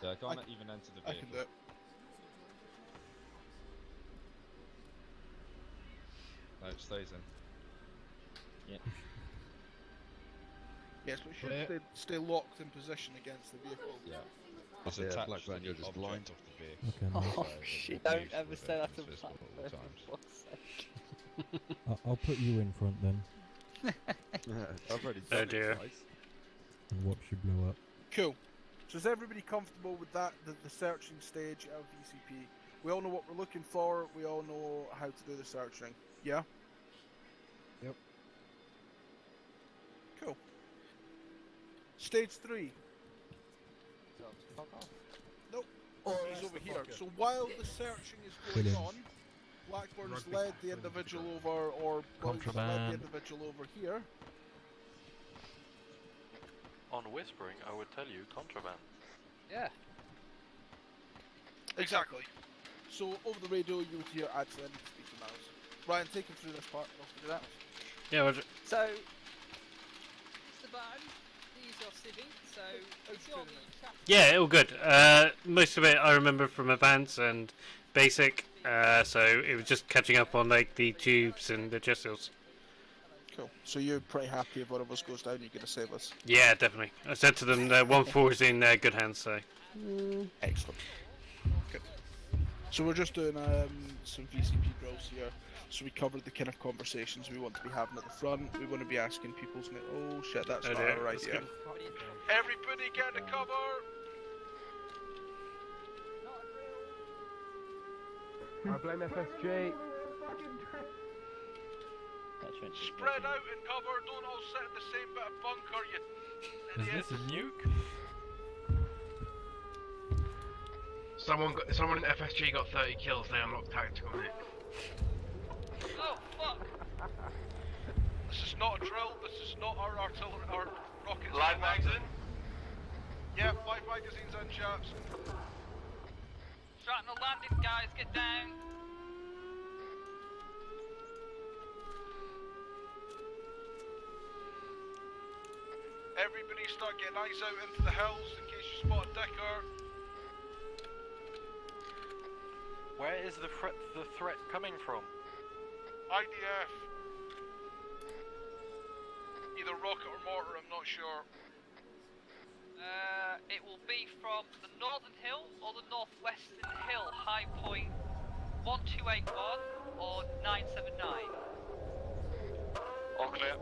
Speaker 8: Yeah, I can't even enter the vehicle.
Speaker 1: I can do it.
Speaker 8: No, it stays in.
Speaker 16: Yeah.
Speaker 1: Yes, but it should stay locked in position against the vehicle.
Speaker 8: Yeah. It's attached to the object of the vehicle.
Speaker 17: Okay, nice.
Speaker 8: So it
Speaker 21: Don't
Speaker 8: moves
Speaker 21: ever
Speaker 8: with
Speaker 21: say
Speaker 8: it,
Speaker 21: that
Speaker 8: it's
Speaker 21: to
Speaker 8: visible at all
Speaker 21: Blackburn,
Speaker 8: times.
Speaker 21: for fuck's sake.
Speaker 17: I'll put you in front then.
Speaker 8: I've already
Speaker 2: Oh dear.
Speaker 17: And watch you blow up.
Speaker 1: Cool. So is everybody comfortable with that, the searching stage of VCP? We all know what we're looking for, we all know how to do the searching. Yeah?
Speaker 4: Yep.
Speaker 1: Cool. Stage 3.
Speaker 21: Fuck off.
Speaker 1: Nope.
Speaker 21: Oh,
Speaker 1: He's over here. So while the searching is going
Speaker 17: Brilliant.
Speaker 1: on, Blackburn's led the individual over, or Williams led the
Speaker 6: Contraband.
Speaker 1: individual over here.
Speaker 5: On whispering, I would tell you contraband.
Speaker 21: Yeah.
Speaker 1: Exactly. So over the radio you would hear, actually I need to speak to Miles. Ryan, take him through this part, I'll do that.
Speaker 2: Yeah, Roger.
Speaker 21: So, Mr. Barton, these are civic, so it's your chap.
Speaker 2: Yeah, all good. Most of it I remember from advance and basic, so it was just catching up on like the tubes and the gestures.
Speaker 1: Cool. So you're pretty happy if one of us goes down, you're going to save us?
Speaker 2: Yeah, definitely. I said to them that 1-4 is in good hands, so...
Speaker 1: Excellent. Good. So we're just doing some VCP drills here. So we covered the kind of conversations we want to be having at the front. We want to be asking people's... Oh shit, that's not our idea. Everybody get into cover!
Speaker 24: I blame FSG.
Speaker 1: Spread out and cover, don't all sit in the same bit of bunker, you idiots.
Speaker 2: Is this a nuke?
Speaker 24: Someone in FSG got 30 kills, they unlocked tactical on it.
Speaker 1: Oh, fuck! This is not a drill, this is not our artillery, our rockets.
Speaker 24: Live magazine?
Speaker 1: Yeah, 5 magazines in, chaps.
Speaker 9: Shrapnel landing, guys, get down.
Speaker 1: Everybody start getting eyes out into the hills in case you spot a dicker.
Speaker 5: Where is the threat coming from?
Speaker 1: IDF. Either rocket or mortar, I'm not sure.
Speaker 9: It will be from the northern hill or the northwestern hill, high point 1281 or 979.
Speaker 3: All clear.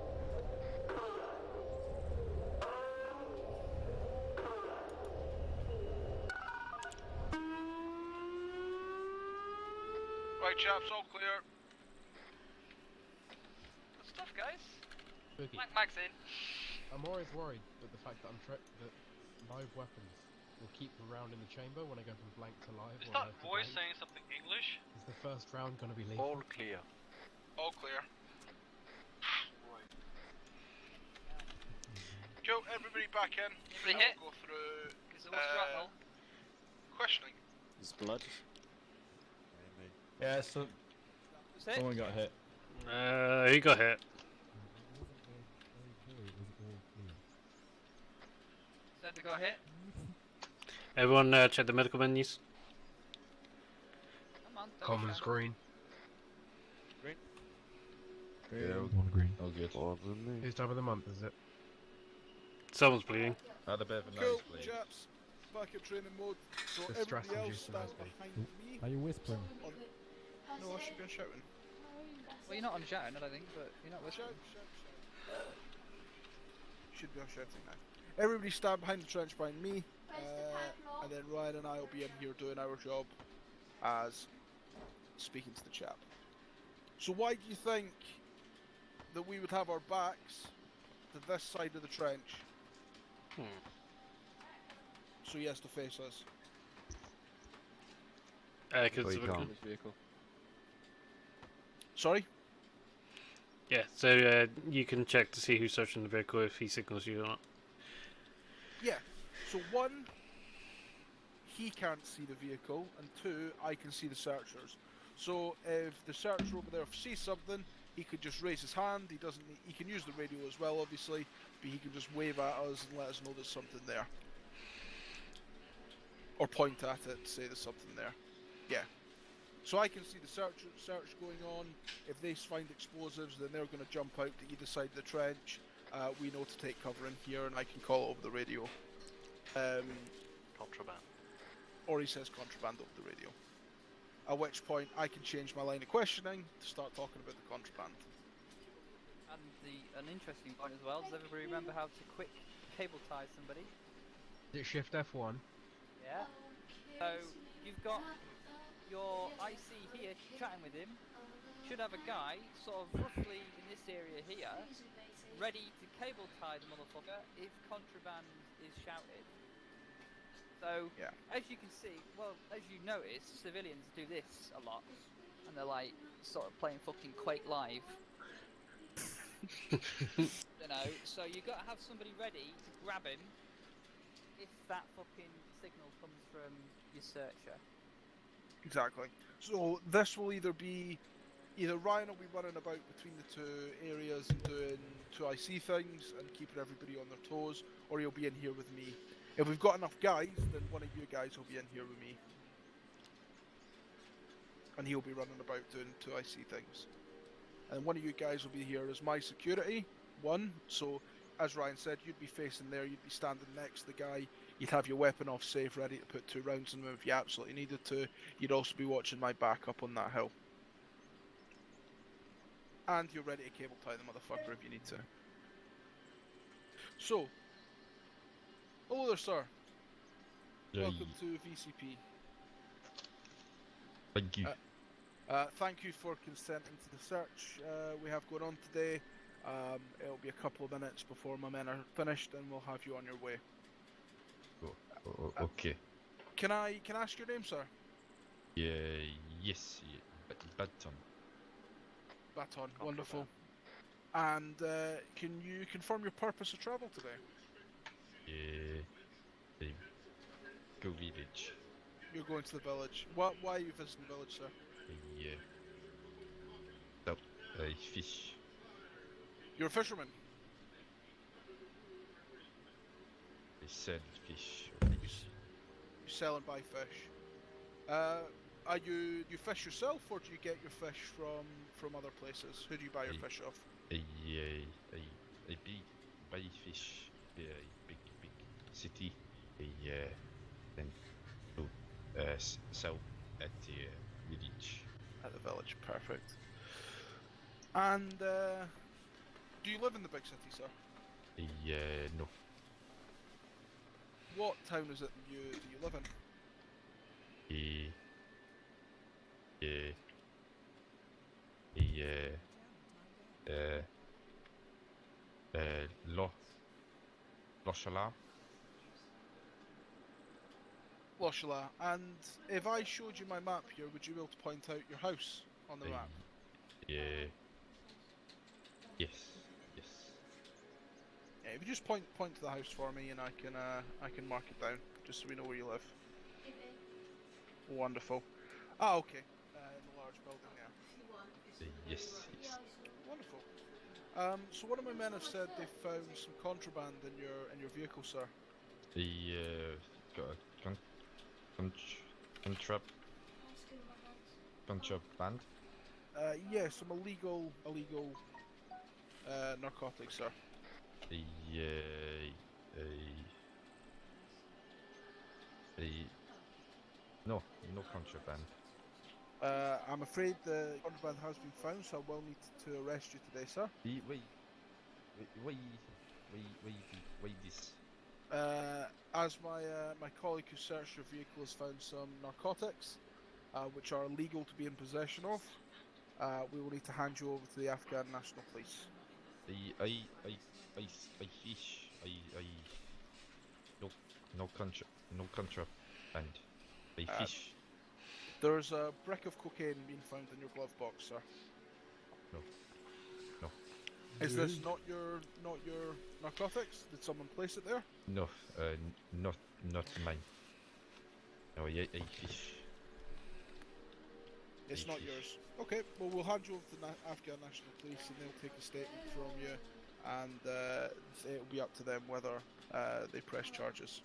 Speaker 1: Right, chaps, all clear.
Speaker 9: Good stuff, guys.
Speaker 24: Boogie.
Speaker 9: Mag's in.
Speaker 24: I'm always worried that the fact that that live weapons will keep the round in the chamber when I go from blank to live.
Speaker 3: Is that voice saying something English?
Speaker 24: Is the first round going to be lethal?
Speaker 5: All clear.
Speaker 1: All clear. Cool, everybody back in.
Speaker 9: Everybody hit?
Speaker 1: We'll go through
Speaker 9: Is there what's shrapnel?
Speaker 1: questioning.
Speaker 16: There's blood.
Speaker 24: Yeah, so someone got hit.
Speaker 2: He got hit.
Speaker 9: Said they got hit.
Speaker 2: Everyone check the medical menus.
Speaker 9: Come on, don't
Speaker 24: Common's
Speaker 9: shout.
Speaker 24: green.
Speaker 8: Green?
Speaker 24: Green.
Speaker 8: All
Speaker 17: green.
Speaker 8: Oh, good.
Speaker 24: Whose time of the month is it?
Speaker 2: Someone's bleeding.
Speaker 8: I had a bit of a
Speaker 1: Cool,
Speaker 8: nosebleed.
Speaker 1: chaps. Back at training mode. So
Speaker 24: The stress
Speaker 1: everybody else
Speaker 24: induced the
Speaker 1: stand
Speaker 24: nosebleed.
Speaker 1: behind me.
Speaker 17: Are you whispering?
Speaker 1: No, I should be shouting.
Speaker 9: Well, you're not on shouting, I don't think, but you're not whispering.
Speaker 1: Shout. Should be on shouting now. Everybody stand behind the trench behind me, and then Ryan and I will be in here doing our job as speaking to the chap. So why do you think that we would have our backs to this side of the trench? So he has to face us.
Speaker 2: Because
Speaker 4: vehicle.
Speaker 1: Sorry?
Speaker 2: Yeah, so you can check to see who's searching the vehicle if he signals you or not.
Speaker 1: Yeah. So one, he can't see the vehicle, and two, I can see the searchers. So if the searcher over there sees something, he could just raise his hand. He doesn't. He can use the radio as well, obviously, but he can just wave at us and let us know there's something there, or point at it, say there's something there. Yeah. So I can see the search going on. If they find explosives, then they're going to jump out to either side of the trench. We know to take cover in here, and I can call it over the radio.
Speaker 3: Contraband.
Speaker 1: Or he says contraband over the radio. At which point I can change my line of questioning to start talking about the contraband.
Speaker 9: And an interesting point as well. Does everybody remember how to quick cable tie somebody?
Speaker 24: Is it Shift F1?
Speaker 9: Yeah. So you've got your IC here chatting with him. Should have a guy sort of roughly in this area here, ready to cable tie the motherfucker if contraband is shouted. So,
Speaker 1: yeah.
Speaker 9: As you can see, well, as you notice, civilians do this a lot, and they're like sort of playing fucking Quake Live. You know, so you got to have somebody ready to grab him if that fucking signal comes from your searcher.
Speaker 1: Exactly. So this will either Ryan will be running about between the two areas and doing 2IC things and keeping everybody on their toes, or he'll be in here with me. If we've got enough guys, then one of you guys will be in here with me. And he'll be running about doing 2IC things. And one of you guys will be here as my security, one. So, as Ryan said, you'd be facing there, you'd be standing next to the guy. You'd have your weapon off safe, ready to put 2 rounds in him if you absolutely needed to. You'd also be watching my back up on that hill. And you're ready to cable tie the motherfucker if you need to. So, hello there, sir. Welcome to VCP.
Speaker 8: Thank you.
Speaker 1: Thank you for consenting to the search we have going on today. It'll be a couple of minutes before my men are finished, and we'll have you on your way.
Speaker 8: Okay.
Speaker 1: Can I ask your name, sir?
Speaker 8: Yes. Baton.
Speaker 1: Baton, wonderful. And can you confirm your purpose of travel today?
Speaker 8: Go village.
Speaker 1: You're going to the village. Why are you visiting the village, sir?
Speaker 8: So, fish.
Speaker 1: You're a fisherman?
Speaker 8: I sell fish.
Speaker 1: You sell and buy fish. Are you fish yourself, or do you get your fish from other places? Who do you buy your fish off?
Speaker 8: I buy fish. Big city. Then sell at the village.
Speaker 1: At the village, perfect. And do you live in the big city, sir?
Speaker 8: No.
Speaker 1: What town is it that you live in?
Speaker 8: Loshala.
Speaker 1: Loshala. And if I showed you my map here, would you be able to point out your house on the map?
Speaker 8: Yes.
Speaker 1: Yeah, if you just point to the house for me, and I can mark it down, just so we know where you live. Wonderful. Ah, okay. In the large building there.
Speaker 8: Yes, yes.
Speaker 1: Wonderful. So one of my men have said they found some contraband in your vehicle, sir.
Speaker 8: Got a contraband?
Speaker 1: Yes, some illegal narcotics, sir.
Speaker 8: No contraband.
Speaker 1: I'm afraid the contraband has been found, so I will need to arrest you today, sir.
Speaker 8: Wait this.
Speaker 1: As my colleague who searched your vehicle has found some narcotics, which are illegal to be in possession of, we will need to hand you over to the Afghan National Police.
Speaker 8: I fish. No contraband. I fish.
Speaker 1: There's a brick of cocaine being found in your glove box, sir.
Speaker 8: No.
Speaker 1: Is this not your narcotics? Did someone place it there?
Speaker 8: No, not mine. No, I fish.
Speaker 1: It's not yours. Okay, well we'll hand you over to the Afghan National Police and they'll take a statement from you, and it'll be up to them whether they press charges.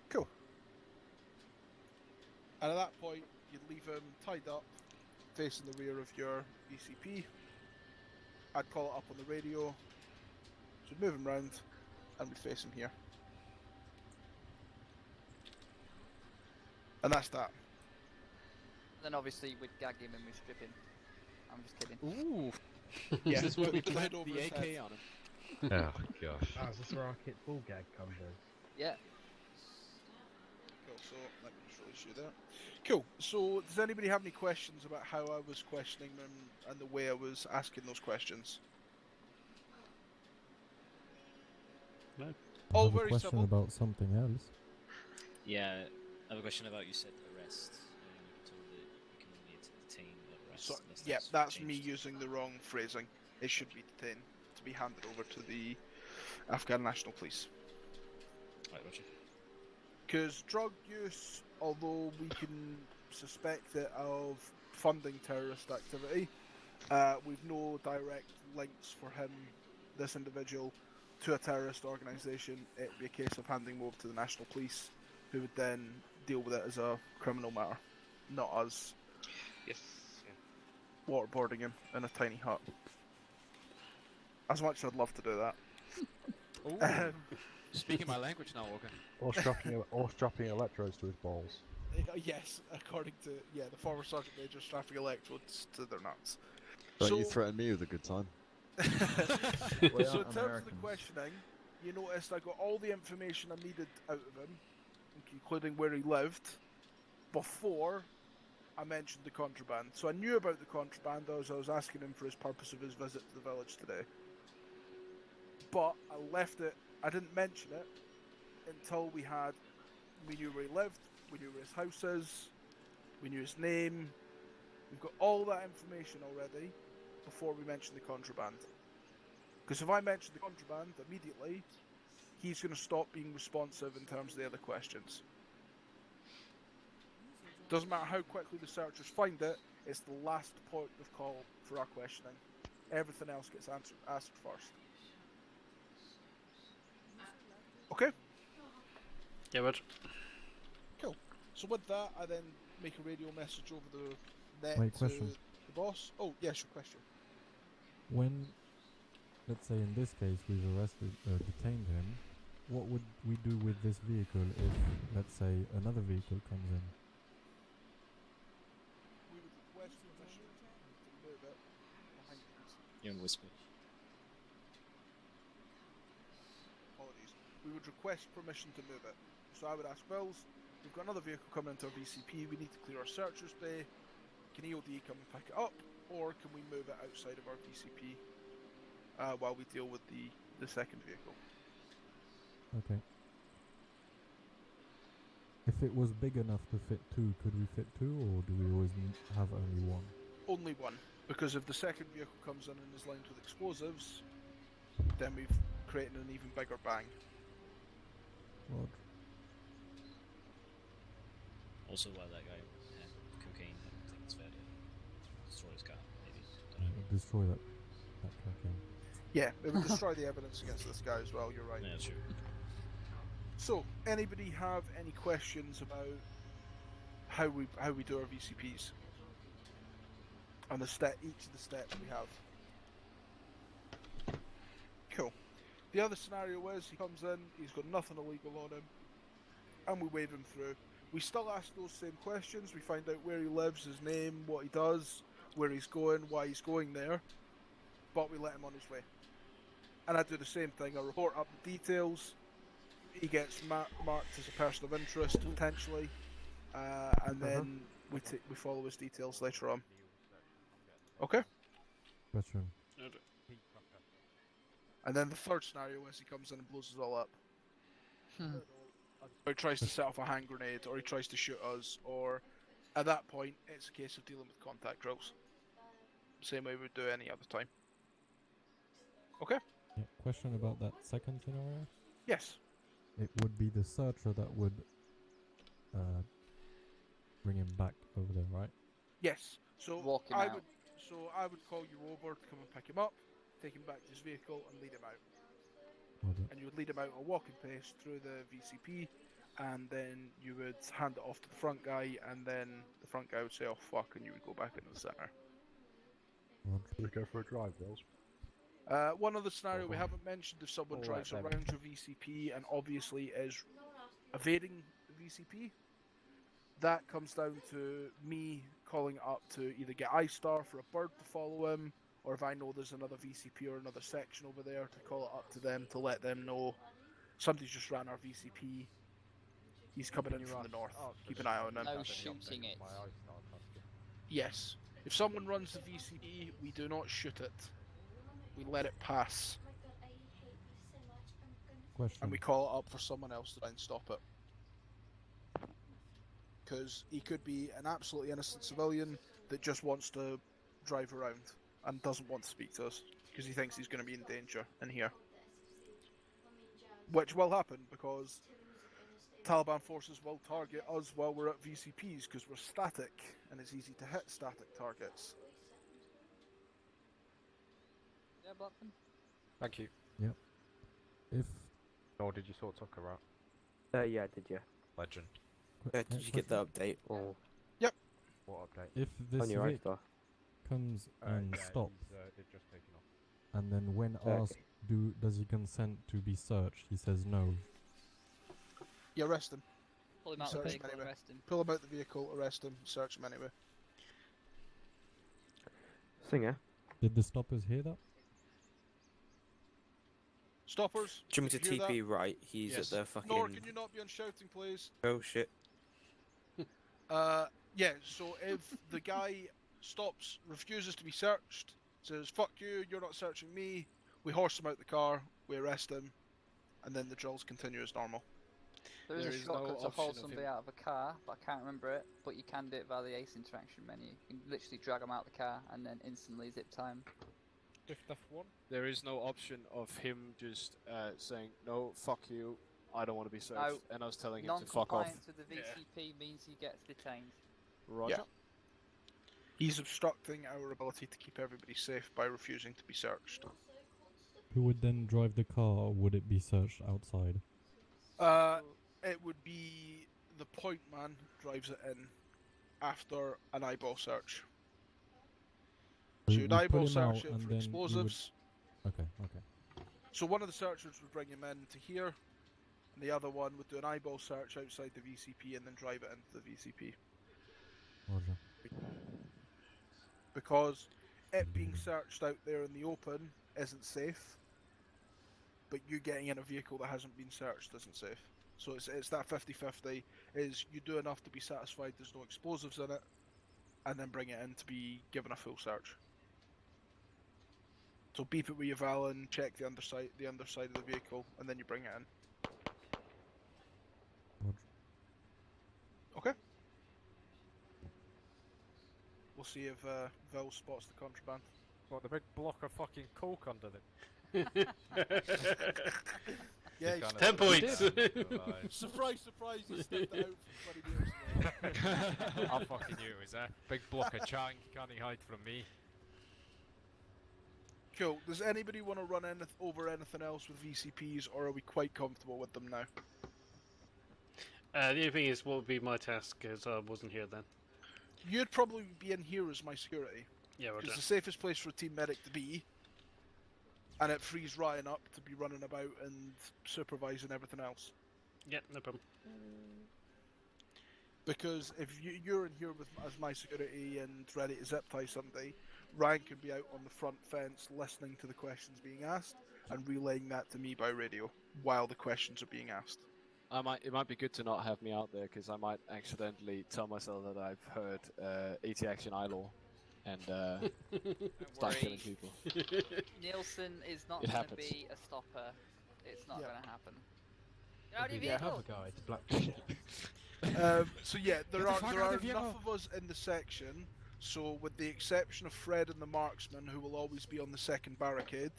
Speaker 1: Cool. And at that point, you'd leave him tied up, facing the rear of your VCP. I'd call it up on the radio. So we'd move him round, and we'd face him here. And that's that.
Speaker 9: Then obviously we'd gag him and we'd strip him. I'm just kidding.
Speaker 4: Ooh.
Speaker 1: Yeah,
Speaker 4: Is this where we plant
Speaker 1: over
Speaker 4: the
Speaker 1: his
Speaker 4: AK
Speaker 1: head.
Speaker 4: on him?
Speaker 8: Oh gosh.
Speaker 7: Is this where our kit full gag comes in?
Speaker 9: Yeah.
Speaker 1: Cool, so let me just release you there. Cool, so does anybody have any questions about how I was questioning them and the way I was asking those questions?
Speaker 2: No.
Speaker 17: I
Speaker 1: All
Speaker 17: have a
Speaker 1: very
Speaker 17: question
Speaker 1: simple.
Speaker 17: about something else.
Speaker 10: Yeah, I have a question about you said arrest. You told that you can only detain arrest.
Speaker 1: So,
Speaker 10: unless
Speaker 1: yeah,
Speaker 10: that's
Speaker 1: that's
Speaker 10: changed.
Speaker 1: me using the wrong phrasing. It should be detained to be handed over to the Afghan National Police.
Speaker 10: Right, Roger.
Speaker 1: Because drug use, although we can suspect it of funding terrorist activity, we've no direct links for him, this individual, to a terrorist organisation. It would be a case of handing him over to the National Police, who would then deal with it as a criminal matter, not us
Speaker 23: Yes.
Speaker 1: waterboarding him in a tiny hut. As much as I'd love to do that.
Speaker 4: Ooh. Speaking my language now, Walker.
Speaker 18: Or strapping electrodes to his balls.
Speaker 1: Yes, according to the former sergeant major, strapping electrodes to their nuts.
Speaker 11: Don't you threaten me with a good time.
Speaker 1: So in terms of the questioning, you noticed I got all the information I needed out of him, including where he lived, before I mentioned the contraband. So I knew about the contraband as I was asking him for his purpose of his visit to the village today. But I left it, I didn't mention it until we knew where he lived, we knew where his house is, we knew his name. We've got all that information already before we mention the contraband. Because if I mention the contraband immediately, he's going to stop being responsive in terms of the other questions. Doesn't matter how quickly the searchers find it, it's the last point of call for our questioning. Everything else gets asked first. Okay?
Speaker 2: Yeah, Roger.
Speaker 1: Cool. So with that, I then make a radio message over the net
Speaker 17: Wait,
Speaker 1: to
Speaker 17: question.
Speaker 1: the boss. Oh, yes, your question.
Speaker 17: When, let's say in this case, we've detained him, what would we do with this vehicle if, let's say, another vehicle comes in?
Speaker 1: We would request permission to move it behind us.
Speaker 10: You're in whisper.
Speaker 1: Apologies. We would request permission to move it. So I would ask Wills, we've got another vehicle coming into our VCP, we need to clear our searchers bay. Can EOD come and pick it up, or can we move it outside of our VCP while we deal with the second vehicle?
Speaker 17: Okay. If it was big enough to fit two, could we fit two, or do we always have only one?
Speaker 1: Only one, because if the second vehicle comes in and is lined with explosives, then we've created an even bigger bang.
Speaker 17: Rod.
Speaker 10: Also, while that guy had cocaine, I don't think it's fair to destroy his car. Maybe. Don't know.
Speaker 17: Destroy that cocaine.
Speaker 1: Yeah, it would destroy the evidence against this guy as well. You're right.
Speaker 10: Yeah, true.
Speaker 1: So, anybody have any questions about how we do our VCPs and each of the steps we have? Cool. The other scenario is he comes in, he's got nothing illegal on him, and we wave him through. We still ask those same questions. We find out where he lives, his name, what he does, where he's going, why he's going there, but we let him on his way. And I do the same thing. I report up the details. He gets marked as a person of interest, potentially, and then we follow his details later on. Okay?
Speaker 17: Question.
Speaker 1: And then the third scenario is he comes in and blows us all up. Or he tries to set off a hand grenade, or he tries to shoot us, or at that point, it's a case of dealing with contact drills. Same way we would do any other time. Okay?
Speaker 17: Yeah, question about that second scenario?
Speaker 1: Yes.
Speaker 17: It would be the searcher that would bring him back over there, right?
Speaker 1: Yes. So
Speaker 13: Walk him
Speaker 1: I
Speaker 13: out.
Speaker 1: would call you over to come and pick him up, take him back to his vehicle, and lead him out.
Speaker 17: Okay.
Speaker 1: And you would lead him out at a walking pace through the VCP, and then you would hand it off to the front guy, and then the front guy would say, "Oh fuck," and you would go back into the center.
Speaker 15: We go for a drive, Wills.
Speaker 1: One other scenario we haven't mentioned: if someone drives around your VCP and obviously is evading the VCP, that comes down to me calling it up to either get I-Star for a bird to follow him, or if I know there's another VCP or another section over there, to call it up to them to let them know somebody's just ran our VCP. He's coming in from the north. Keep an eye on him.
Speaker 13: No shooting it.
Speaker 1: Yes. If someone runs the VCP, we do not shoot it. We let it pass.
Speaker 17: Question.
Speaker 1: And we call it up for someone else to try and stop it. Because he could be an absolutely innocent civilian that just wants to drive around and doesn't want to speak to us because he thinks he's going to be in danger in here. Which will happen because Taliban forces will target us while we're at VCPs because we're static and it's easy to hit static targets.
Speaker 13: Yeah, Blackman?
Speaker 15: Thank you.
Speaker 17: Yep. If...
Speaker 15: Or did you sort Tucker out?
Speaker 19: Yeah, I did, yeah.
Speaker 8: Legend.
Speaker 19: Did you get the update, or...?
Speaker 1: Yep.
Speaker 15: What update?
Speaker 17: If this
Speaker 19: On your
Speaker 17: Vic
Speaker 19: iStar.
Speaker 17: comes and stops,
Speaker 15: They've just taken off.
Speaker 17: and then when asked, does he consent to be searched, he says no.
Speaker 1: You arrest him.
Speaker 13: Pull him out of the vehicle, arrest him.
Speaker 1: Pull him out the vehicle, arrest him, search him anyway.
Speaker 19: Singer?
Speaker 17: Did the stoppers hear that?
Speaker 1: Stoppers?
Speaker 19: Do you want me to
Speaker 1: did you hear
Speaker 19: TP
Speaker 1: that?
Speaker 19: right? He's
Speaker 1: Yes.
Speaker 19: at the fucking...
Speaker 1: Nor, can you not be on shouting, please?
Speaker 19: Oh shit.
Speaker 1: Yeah, so if the guy stops, refuses to be searched, says, "Fuck you, you're not searching me," we horse him out the car, we arrest him, and then the drills continue as normal.
Speaker 13: There is a shortcut to haul somebody out of a car, but I can't remember it. But you can do it via the ACE interaction menu. You can literally drag them out of the car and then instantly zip time.
Speaker 4: There is no option of him just saying, "No, fuck you, I don't want to be searched,"
Speaker 13: No,
Speaker 4: and I was telling him to fuck off.
Speaker 13: non-compliance with the VCP means he gets detained.
Speaker 4: Roger.
Speaker 1: Yeah. He's obstructing our ability to keep everybody safe by refusing to be searched.
Speaker 17: Who would then drive the car, or would it be searched outside?
Speaker 1: It would be the point man drives it in after an eyeball search. So you'd
Speaker 17: We'd
Speaker 1: eyeball
Speaker 17: pull him out
Speaker 1: search it
Speaker 17: and
Speaker 1: for
Speaker 17: then we
Speaker 1: explosives.
Speaker 17: Okay.
Speaker 1: So one of the searchers would bring him in to here, and the other one would do an eyeball search outside the VCP and then drive it into the VCP.
Speaker 17: Roger.
Speaker 1: Because it being searched out there in the open isn't safe, but you getting in a vehicle that hasn't been searched isn't safe. So it's that 50-50, is you do enough to be satisfied there's no explosives in it, and then bring it in to be given a full search. So beep it with your Valen, check the underside of the vehicle, and then you bring it in.
Speaker 17: Roger.
Speaker 1: Okay. We'll see if Vel spots the contraband.
Speaker 15: What, the big block of fucking coke under them?
Speaker 1: Yeah,
Speaker 2: He 10 points!
Speaker 1: Surprise, surprise, he stepped it out from 20 meters away.
Speaker 12: I fucking knew it was there. Big block of chang, can't he hide from me?
Speaker 1: Cool. Does anybody want to run over anything else with VCPs, or are we quite comfortable with them now?
Speaker 2: The only thing is, what would be my task, because I wasn't here then.
Speaker 1: You'd probably be in here as my security.
Speaker 2: Yeah, roger.
Speaker 1: Because it's the safest place for a team medic to be. And it frees Ryan up to be running about and supervising everything else.
Speaker 2: Yeah, no problem.
Speaker 1: Because if you're in here as my security and ready to zip tie somebody, Ryan could be out on the front fence listening to the questions being asked and relaying that to me by radio while the questions are being asked.
Speaker 4: It might be good to not have me out there because I might accidentally tell myself that I've heard AT Action ILAW and start killing people.
Speaker 13: Nielsen is not
Speaker 4: It
Speaker 13: going to
Speaker 4: happens.
Speaker 13: be a stopper. It's not going to happen.
Speaker 24: Yeah, have a guide to black.
Speaker 1: So yeah, there are enough of us in the section. So with the exception of Fred and the marksman, who will always be on the second barricade,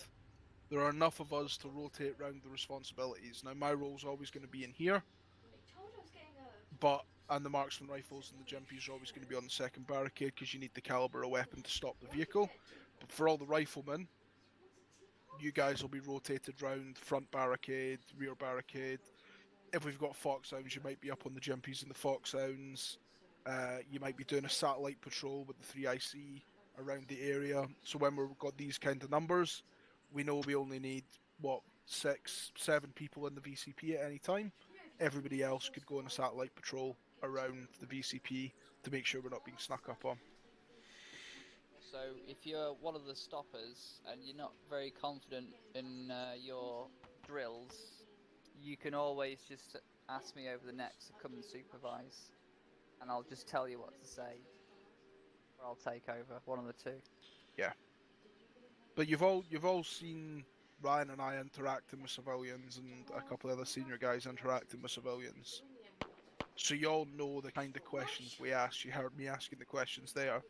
Speaker 1: there are enough of us to rotate around the responsibilities. Now my role's always going to be in here, and the marksman rifles and the jumpies are always going to be on the second barricade because you need the caliber of weapon to stop the vehicle. But for all the riflemen, you guys will be rotated round front barricade, rear barricade. If we've got foxhounds, you might be up on the jumpies and the foxhounds. You might be doing a satellite patrol with the 3IC around the area. So when we've got these kind of numbers, we know we only need, 6, 7 people in the VCP at any time. Everybody else could go on a satellite patrol around the VCP to make sure we're not being snuck up on.
Speaker 13: So if you're one of the stoppers and you're not very confident in your drills, you can always just ask me over the net to come and supervise, and I'll just tell you what to say, or I'll take over, one of the two.
Speaker 1: Yeah. But you've all seen Ryan and I interacting with civilians and a couple of other senior guys interacting with civilians. So you all know the kind of questions we ask. You heard me asking the questions there.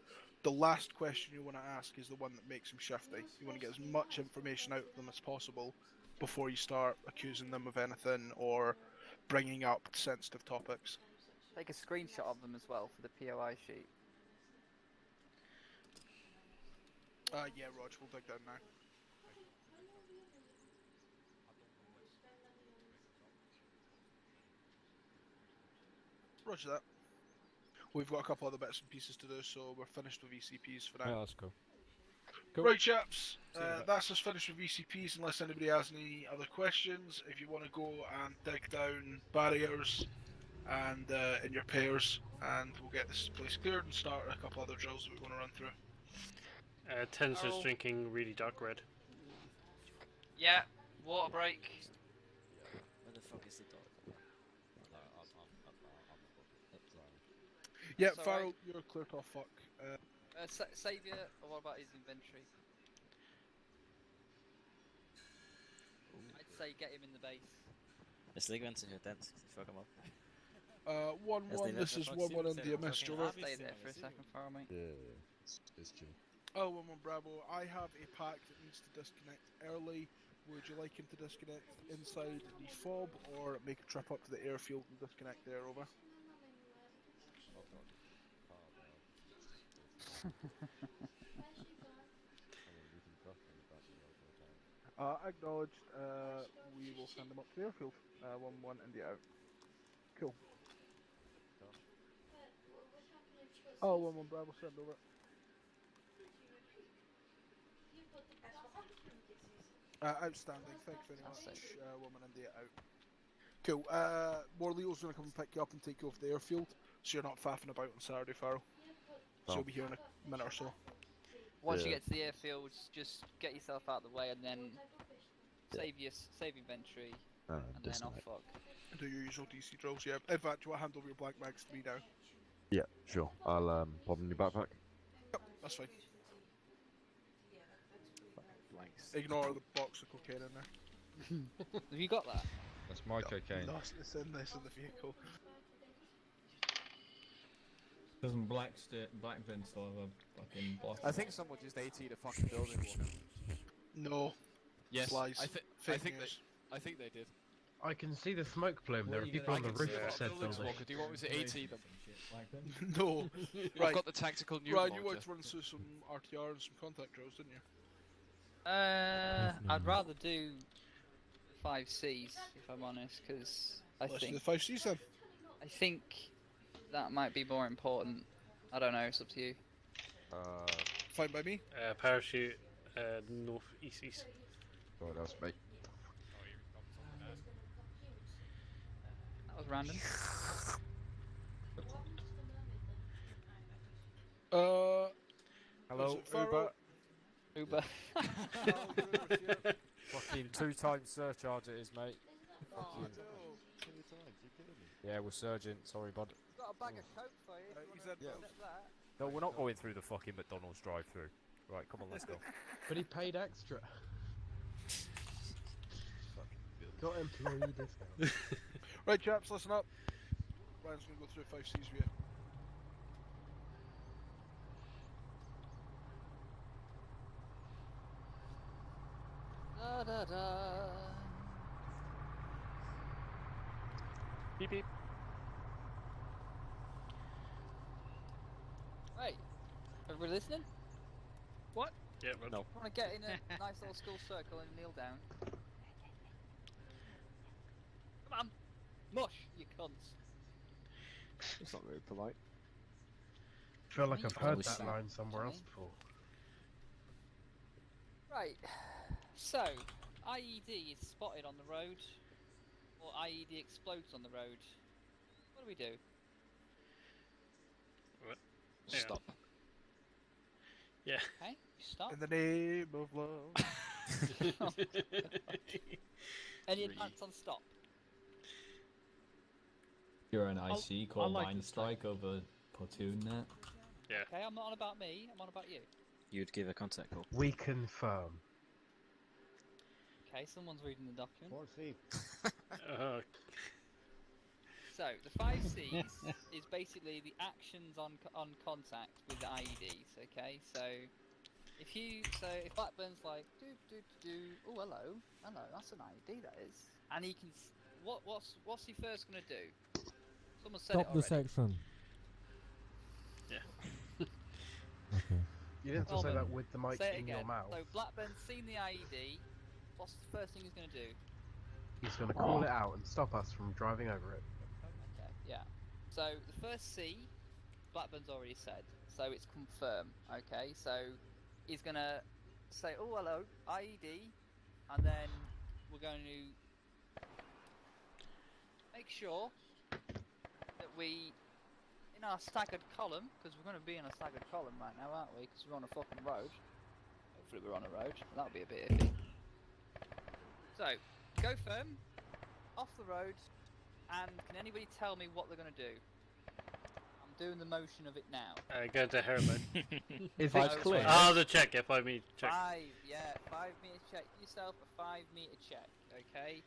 Speaker 1: The last question you want to ask is the one that makes them shifty. You want to get as much information out of them as possible before you start accusing them of anything or bringing up sensitive topics.
Speaker 13: Take a screenshot of them as well for the POI sheet.
Speaker 1: Yeah, Rog, we'll dig down now. Roger that. We've got a couple other bits and pieces to do, so we're finished with VCPs for now.
Speaker 12: Yeah, that's cool.
Speaker 1: Right, chaps,
Speaker 12: See you in a bit.
Speaker 1: that's us finished with VCPs unless anybody has any other questions. If you want to go and dig down barriers and in your pairs, and we'll get this place cleared and start a couple other drills that we want to run through.
Speaker 2: Ten's just drinking really dark red.
Speaker 9: Yeah, water break.
Speaker 10: Where the fuck is the dog?
Speaker 1: Yeah,
Speaker 13: It's
Speaker 1: Farrell,
Speaker 13: alright.
Speaker 1: you're cleared off fuck.
Speaker 13: Saviour, what about his inventory? I'd say get him in the base.
Speaker 10: Let's leave him to her tent. Fuck him up.
Speaker 1: 1-1, this is 1-1 in the MS,
Speaker 13: I'll stay there for a second, Farrell, mate.
Speaker 11: Yeah, it's chill.
Speaker 1: Oh, 1-1 Bravo, I have a pack that needs to disconnect early. Would you like him to disconnect inside the fob or make a trip up to the airfield and disconnect there, over? Acknowledged. We will send them up to the airfield. 1-1 India out. Cool. Oh, 1-1 Bravo, send over. Outstanding. Thank you very much. 1-1 India out. Cool. Morleo's going to come and pick you up and take you off the airfield, so you're not faffing about on Saturday, Farrell. So you'll be here in a minute or so.
Speaker 13: Once you get to the airfield, just get yourself out of the way and then save inventory and then off fuck.
Speaker 1: Do your usual DC drills, yeah. In fact, you want to hand over your blank mags to me now?
Speaker 11: Yeah, sure. I'll pop in your backpack.
Speaker 1: Yep, that's fine.
Speaker 4: Blanks.
Speaker 1: Ignore the box of cocaine in there.
Speaker 13: Have you got that?
Speaker 8: That's my cocaine.
Speaker 1: No, it's in this in the vehicle.
Speaker 21: Doesn't Blackburn still have a fucking block?
Speaker 4: I think someone just AT'd a fucking building.
Speaker 1: No.
Speaker 4: Yes,
Speaker 1: Lies.
Speaker 4: I
Speaker 1: Fake
Speaker 4: think
Speaker 1: news.
Speaker 4: they did.
Speaker 24: I can see the smoke plume. There are people on the roof of said building.
Speaker 4: Walker, do you want me to AT them?
Speaker 1: No.
Speaker 4: I've
Speaker 1: Right.
Speaker 4: got the tactical new
Speaker 1: Ryan, you
Speaker 4: mortar.
Speaker 1: wanted to run through some RTR and some contact drills, didn't you?
Speaker 13: I'd rather do 5Cs if I'm honest, because
Speaker 1: Let's do the 5Cs then.
Speaker 13: I think that might be more important. I don't know. It's up to you.
Speaker 1: Fine by me.
Speaker 2: Parachute, north east.
Speaker 8: What else, mate?
Speaker 13: That was random.
Speaker 12: Hello,
Speaker 1: is it Farrell?
Speaker 13: Uber.
Speaker 12: Fucking 2 times surcharge it is, mate.
Speaker 1: Oh,
Speaker 12: Fucking-
Speaker 1: no.
Speaker 12: Yeah, we're surging. Sorry, bud.
Speaker 13: Got a bag of coke for you.
Speaker 12: No, we're not going through the fucking McDonald's drive-through. Right, come on, let's go.
Speaker 24: But he paid extra. Got employee discount.
Speaker 1: Right, chaps, listen up. Ryan's going to go through 5Cs with you.
Speaker 13: Da da da.
Speaker 12: Beep beep.
Speaker 13: Right. Everybody listening? What?
Speaker 2: Yeah,
Speaker 12: no.
Speaker 13: Want to get in a nice little school circle and kneel down? Come on. Mush, you cunts.
Speaker 4: It's not very polite.
Speaker 24: I feel like I've heard
Speaker 13: Always
Speaker 24: that
Speaker 13: so.
Speaker 24: line somewhere else before.
Speaker 13: Right. So, IED is spotted on the road, or IED explodes on the road. What do we do?
Speaker 2: What?
Speaker 4: Stop.
Speaker 2: Yeah.
Speaker 13: Okay, stop.
Speaker 1: In the name of love.
Speaker 13: Any advance on stop?
Speaker 21: You're an IC
Speaker 13: I
Speaker 21: called
Speaker 13: like
Speaker 21: Line
Speaker 13: this
Speaker 21: Strike over Platoon net.
Speaker 2: Yeah.
Speaker 13: Okay, I'm not on about me, I'm on about you.
Speaker 10: You'd give a contact call.
Speaker 24: We confirm.
Speaker 13: Okay, someone's reading the document.
Speaker 23: 4C.
Speaker 13: So, the 5Cs is basically the actions on contact with the IEDs, okay? So, if Blackburn's like, oh, hello, that's an IED, that is. And he can, what's he first going to do? Someone said
Speaker 17: Stop
Speaker 13: it
Speaker 17: the
Speaker 13: already.
Speaker 17: section.
Speaker 2: Yeah.
Speaker 17: Okay.
Speaker 24: You didn't have to say that with the mic
Speaker 13: Say it
Speaker 24: in
Speaker 13: again.
Speaker 24: your mouth.
Speaker 13: So, Blackburn's seen the IED, what's the first thing he's going to do?
Speaker 24: He's going to call it out and stop us from driving over it.
Speaker 13: Okay, yeah. So the first C, Blackburn's already said, so it's confirm. Okay, so he's gonna say, "Oh, hello, IED," and then we're going to make sure that we, in our staggered column, because we're going to be in a staggered column right now, aren't we? Because we're on a fucking road. Hopefully, we're on a road. That'll be a bit iffy. So, go firm, off the road. And can anybody tell me what they're going to do? I'm doing the motion of it now.
Speaker 2: Go to Herman.
Speaker 24: Is it clear?
Speaker 2: Oh, the check, yeah, 5 meter check.
Speaker 13: 5 meter check. Yourself a 5 meter check, okay?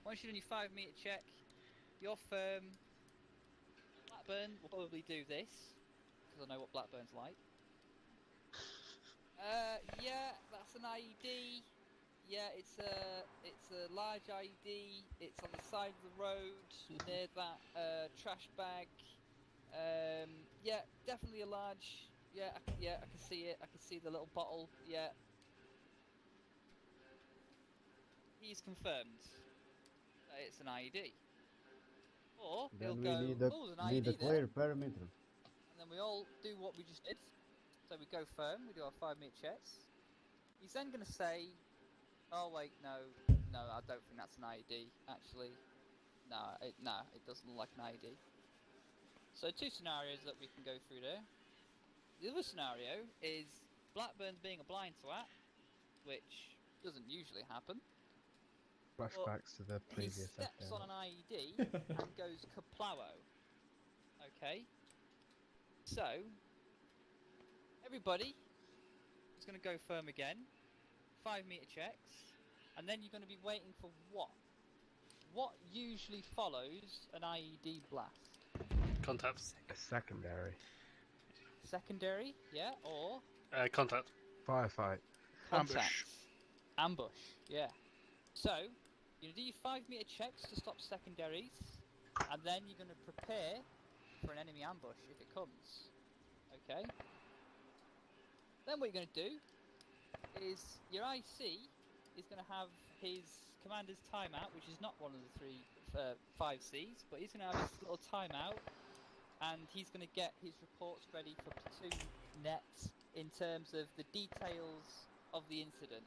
Speaker 13: Once you've done your 5 meter check, you're firm. Blackburn will probably do this, because I know what Blackburn's like. Yeah, that's an IED. Yeah, it's a large IED. It's on the side of the road near that trash bag. Yeah, definitely a large. Yeah, I can see it. I can see the little bottle. Yeah. He's confirmed that it's an IED. Or he'll
Speaker 18: Then
Speaker 13: go,
Speaker 18: we
Speaker 13: oh, there's an
Speaker 18: need a
Speaker 13: IED
Speaker 18: clear
Speaker 13: there.
Speaker 18: perimeter.
Speaker 13: And then we all do what we just did. So we go firm, we do our 5 meter checks. He's then going to say, oh wait, no, I don't think that's an IED, actually. No, it doesn't look like an IED. So 2 scenarios that we can go through there. The other scenario is Blackburn's being a blind twat, which doesn't usually happen.
Speaker 24: Flashbacks to the
Speaker 13: He
Speaker 24: previous
Speaker 13: steps
Speaker 24: episode.
Speaker 13: on an IED and goes kaplawo. Okay? So, everybody is going to go firm again. 5 meter checks. And then you're going to be waiting for what? What usually follows an IED blast?
Speaker 2: Contact.
Speaker 24: A secondary.
Speaker 13: Secondary, yeah, or?
Speaker 2: Contact.
Speaker 24: Firefight.
Speaker 13: Contact. Ambush, yeah. So, You're going to do your 5-meter checks to stop secondaries, and then you're going to prepare for an enemy ambush if it comes. Okay? Then what you're going to do is your IC is going to have his commander's timeout, which is not one of the 5 Cs, but he's going to have his little timeout, and he's going to get his reports ready for platoon nets in terms of the details of the incident.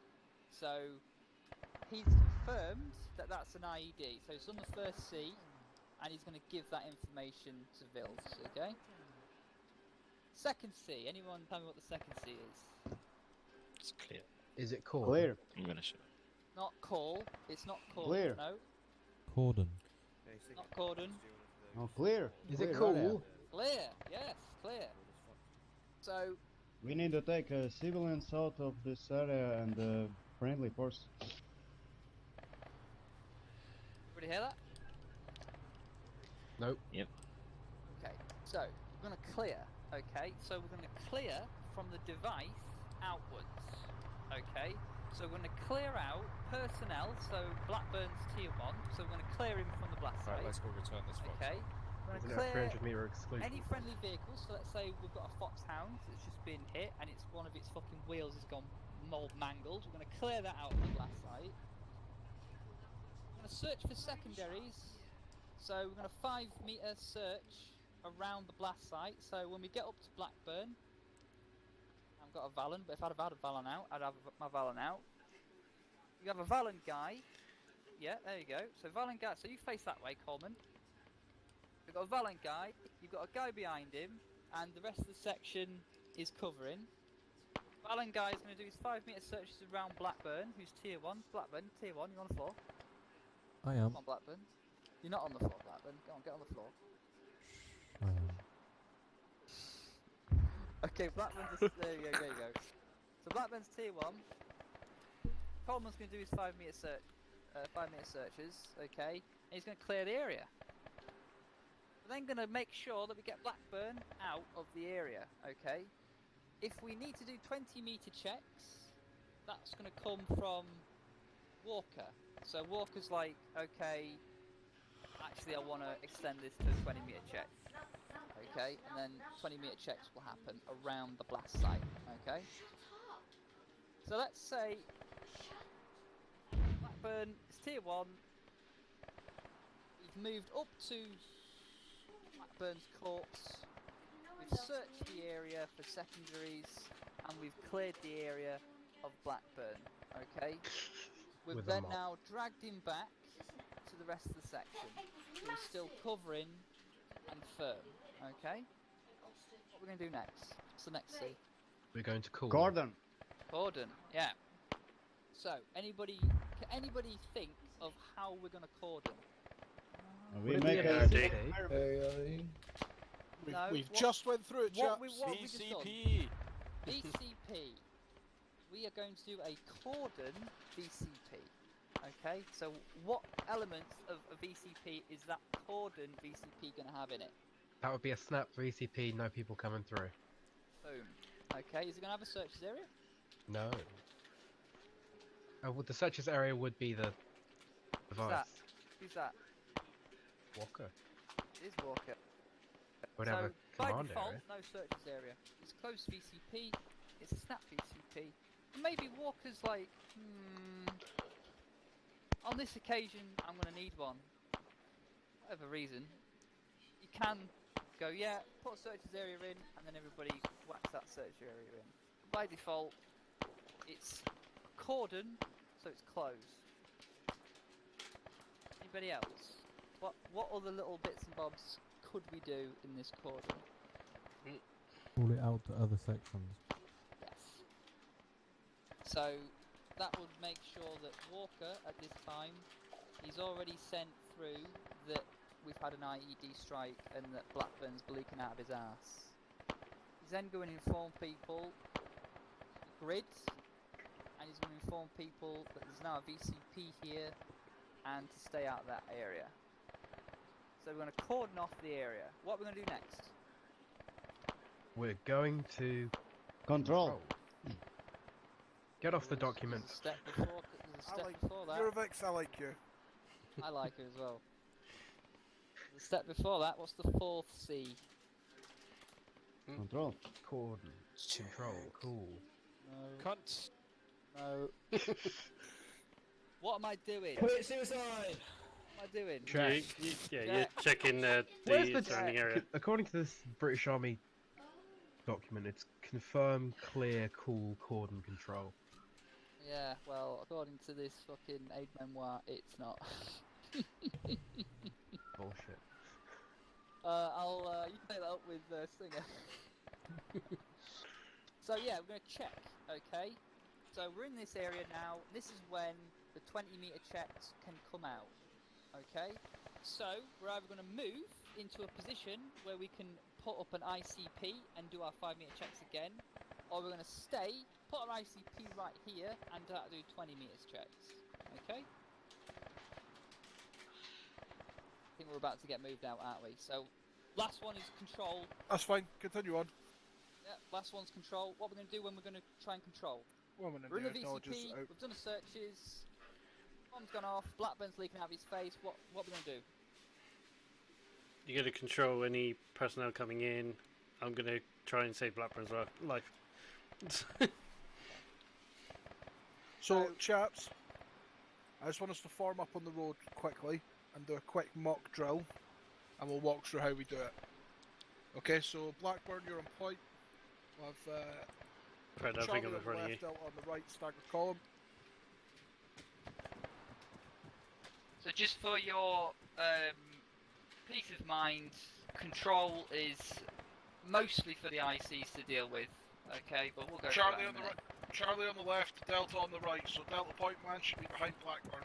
Speaker 13: So he's confirmed that that's an IED, so it's on the first C, and he's going to give that information to Vils, okay? Second C, anyone tell me what the second C is?
Speaker 10: It's clear.
Speaker 24: Is it cool?
Speaker 18: Clear.
Speaker 10: I'm gonna show.
Speaker 13: Not call, it's not call,
Speaker 18: Clear.
Speaker 13: no.
Speaker 17: Cordon.
Speaker 13: Not cordon.
Speaker 18: No, clear.
Speaker 24: Is
Speaker 18: Clear,
Speaker 24: it
Speaker 18: right there.
Speaker 24: cool?
Speaker 13: Clear, yes, clear. So,
Speaker 18: We need to take civilians out of this area and friendly force.
Speaker 13: everybody hear that?
Speaker 24: Nope.
Speaker 10: Yep.
Speaker 13: Okay, so we're going to clear, okay? So we're going to clear from the device outwards, okay? So we're going to clear out personnel, so Blackburn's tier 1, so we're going to clear him from the blast
Speaker 12: Right,
Speaker 13: site.
Speaker 12: let's go return this fox.
Speaker 13: Okay, we're
Speaker 24: Isn't
Speaker 13: going to
Speaker 24: it a
Speaker 13: clear
Speaker 24: 300 meter exclusion?
Speaker 13: any friendly vehicles, so let's say we've got a Foxhound that's just been hit and it's one of its fucking wheels has gone mold mangled. We're going to clear that out of the blast site. We're going to search for secondaries. So we're going to 5-meter search around the blast site. So when we get up to Blackburn, I've got a Valen, but if I'd have had a Valen out, I'd have my Valen out. You have a Valen guy. Yeah, there you go. So Valen guy, so you face that way, Coleman. We've got a Valen guy, you've got a guy behind him, and the rest of the section is covering. Valen guy is going to do his 5-meter searches around Blackburn, who's tier 1. Blackburn, tier 1, you on the floor?
Speaker 17: I am.
Speaker 13: Come on, Blackburn. You're not on the floor, Blackburn. Go on, get on the floor.
Speaker 17: I am.
Speaker 13: Okay, Blackburn's there you go, there you go. So Blackburn's tier 1. Coleman's going to do his 5-meter search, 5-meter searches, okay? And he's going to clear the area. We're then going to make sure that we get Blackburn out of the area, okay? If we need to do 20-meter checks, that's going to come from Walker. So Walker's like, okay, actually I want to extend this to a 20-meter check. Okay, and then 20-meter checks will happen around the blast site, okay? So let's say Blackburn is tier 1. We've moved up to Blackburn's corpse. We've searched the area for secondaries, and we've cleared the area of Blackburn, okay? We've
Speaker 24: With a
Speaker 13: then
Speaker 24: mop.
Speaker 13: now dragged him back to the rest of the section. So he's still covering and firm, okay? What are we going to do next? What's the next C?
Speaker 24: We're going to cool.
Speaker 18: Gordon.
Speaker 13: Cordon, yeah. So, can anybody think of how we're going to cordon?
Speaker 18: We make
Speaker 1: We've just went through it, chaps.
Speaker 13: What we just done? VCP. We are going to do a cordon VCP. Okay, so what elements of a VCP is that cordon VCP going to have in it?
Speaker 24: That would be a snap VCP, no people coming through.
Speaker 13: Boom. Okay, is it going to have a searches area?
Speaker 24: No. Oh, well, the searches area would be the device.
Speaker 13: Who's that?
Speaker 24: Walker.
Speaker 13: It is Walker.
Speaker 24: Would
Speaker 13: so
Speaker 24: have a
Speaker 13: by
Speaker 24: command
Speaker 13: default,
Speaker 24: area.
Speaker 13: no searches area. It's closed VCP. It's a snap VCP. And maybe Walker's like, on this occasion, I'm going to need one. Whatever reason, you can go, yeah, put a searches area in, and then everybody whacks that search area in. By default, it's a cordon, so it's closed. Anybody else? What other little bits and bobs could we do in this cordon?
Speaker 17: Pull it out to other sections.
Speaker 13: Yes. So that would make sure that Walker, at this time, he's already sent through that we've had an IED strike and that Blackburn's bleaking out of his ass. He's then going to inform people the grid, and he's going to inform people that there's now a VCP here and to stay out of that area. So we're going to cordon off the area. What are we going to do next?
Speaker 24: We're going to
Speaker 18: control.
Speaker 24: Get off the documents.
Speaker 13: Step before, there's a step before that.
Speaker 1: You're a Vix, I like you.
Speaker 13: I like her as well. The step before that, what's the fourth C?
Speaker 18: Control.
Speaker 24: Cordon. Control. Cool.
Speaker 13: No.
Speaker 4: Cunt.
Speaker 13: No. What am I doing?
Speaker 21: Commit suicide!
Speaker 13: What am I doing?
Speaker 24: Check.
Speaker 2: You're checking
Speaker 24: Where's
Speaker 2: the surrounding area.
Speaker 24: According to this British Army document, it's confirm, clear, cool, cordon control.
Speaker 13: Yeah, well, according to this fucking aid memoir, it's not.
Speaker 24: Bullshit.
Speaker 13: You can take that up with Singer. So yeah, we're gonna check, okay? So we're in this area now. This is when the 20-meter checks can come out, okay? So we're either gonna move into a position where we can put up an ICP and do our 5-meter checks again, or we're gonna stay, put our ICP right here, and do 20-meters checks, okay? I think we're about to get moved out, aren't we? So, last one is control.
Speaker 1: That's fine. Continue on.
Speaker 13: Yeah, last one's control. What we're going to do when we're going to try and control?
Speaker 1: What am I
Speaker 13: We're in
Speaker 1: going
Speaker 13: the
Speaker 1: to do? No,
Speaker 13: VCP,
Speaker 1: just out.
Speaker 13: we've done the searches, bomb's gone off, Blackburn's leaking out of his face. What are we going to do?
Speaker 2: You're going to control any personnel coming in. I'm going to try and save Blackburn's life.
Speaker 1: So, chaps, I just want us to form up on the road quickly and do a quick mock drill, and we'll walk through how we do it. Okay, so Blackburn, you're on point. We'll have Charlie on the left, Delta on the right, staggered column.
Speaker 9: So just for your peace of mind, control is mostly for the ICs to deal with. Okay, but we'll go.
Speaker 1: Charlie on the right, Charlie on the left, Delta on the right. So Delta point man should be behind Blackburn.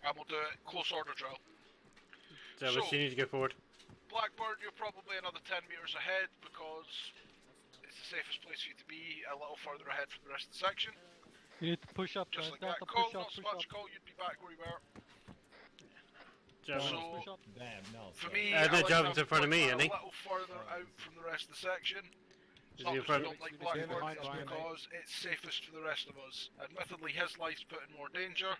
Speaker 1: And we'll do it close order drill.
Speaker 2: So, you need to go forward.
Speaker 1: Blackburn, you're probably another 10 metres ahead because it's the safest place for you to be, a little further ahead from the rest of the section.
Speaker 6: You need to push up,
Speaker 1: just like
Speaker 6: Delta,
Speaker 1: that. Cole,
Speaker 6: push up,
Speaker 1: not so
Speaker 6: push
Speaker 1: much.
Speaker 6: up.
Speaker 1: Cole, you'd be back where you were.
Speaker 6: So,
Speaker 1: So,
Speaker 21: Damn, no.
Speaker 1: for me,
Speaker 2: they're
Speaker 1: I like
Speaker 2: jumping
Speaker 1: to
Speaker 2: in front of me,
Speaker 1: a
Speaker 2: isn't he?
Speaker 1: little further out from the rest of the section.
Speaker 2: Is
Speaker 1: Not
Speaker 2: he in
Speaker 1: because
Speaker 2: front?
Speaker 1: we don't like Blackburn, it's because it's safest for the rest of us. Admittedly, his life's put in more danger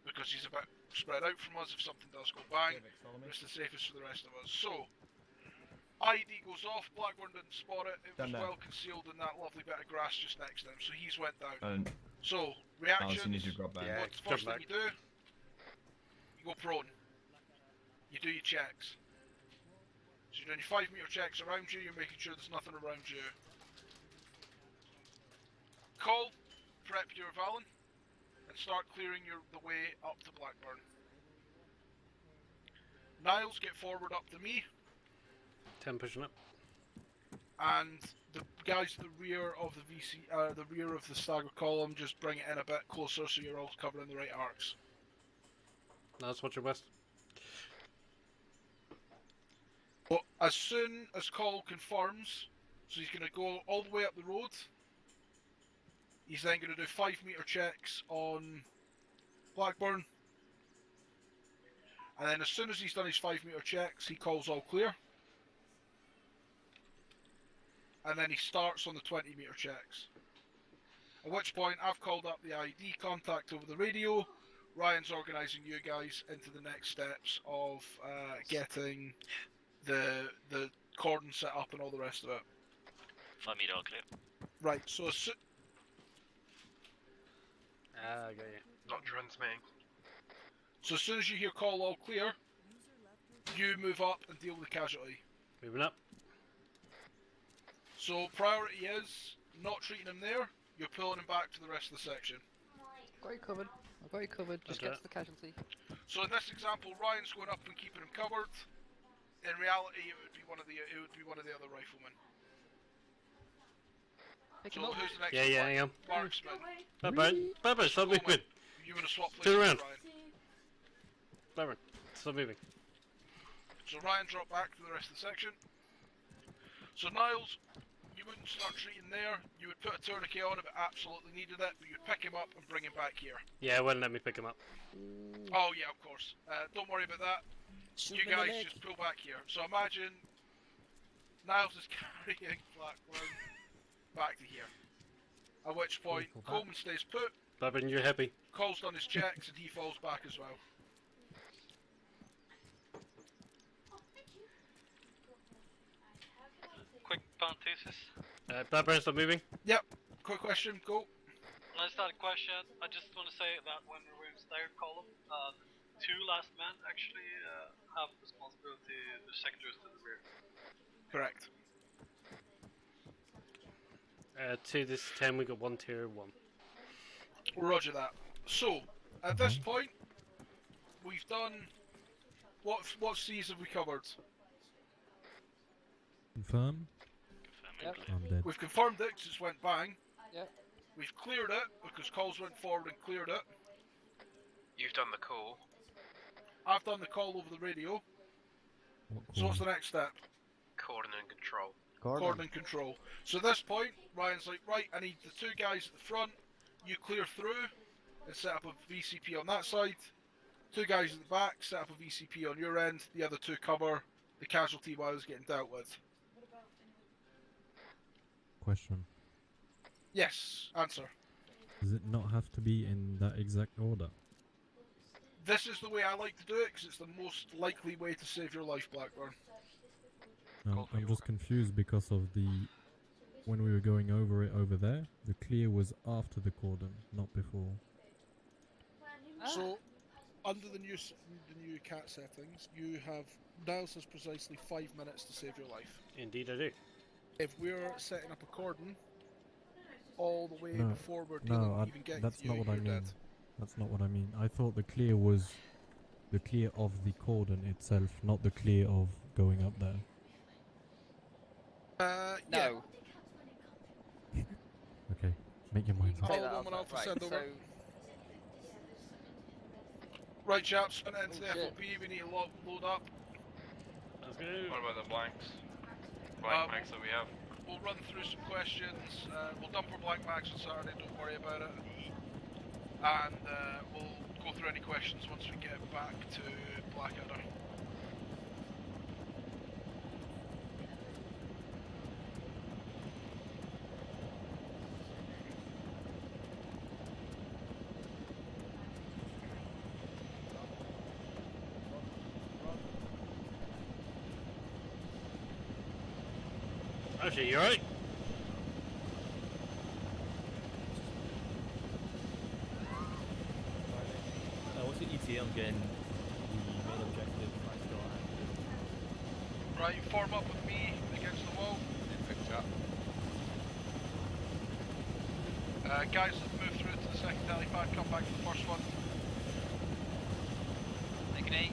Speaker 1: because he's a bit spread out from us if something does go bang. It's the safest for the rest of us. So, ID goes off, Blackburn didn't spot it, it was
Speaker 21: Done that.
Speaker 1: well concealed in that lovely bit of grass just next to him, so he's went down.
Speaker 21: And
Speaker 1: So,
Speaker 21: Alice,
Speaker 1: reactions,
Speaker 21: you need to drop back.
Speaker 1: what's the first thing you do? You go prone. You do your checks. So you're doing your 5-meter checks around you, you're making sure there's nothing around you. Call, prep your Valen, and start clearing the way up to Blackburn. Niles, get forward up to me,
Speaker 2: 10 pushing up.
Speaker 1: and the guys to the rear of the the rear of the stagger column, just bring it in a bit closer so you're all covering the right arcs.
Speaker 2: That's what's your west.
Speaker 1: But as soon as Cole confirms, so he's going to go all the way up the road, he's then going to do 5-meter checks on Blackburn, and then as soon as he's done his 5-meter checks, he calls all clear, and then he starts on the 20-meter checks. At which point I've called up the ID contact over the radio. Ryan's organising you guys into the next steps of getting the cordon set up and all the rest of it.
Speaker 14: 5 meter all clear.
Speaker 1: Right, so
Speaker 2: I got you.
Speaker 24: Not transmitting.
Speaker 1: So as soon as you hear call all clear, you move up and deal with the casualty.
Speaker 2: Moving up.
Speaker 1: So priority is not treating him there, you're pulling him back to the rest of the section.
Speaker 13: Got you covered. I've got you covered. Just
Speaker 2: Okay.
Speaker 13: get to the casualty.
Speaker 1: So in this example, Ryan's going up and keeping him covered. In reality, it would be one of the other riflemen.
Speaker 13: Pick
Speaker 1: So
Speaker 13: him up.
Speaker 1: who's the next
Speaker 2: Yeah,
Speaker 1: one?
Speaker 2: hang on.
Speaker 1: Marksman.
Speaker 2: Bye-bye, stop moving.
Speaker 1: You want to swap places
Speaker 2: Turn
Speaker 1: with
Speaker 2: around.
Speaker 1: Ryan.
Speaker 2: Bye-bye, stop moving.
Speaker 1: So Ryan dropped back to the rest of the section. So Niles, you wouldn't start treating there. You would put a tourniquet on if it absolutely needed it, but you'd pick him up and bring him back here.
Speaker 2: Yeah, it wouldn't let me pick him up.
Speaker 1: Oh yeah, of course. Don't worry about that.
Speaker 2: Shoot
Speaker 1: You
Speaker 2: him in the
Speaker 1: guys
Speaker 2: leg.
Speaker 1: just pull back here. So imagine Niles is carrying Blackburn back to here. At which point, Coleman stays put.
Speaker 2: Babin, you're happy.
Speaker 1: Cole's done his checks and he falls back as well.
Speaker 3: Quick parenthesis.
Speaker 2: Babin's not moving.
Speaker 1: Yep. Quick question, go.
Speaker 3: Let's start a question. I just want to say that when we're in third column, the 2 last men actually have responsibility, the sectors to the rear.
Speaker 1: Correct.
Speaker 2: 2 this 10, we got 1 tier 1.
Speaker 1: Roger that. So, at this point, we've done... What C's have we covered?
Speaker 17: Confirm.
Speaker 13: Yep.
Speaker 17: I'm dead.
Speaker 1: We've confirmed it because it went bang.
Speaker 13: Yep.
Speaker 1: We've cleared it because calls went forward and cleared it.
Speaker 3: You've done the call.
Speaker 1: I've done the call over the radio. So what's the next step?
Speaker 3: Coordinate control.
Speaker 1: Coordinate control. So at this point, Ryan's like, right, I need the 2 guys at the front. You clear through and set up a VCP on that side. 2 guys at the back, set up a VCP on your end. The other 2 cover the casualty while it's getting dealt with.
Speaker 17: Question.
Speaker 1: Yes, answer.
Speaker 17: Does it not have to be in that exact order?
Speaker 1: This is the way I like to do it because it's the most likely way to save your life, Blackburn.
Speaker 17: No, I'm just confused because of the... When we were going over it over there, the clear was after the cordon, not before.
Speaker 1: So, under the new CAT settings, you have now says precisely 5 minutes to save your life.
Speaker 2: Indeed I do.
Speaker 1: If we're setting up a cordon all the way
Speaker 17: No,
Speaker 1: before we're dealing
Speaker 17: no,
Speaker 1: with even getting
Speaker 17: that's
Speaker 1: to you,
Speaker 17: not what I
Speaker 1: you're
Speaker 17: mean.
Speaker 1: dead.
Speaker 17: That's not what I mean. I thought the clear was the clear of the cordon itself, not the clear of going up there.
Speaker 13: No.
Speaker 17: Okay, make your mind up.
Speaker 1: Follow woman Alpha, send over. Right, chaps, and into the FOP, we need to load up.
Speaker 2: Let's go.
Speaker 3: What about the blanks?
Speaker 1: Blank
Speaker 3: mags that we have?
Speaker 1: We'll run through some questions. We'll dump our blank mags on Saturday, don't worry about it. And we'll go through any questions once we get back to Blackadder.
Speaker 2: Actually, you alright?
Speaker 10: What's the ETA on getting the main objective?
Speaker 1: Right, form up with me against the wall. Guys that move through to the second helipad, come back to the first one.
Speaker 9: Take an 8.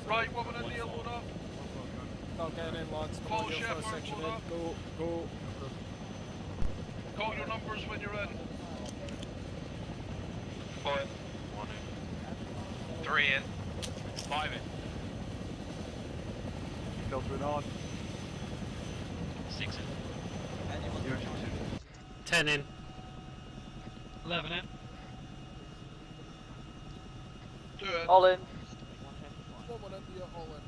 Speaker 1: Right, woman and Neil, load up.
Speaker 4: Start getting in, lads. Come
Speaker 1: Call
Speaker 4: on, your
Speaker 1: Shepard,
Speaker 4: first section in.
Speaker 1: load up.
Speaker 4: Go.
Speaker 1: Call your numbers when you're in.
Speaker 3: 4 in. 1 in. 3 in. 5 in.
Speaker 4: Filtering on.
Speaker 3: 6 in.
Speaker 2: 10 in.
Speaker 3: 11 in.
Speaker 1: Do it.
Speaker 13: All in.
Speaker 1: Woman and Neil, all in.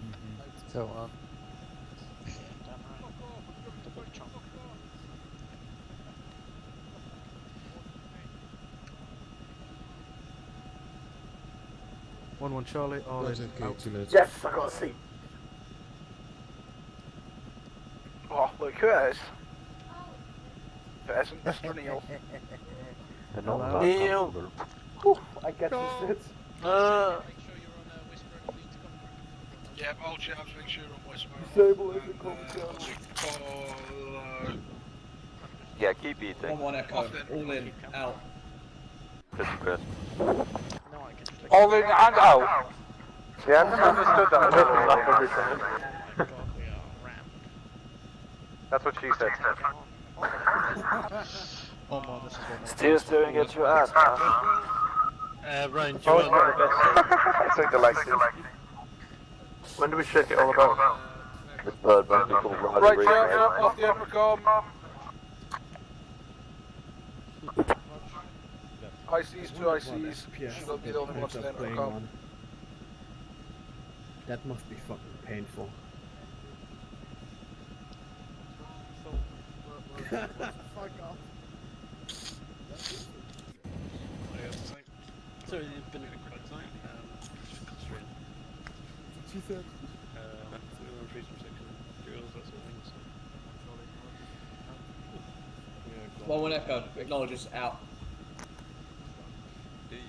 Speaker 4: So on.
Speaker 15: One Charlie, all in. Out.
Speaker 5: Yes, I got a seat. Oh, look who it is. If it isn't Mr. Neil. Neil! Whew, I get this.
Speaker 1: Yeah, all chaps, make sure you're on Whisper.
Speaker 5: Disable every
Speaker 6: Yeah, keep eating.
Speaker 21: 1-1 Echo. All in. Out.
Speaker 6: Chris.
Speaker 5: All in and out. Yeah, I understood that. That's what he said. That's what she said.
Speaker 15: Oh man, this is one.
Speaker 5: Still staring at your ass, man.
Speaker 2: Ryan, do you want...
Speaker 5: I think the legs. When do we check it all about?
Speaker 6: This bird must be called Riley
Speaker 1: Right,
Speaker 6: Reid,
Speaker 1: yeah,
Speaker 6: mate.
Speaker 1: yeah, off the intercom. ICs, two ICs. Should be the only ones on the intercom.
Speaker 7: That must be fucking painful. Fuck off.
Speaker 2: So you've been in a crowd tonight. Just concentrate.
Speaker 7: She said.
Speaker 2: So we want to some section drills, that sort of thing. So.
Speaker 21: 1-1 Echo, acknowledges out.
Speaker 4: Do you?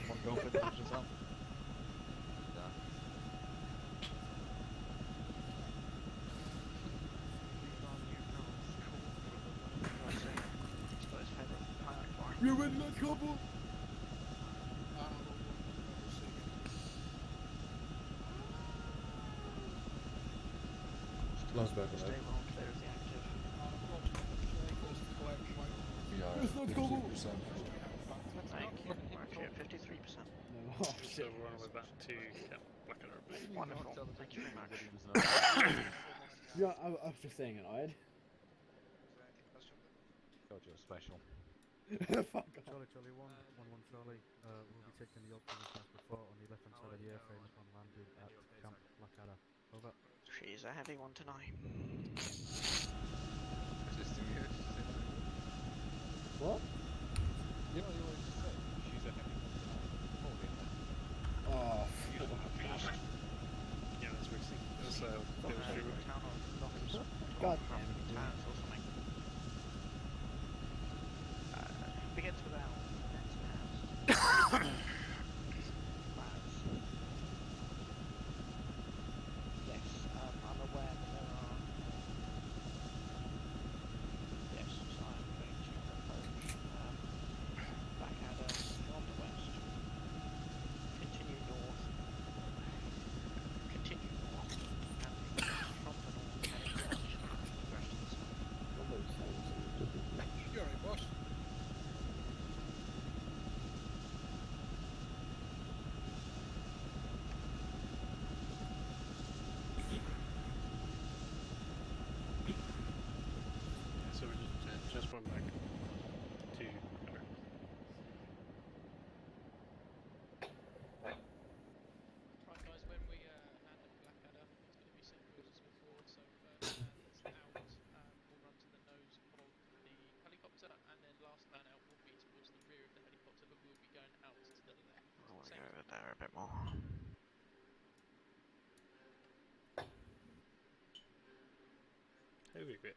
Speaker 4: One golf acknowledges out.
Speaker 7: You win that couple. Lost back alive. It's not couple.
Speaker 16: Thank you. We're actually at 53%.
Speaker 7: No, oh
Speaker 2: So
Speaker 7: shit.
Speaker 2: we're on with that to Blackadder, I believe.
Speaker 16: Wonderful. Thank you very much.
Speaker 7: Yeah, I was just saying it, I'd.
Speaker 8: God, you're special.
Speaker 7: Fuck off.
Speaker 15: Charlie 1-1 Charlie. We'll be taking the optical transport on the left hand side of the airframe upon landing at Camp Blackadder. Over.
Speaker 16: She's a heavy one tonight.
Speaker 7: What?
Speaker 8: You know, you always say she's a heavy one tonight.
Speaker 7: Oh,
Speaker 2: Yeah, that's what it's
Speaker 7: God damn it.
Speaker 16: Begins with L. Yes, I'm aware that there are. Yes, so I'm going to approach Blackadder from the west. Continue north. Continue north. And from the north heading direction the rest of the side.
Speaker 1: You're right, boss.
Speaker 2: So we just went back to Blackadder.
Speaker 20: Right guys, when we land at Blackadder, it's going to be same rules as before, so first man out will run to the nose of the helicopter, and then last man out will be towards the rear of the helicopter, but we'll be going out to the left.
Speaker 16: I want to go over there a bit more.
Speaker 2: There we go.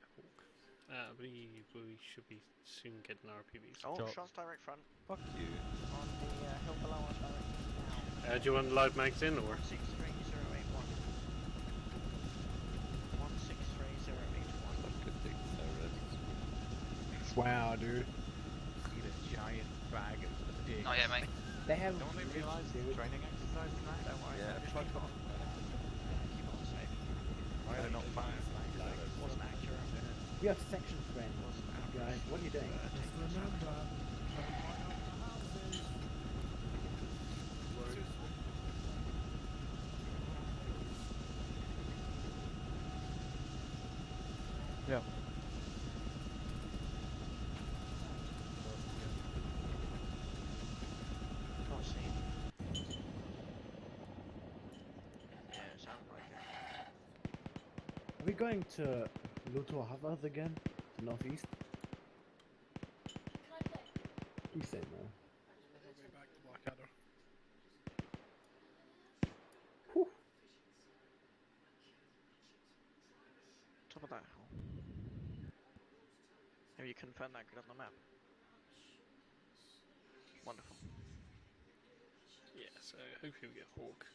Speaker 2: I believe we should be soon getting RPBs.
Speaker 16: Oh, shots direct front.
Speaker 4: Fuck you.
Speaker 16: On the hill below us directly now.
Speaker 2: Do you want live mags in or?
Speaker 16: 163081. 163081.
Speaker 7: Wow, dude.
Speaker 8: Eat a giant bag of dicks.
Speaker 9: Not yet, mate.
Speaker 7: They have.
Speaker 8: Don't they realise it's training exercise tonight?
Speaker 16: Don't worry.
Speaker 8: Yeah,
Speaker 16: Just keep on. Keep on safe.
Speaker 8: Why are they not fine?
Speaker 16: Wasn't accurate.
Speaker 7: We have section training. Guys, what are you doing?
Speaker 15: Just remember.
Speaker 4: Yeah.
Speaker 16: Can't see. Yeah, sounds like it.
Speaker 7: Are we going to Luto Havas again? To northeast? You say no.
Speaker 1: Way back to Blackadder.
Speaker 16: Top of that hill. Have you confirmed that grid on the map? Wonderful.
Speaker 2: Yeah, so hopefully we get Hawk.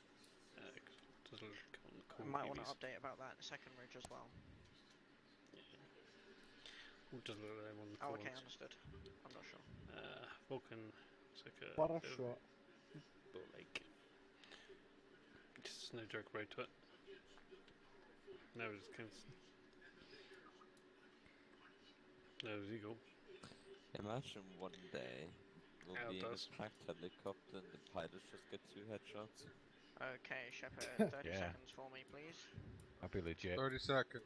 Speaker 2: Doesn't look on the
Speaker 16: I
Speaker 2: cool
Speaker 16: might want to
Speaker 2: PVs.
Speaker 16: update about that second ridge as well.
Speaker 2: Hawk doesn't look like one of the
Speaker 16: Oh,
Speaker 2: cool
Speaker 16: okay,
Speaker 2: ones.
Speaker 16: understood. I'm not sure.
Speaker 2: Vulcan looks like a
Speaker 7: What a
Speaker 2: bit of
Speaker 7: shot.
Speaker 2: Bull Lake. Just no direct road to it. No, it's kind of. No, it's Eagle.
Speaker 6: Imagine one day we'll
Speaker 2: Yeah, it
Speaker 6: be in a
Speaker 2: does.
Speaker 6: tracked helicopter and the pilot just get 2 headshots.
Speaker 16: Okay, Shepard, 30
Speaker 8: Yeah.
Speaker 16: seconds for me, please.
Speaker 8: I'll be legit.
Speaker 5: 30 seconds.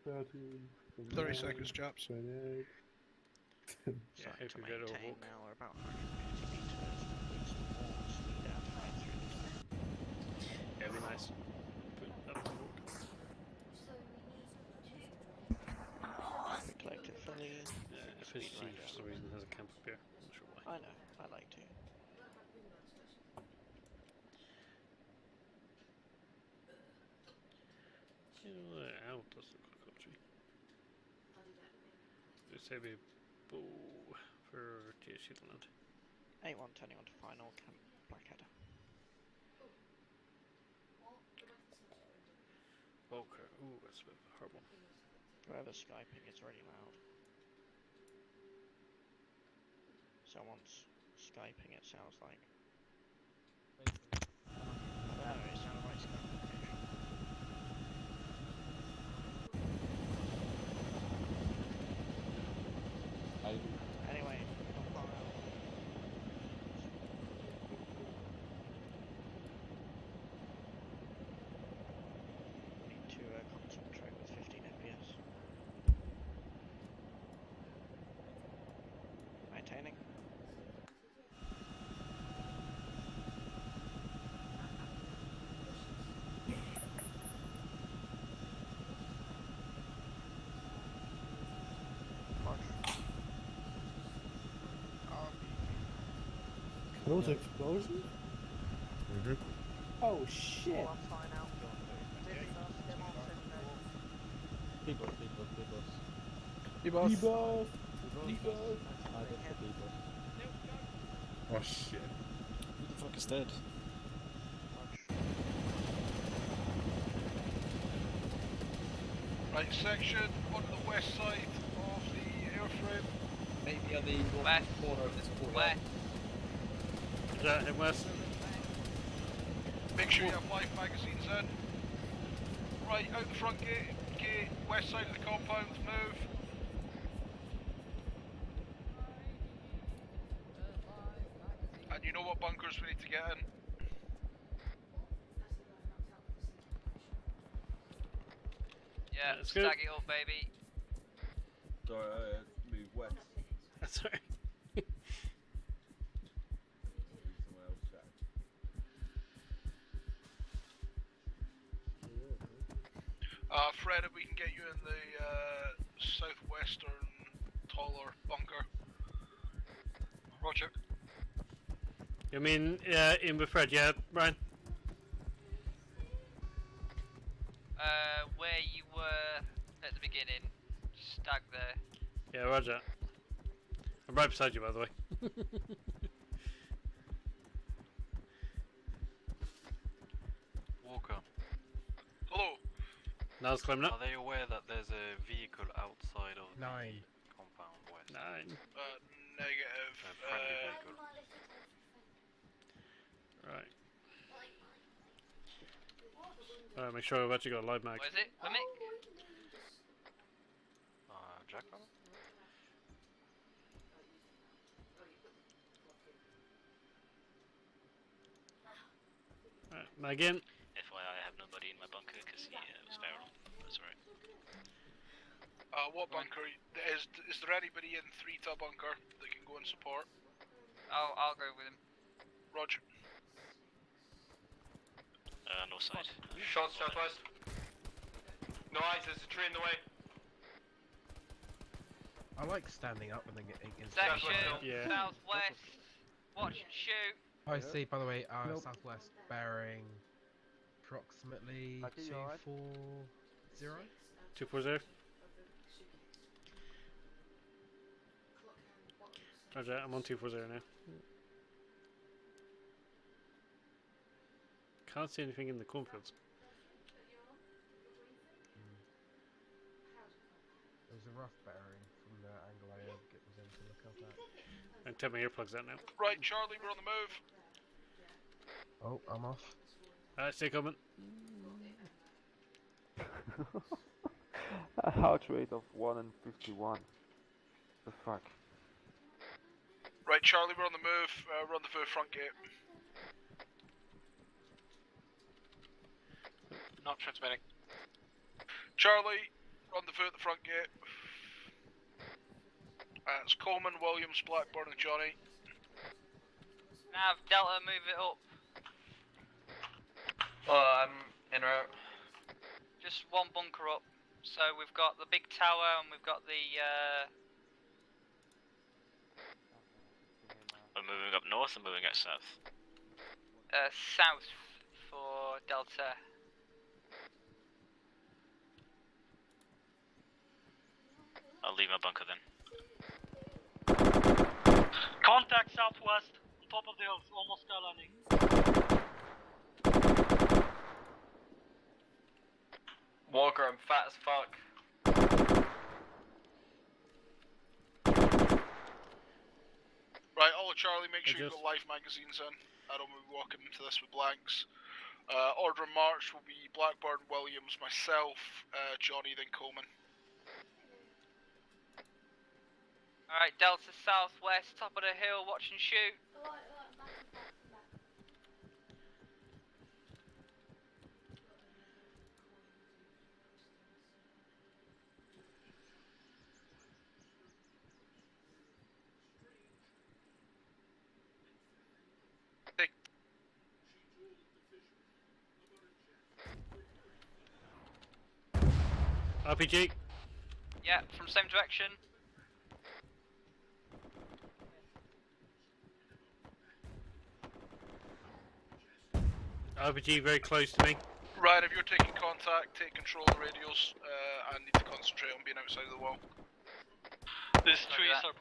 Speaker 1: 30 seconds, chaps.
Speaker 18: 28.
Speaker 2: Yeah,
Speaker 16: Starting
Speaker 2: if
Speaker 16: to
Speaker 2: you get
Speaker 16: maintain
Speaker 2: overwalk.
Speaker 16: now, we're about 150 meters. With some more speed down to right through this.
Speaker 2: Yeah, it'd be nice. Put that on board.
Speaker 16: We collectively.
Speaker 2: FSG for some reason has a camp up here. I'm not sure why.
Speaker 16: I know, I like to.
Speaker 2: Out, dat is ook een optie. Dus hebben we bow voor TSC land.
Speaker 16: A1 turning on to final, Camp Blackadder.
Speaker 2: Okay, ooh, that's a bit of a hard one.
Speaker 16: Whoever's Skyping is really loud. Someone's Skyping, it sounds like. I don't know, it sounded like Skyping. Anyway, not far out. Need to concentrate with 15 FPS. Maintaining.
Speaker 7: There was an explosion?
Speaker 15: Mm-hmm.
Speaker 7: Oh shit!
Speaker 4: B-boss.
Speaker 1: B-boss.
Speaker 7: B-boss.
Speaker 15: Oh shit.
Speaker 10: Who the fuck is dead?
Speaker 1: Right section on the west side of the airframe.
Speaker 11: Maybe on the
Speaker 9: West.
Speaker 11: corner of this corner.
Speaker 9: West.
Speaker 2: Is that him west?
Speaker 1: Make sure you have live magazines in. Right, out the front gate, west side of the compound, move. And you know what bunkers we need to get in.
Speaker 9: Yeah,
Speaker 2: Let's
Speaker 9: stack
Speaker 2: go.
Speaker 9: it up, baby.
Speaker 11: Sorry, move west.
Speaker 2: That's alright.
Speaker 11: Somewhere else chat.
Speaker 1: Fred, if we can get you in the southwestern taller bunker. Roger.
Speaker 2: You mean in with Fred, yeah, Brian?
Speaker 9: Where you were at the beginning, stag there.
Speaker 2: Yeah, roger. I'm right beside you, by the way.
Speaker 3: Walker.
Speaker 1: Hello.
Speaker 2: Now it's climbing up.
Speaker 3: Are they aware that there's a vehicle outside of the compound west?
Speaker 2: Nine.
Speaker 1: Negative.
Speaker 3: A friendly vehicle.
Speaker 2: Right. Alright, make sure I've actually got a live mag.
Speaker 9: What is it? Mimic?
Speaker 3: Jack?
Speaker 2: Alright, mag in.
Speaker 14: FYI, I have nobody in my bunker because he was feral. That's alright.
Speaker 1: What bunker? Is there anybody in 3-tab bunker that can go and support?
Speaker 9: I'll go with him.
Speaker 1: Roger.
Speaker 14: North side.
Speaker 11: Shots southwest. No eyes, there's a tree in the way.
Speaker 24: I like standing up and then getting in.
Speaker 9: Section,
Speaker 2: Yeah.
Speaker 9: southwest. Watch and shoot.
Speaker 24: I see, by the way, southwest bearing approximately
Speaker 5: Lucky, you alright?
Speaker 24: 240.
Speaker 2: 240. Roger, I'm on 240 now. Can't see anything in the cornfields.
Speaker 24: There's a rough bearing from the angle I was in to look up at.
Speaker 2: I'm taking my earplugs out now.
Speaker 1: Right, Charlie, we're on the move.
Speaker 24: Oh, I'm off.
Speaker 2: Alright, stay coming.
Speaker 5: A heart rate of 1 in 51. The fuck?
Speaker 1: Right, Charlie, we're on the move. We're on the front gate.
Speaker 3: Not transmitting.
Speaker 1: Charlie, rendezvous at the front gate. It's Coleman, Williams, Blackburn, and Johnny.
Speaker 9: Nav, Delta, move it up.
Speaker 11: I'm en route.
Speaker 9: Just one bunker up. So we've got the big tower and we've got the
Speaker 14: We're moving up north and moving out south.
Speaker 9: south for Delta.
Speaker 14: I'll leave my bunker then.
Speaker 11: Contact southwest, on top of the hills, almost sky landing. Walker, I'm fat as fuck.
Speaker 1: Right, all Charlie, make sure you've got life magazines in. I don't want to be walking into this with blanks. Order of march will be Blackburn, Williams, myself, Johnny, then Coleman.
Speaker 9: Alright, Delta southwest, top of the hill, watch and shoot.
Speaker 2: RPG.
Speaker 9: Yeah, from same direction.
Speaker 2: RPG very close to me.
Speaker 1: Ryan, if you're taking contact, take control of the radios. I need to concentrate on being outside of the wall.
Speaker 11: These trees are...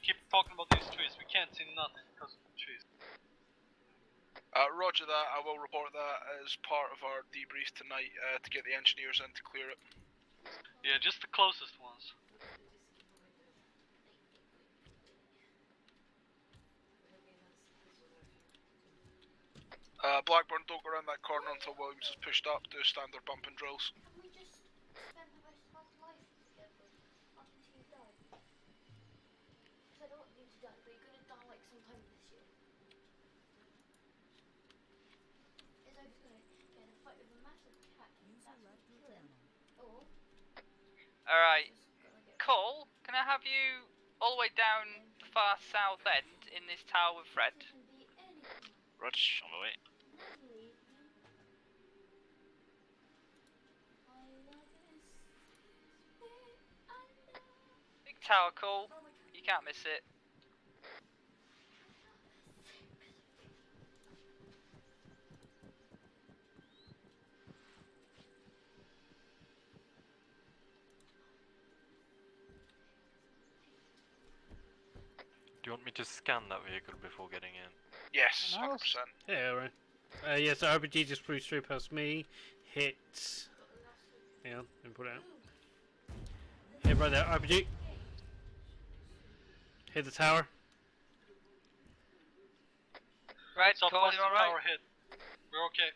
Speaker 11: keep talking about these trees, we can't see nothing because of the trees.
Speaker 1: Roger that, I will report that as part of our debrief tonight to get the engineers in to clear it.
Speaker 11: Yeah, just the closest ones.
Speaker 1: Blackburn, don't go around that corner until Williams is pushed up, do standard bumping drills.
Speaker 12: Can we just spend the rest of our life together up until you die? Because I don't want you to die, but you're gonna die like sometime this year. Is I was gonna get in a fight with a massive cat and that's gonna kill him. Or
Speaker 9: Alright, Cole, can I have you all the way down the far south end in this tower with Fred?
Speaker 14: Rog, on my way.
Speaker 9: Big tower, Cole. You can't miss it.
Speaker 6: Do you want me to scan that vehicle before getting in?
Speaker 1: Yes, 100%.
Speaker 2: Yeah, alright. Yeah, so RPG just flew straight past me, hit... Hang on, let me put it out. Hit right there, RPG. Hit the tower.
Speaker 9: Right, Cole,
Speaker 11: Southwest
Speaker 9: you alright?
Speaker 11: tower hit. We're okay.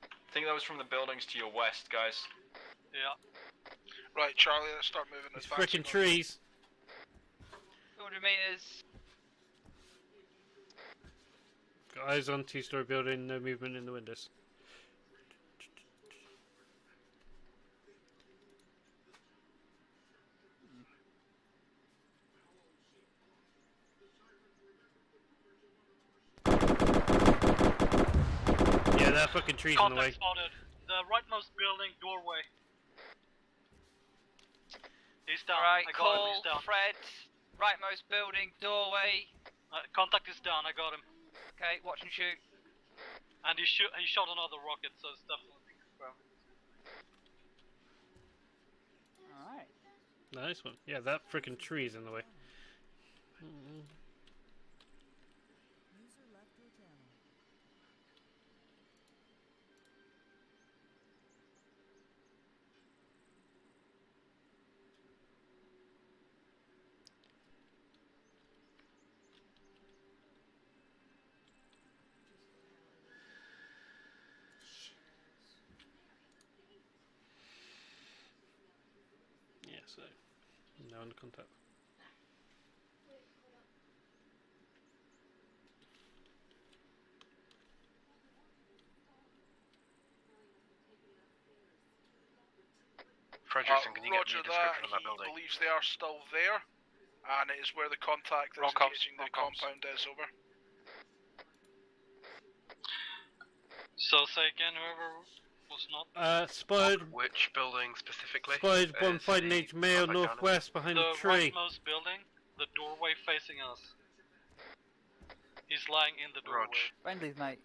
Speaker 3: I think that was from the buildings to your west, guys.
Speaker 11: Yeah.
Speaker 1: Right, Charlie, let's start moving.
Speaker 2: These frickin' trees.
Speaker 9: 200 meters.
Speaker 2: Got eyes on two-story building, no movement in the windows. Yeah, that fucking tree's in the way.
Speaker 11: Contact spotted. The rightmost building, doorway. He's down.
Speaker 9: Alright,
Speaker 11: I got him,
Speaker 9: Cole,
Speaker 11: he's down.
Speaker 9: Fred, rightmost building, doorway.
Speaker 11: Contact is down, I got him.
Speaker 9: Okay, watch and shoot.
Speaker 11: And he shot another rocket, so it's definitely confirmed.
Speaker 9: Alright.
Speaker 2: Nice one. Yeah, that frickin' tree's in the way. Yeah, so now under contact.
Speaker 3: Frederickson, can you get me
Speaker 1: Roger
Speaker 3: a description of that
Speaker 1: he
Speaker 3: building?
Speaker 1: believes they are still there, and it is where the contact is
Speaker 3: Wrong comms,
Speaker 1: engaging the
Speaker 3: wrong comms.
Speaker 1: compound is, over.
Speaker 11: So say again, whoever was not.
Speaker 2: Spotted.
Speaker 3: Which building specifically?
Speaker 2: Spotted one
Speaker 3: Is
Speaker 2: fighting
Speaker 3: the
Speaker 2: age male
Speaker 3: contact down
Speaker 2: northwest behind
Speaker 11: The
Speaker 2: a tree.
Speaker 11: rightmost building, the doorway facing us. He's lying in the doorway.
Speaker 13: Friendlies, mate.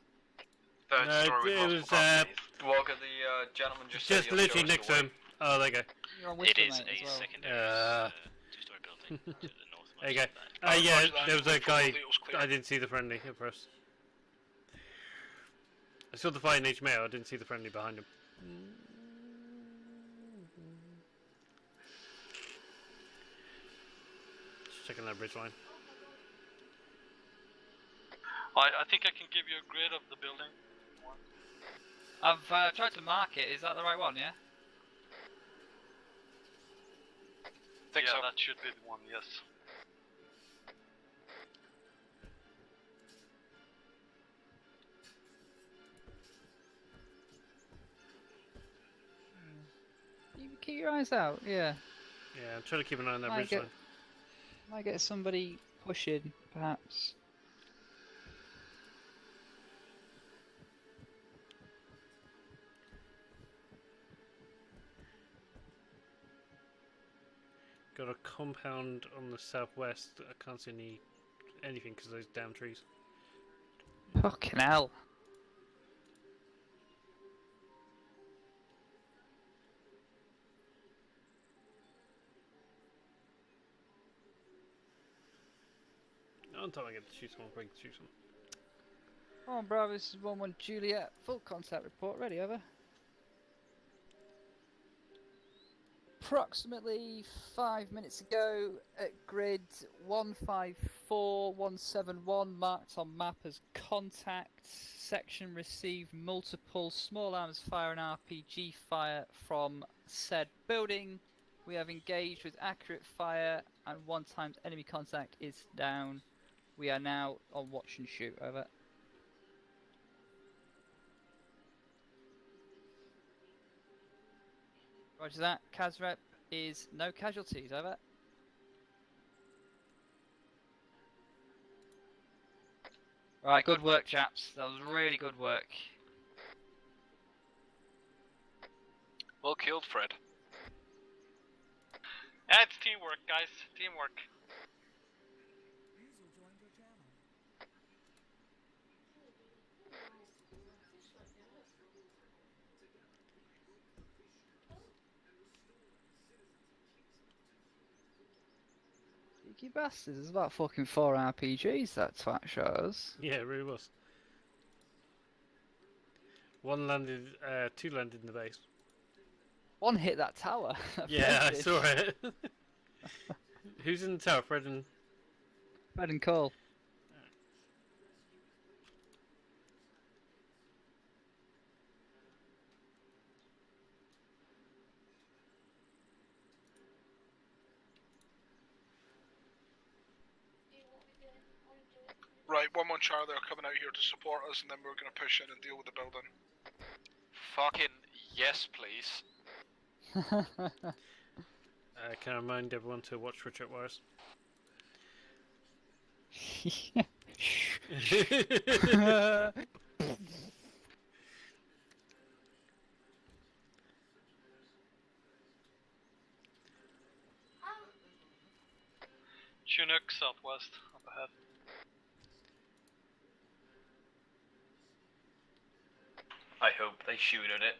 Speaker 3: Third
Speaker 2: No,
Speaker 3: story with
Speaker 2: it
Speaker 3: multiple
Speaker 2: was
Speaker 3: properties.
Speaker 4: Walker, the gentleman just said
Speaker 2: just
Speaker 4: he'll
Speaker 2: literally
Speaker 4: show us
Speaker 2: next
Speaker 4: the
Speaker 2: to
Speaker 4: way.
Speaker 2: him. Oh, there you go.
Speaker 13: You're on
Speaker 14: It
Speaker 13: Whistler,
Speaker 14: is
Speaker 13: mate, as
Speaker 14: a
Speaker 13: well.
Speaker 14: secondary two-story building to the northwest.
Speaker 2: There you go.
Speaker 14: of that.
Speaker 2: Yeah,
Speaker 1: Roger that,
Speaker 2: there was a
Speaker 1: full
Speaker 2: guy.
Speaker 1: details clear.
Speaker 2: I didn't see the friendly at first. I saw the fighting age male. I didn't see the friendly behind him. Just checking that bridge line.
Speaker 11: I think I can give you a grid of the building.
Speaker 13: I've tried to mark it. Is that the right one? Yeah.
Speaker 11: Yeah, that should be the one. Yes.
Speaker 13: You keep your eyes out. Yeah.
Speaker 2: Yeah, I'm trying to keep an eye on that
Speaker 13: Might
Speaker 2: bridge
Speaker 13: get-
Speaker 2: line.
Speaker 13: Might get somebody pushing, perhaps.
Speaker 2: Got a compound on the southwest. I can't see anything because of those damn trees.
Speaker 13: Fucking hell.
Speaker 2: On time I get to shoot someone, bring to shoot someone.
Speaker 13: Come on, Bravo, this is 1-1 Juliet. Full contact report ready, over. Approximately 5 minutes ago at grid 154171, marked on map as contact. Section received multiple small arms fire and RPG fire from said building. We have engaged with accurate fire and 1 times enemy contact is down. We are now on watch and shoot, over. Roger that. Kazrep is no casualties, over. Right, good work, chaps. That was really good work.
Speaker 3: Well killed, Fred.
Speaker 11: Yeah, it's teamwork, guys. Teamwork.
Speaker 13: Cheeky bastards, there's about fucking 4 RPGs that twat shows.
Speaker 2: Yeah, it really was. One landed, 2 landed in the base.
Speaker 13: 1 hit that tower.
Speaker 2: Yeah, I
Speaker 13: Offensive.
Speaker 2: saw it. Who's in the tower? Fred and
Speaker 13: Cole.
Speaker 1: Right, 1-1 Charlie are coming out here to support us, and then we're going to push in and deal with the building.
Speaker 3: Fucking yes, please.
Speaker 2: can I remind everyone to watch for tripwires?
Speaker 11: Chinook southwest, up ahead.
Speaker 3: I hope they shoot at it.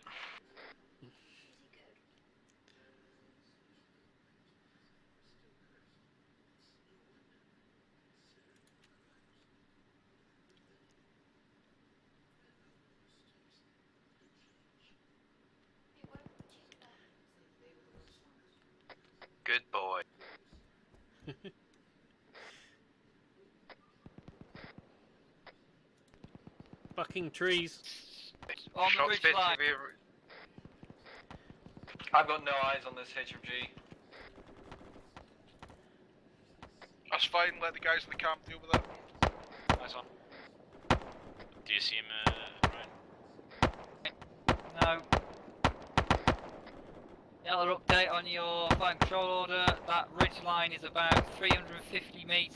Speaker 3: Good boy.
Speaker 2: Fucking trees.
Speaker 13: On the
Speaker 3: Shots
Speaker 13: ridge
Speaker 3: fit to
Speaker 13: line.
Speaker 3: be
Speaker 4: I've got no eyes on this HMG.
Speaker 1: That's fine, let the guys in the camp deal with it.
Speaker 3: Nice one.
Speaker 14: Do you see him, Ryan?
Speaker 13: No. Yeah,
Speaker 9: Delta, update on your flight control order. That ridge line is about 350 meters.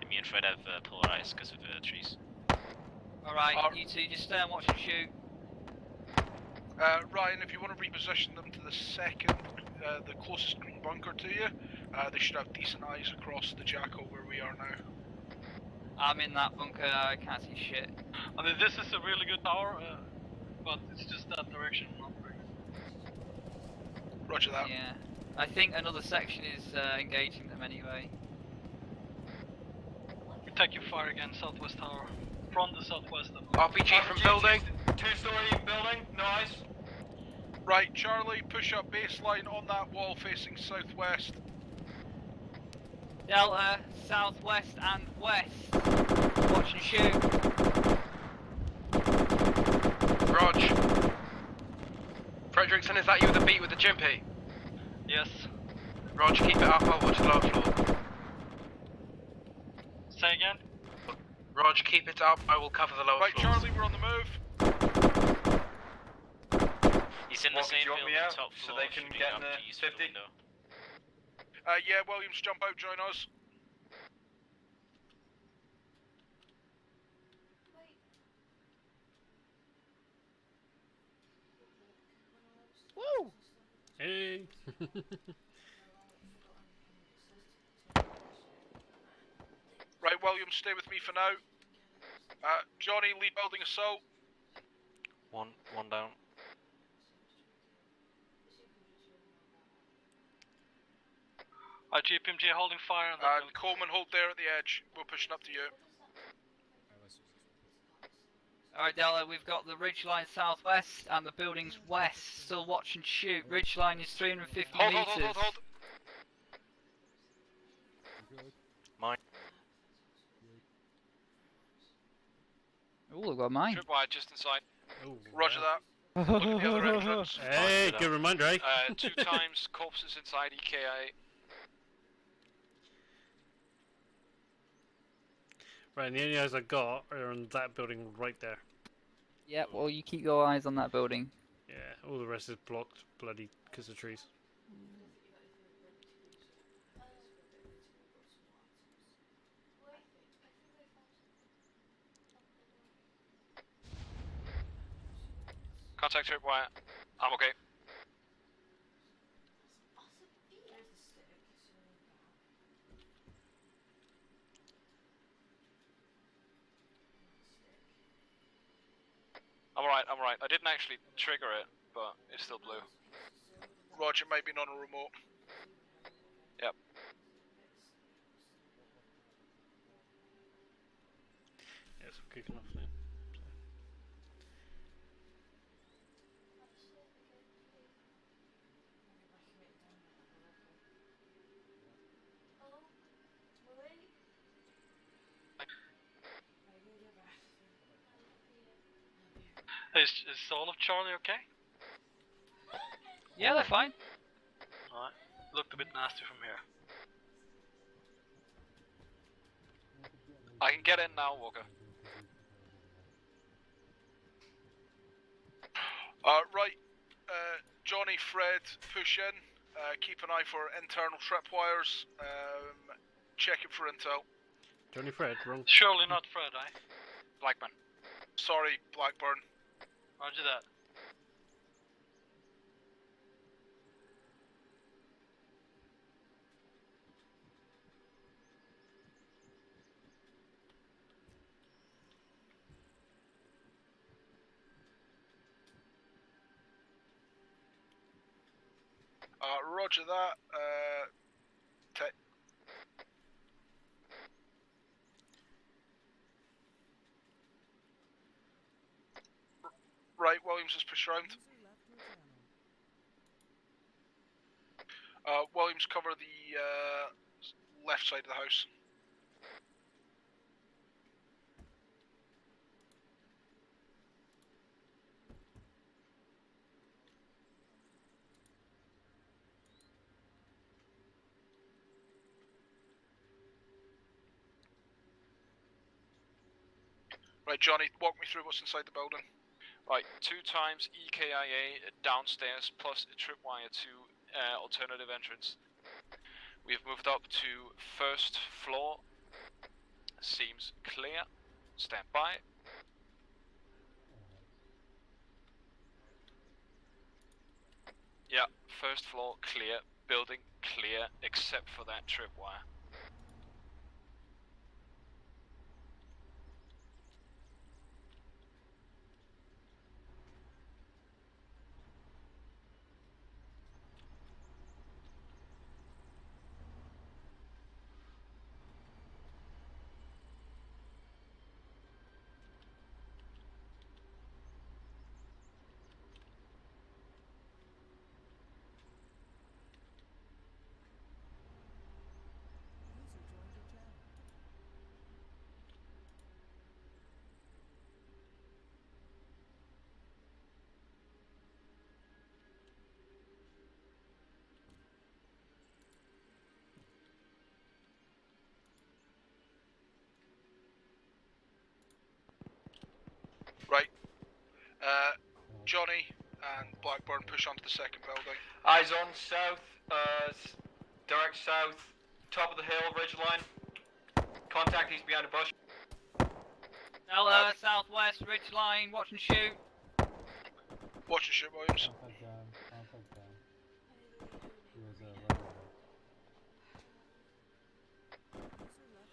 Speaker 14: Me and Fred have polarized because of trees.
Speaker 9: Alright, you two just stay and watch and shoot.
Speaker 1: Ryan, if you want to reposition them to the second, the closest green bunker to you, they should have decent eyes across the Jackal where we are now.
Speaker 9: I'm in that bunker, I can't see shit.
Speaker 11: I mean, this is a really good tower, but it's just that direction I'm not very.
Speaker 1: Roger that.
Speaker 9: Yeah. I think another section is engaging them anyway.
Speaker 11: We take your fire again, southwest tower. From the southwest.
Speaker 17: RPG from building. Two-story building, no eyes.
Speaker 1: Right, Charlie, push up baseline on that wall facing southwest.
Speaker 9: Delta, southwest and west. Watch and shoot.
Speaker 17: Rog. Fredrickson, is that you with the beat with the Jimpy?
Speaker 11: Yes.
Speaker 17: Rog, keep it up, I'll watch the lower floor.
Speaker 11: Say again?
Speaker 17: Rog, keep it up, I will cover the lower
Speaker 1: Right,
Speaker 17: floors.
Speaker 1: Charlie, we're on the move.
Speaker 14: He's in the same
Speaker 17: do you want me
Speaker 14: building,
Speaker 17: out,
Speaker 14: top
Speaker 17: so
Speaker 14: floor,
Speaker 17: they can
Speaker 14: shooting
Speaker 17: get in the
Speaker 14: RPGs through
Speaker 17: 50?
Speaker 14: window.
Speaker 1: Yeah, Williams, jump out, join us.
Speaker 2: Woo! Hey!
Speaker 1: Right, Williams, stay with me for now. Johnny, lead building assault.
Speaker 6: One down.
Speaker 11: GPMG holding fire on
Speaker 1: And Coleman, hold there at the edge. We're pushing up to you.
Speaker 9: Alright, Delta, we've got the ridgeline southwest and the buildings west. Still watch and shoot. Ridgeline is 350 meters.
Speaker 1: Hold.
Speaker 6: Mine.
Speaker 9: Oh, I've got mine.
Speaker 3: Tripwire just inside.
Speaker 1: Roger that. Look at the other entrance.
Speaker 2: Hey, good reminder, eh?
Speaker 3: 2 times corpses inside EKA.
Speaker 2: Right, and the only eyes I got are on that building right there.
Speaker 9: Yeah, well, you keep your eyes on that building.
Speaker 2: Yeah, all the rest is blocked, bloody, because of trees.
Speaker 3: Contact Tripwire. I'm okay. I'm alright. I didn't actually trigger it, but it's still blue.
Speaker 1: Roger, might be on a remote.
Speaker 3: Yep.
Speaker 2: Yeah, so kicking off now.
Speaker 11: Is all of Charlie okay?
Speaker 9: Yeah, they're fine.
Speaker 11: Alright. Looked a bit nasty from here.
Speaker 3: I can get in now, Walker.
Speaker 1: Right, Johnny, Fred, push in. Keep an eye for internal tripwires. Check it for intel.
Speaker 2: Johnny Fred, wrong.
Speaker 11: Surely not Fred, eh?
Speaker 3: Blackman.
Speaker 1: Sorry, Blackburn.
Speaker 11: Roger that.
Speaker 1: Roger that. Right, Williams has pushed round. Williams, cover the left side of the house. Right, Johnny, walk me through what's inside the building.
Speaker 3: Right, 2 times EKIA downstairs plus a tripwire to alternative entrance. We have moved up to first floor. Seems clear. Stand by. Yeah, first floor clear. Building clear except for that tripwire.
Speaker 1: Right. Johnny and Blackburn push onto the second building.
Speaker 17: Eyes on south, direct south, top of the hill, ridge line. Contact, he's behind a bush.
Speaker 9: Southwest ridge line, watch and shoot.
Speaker 1: Watch and shoot, Williams.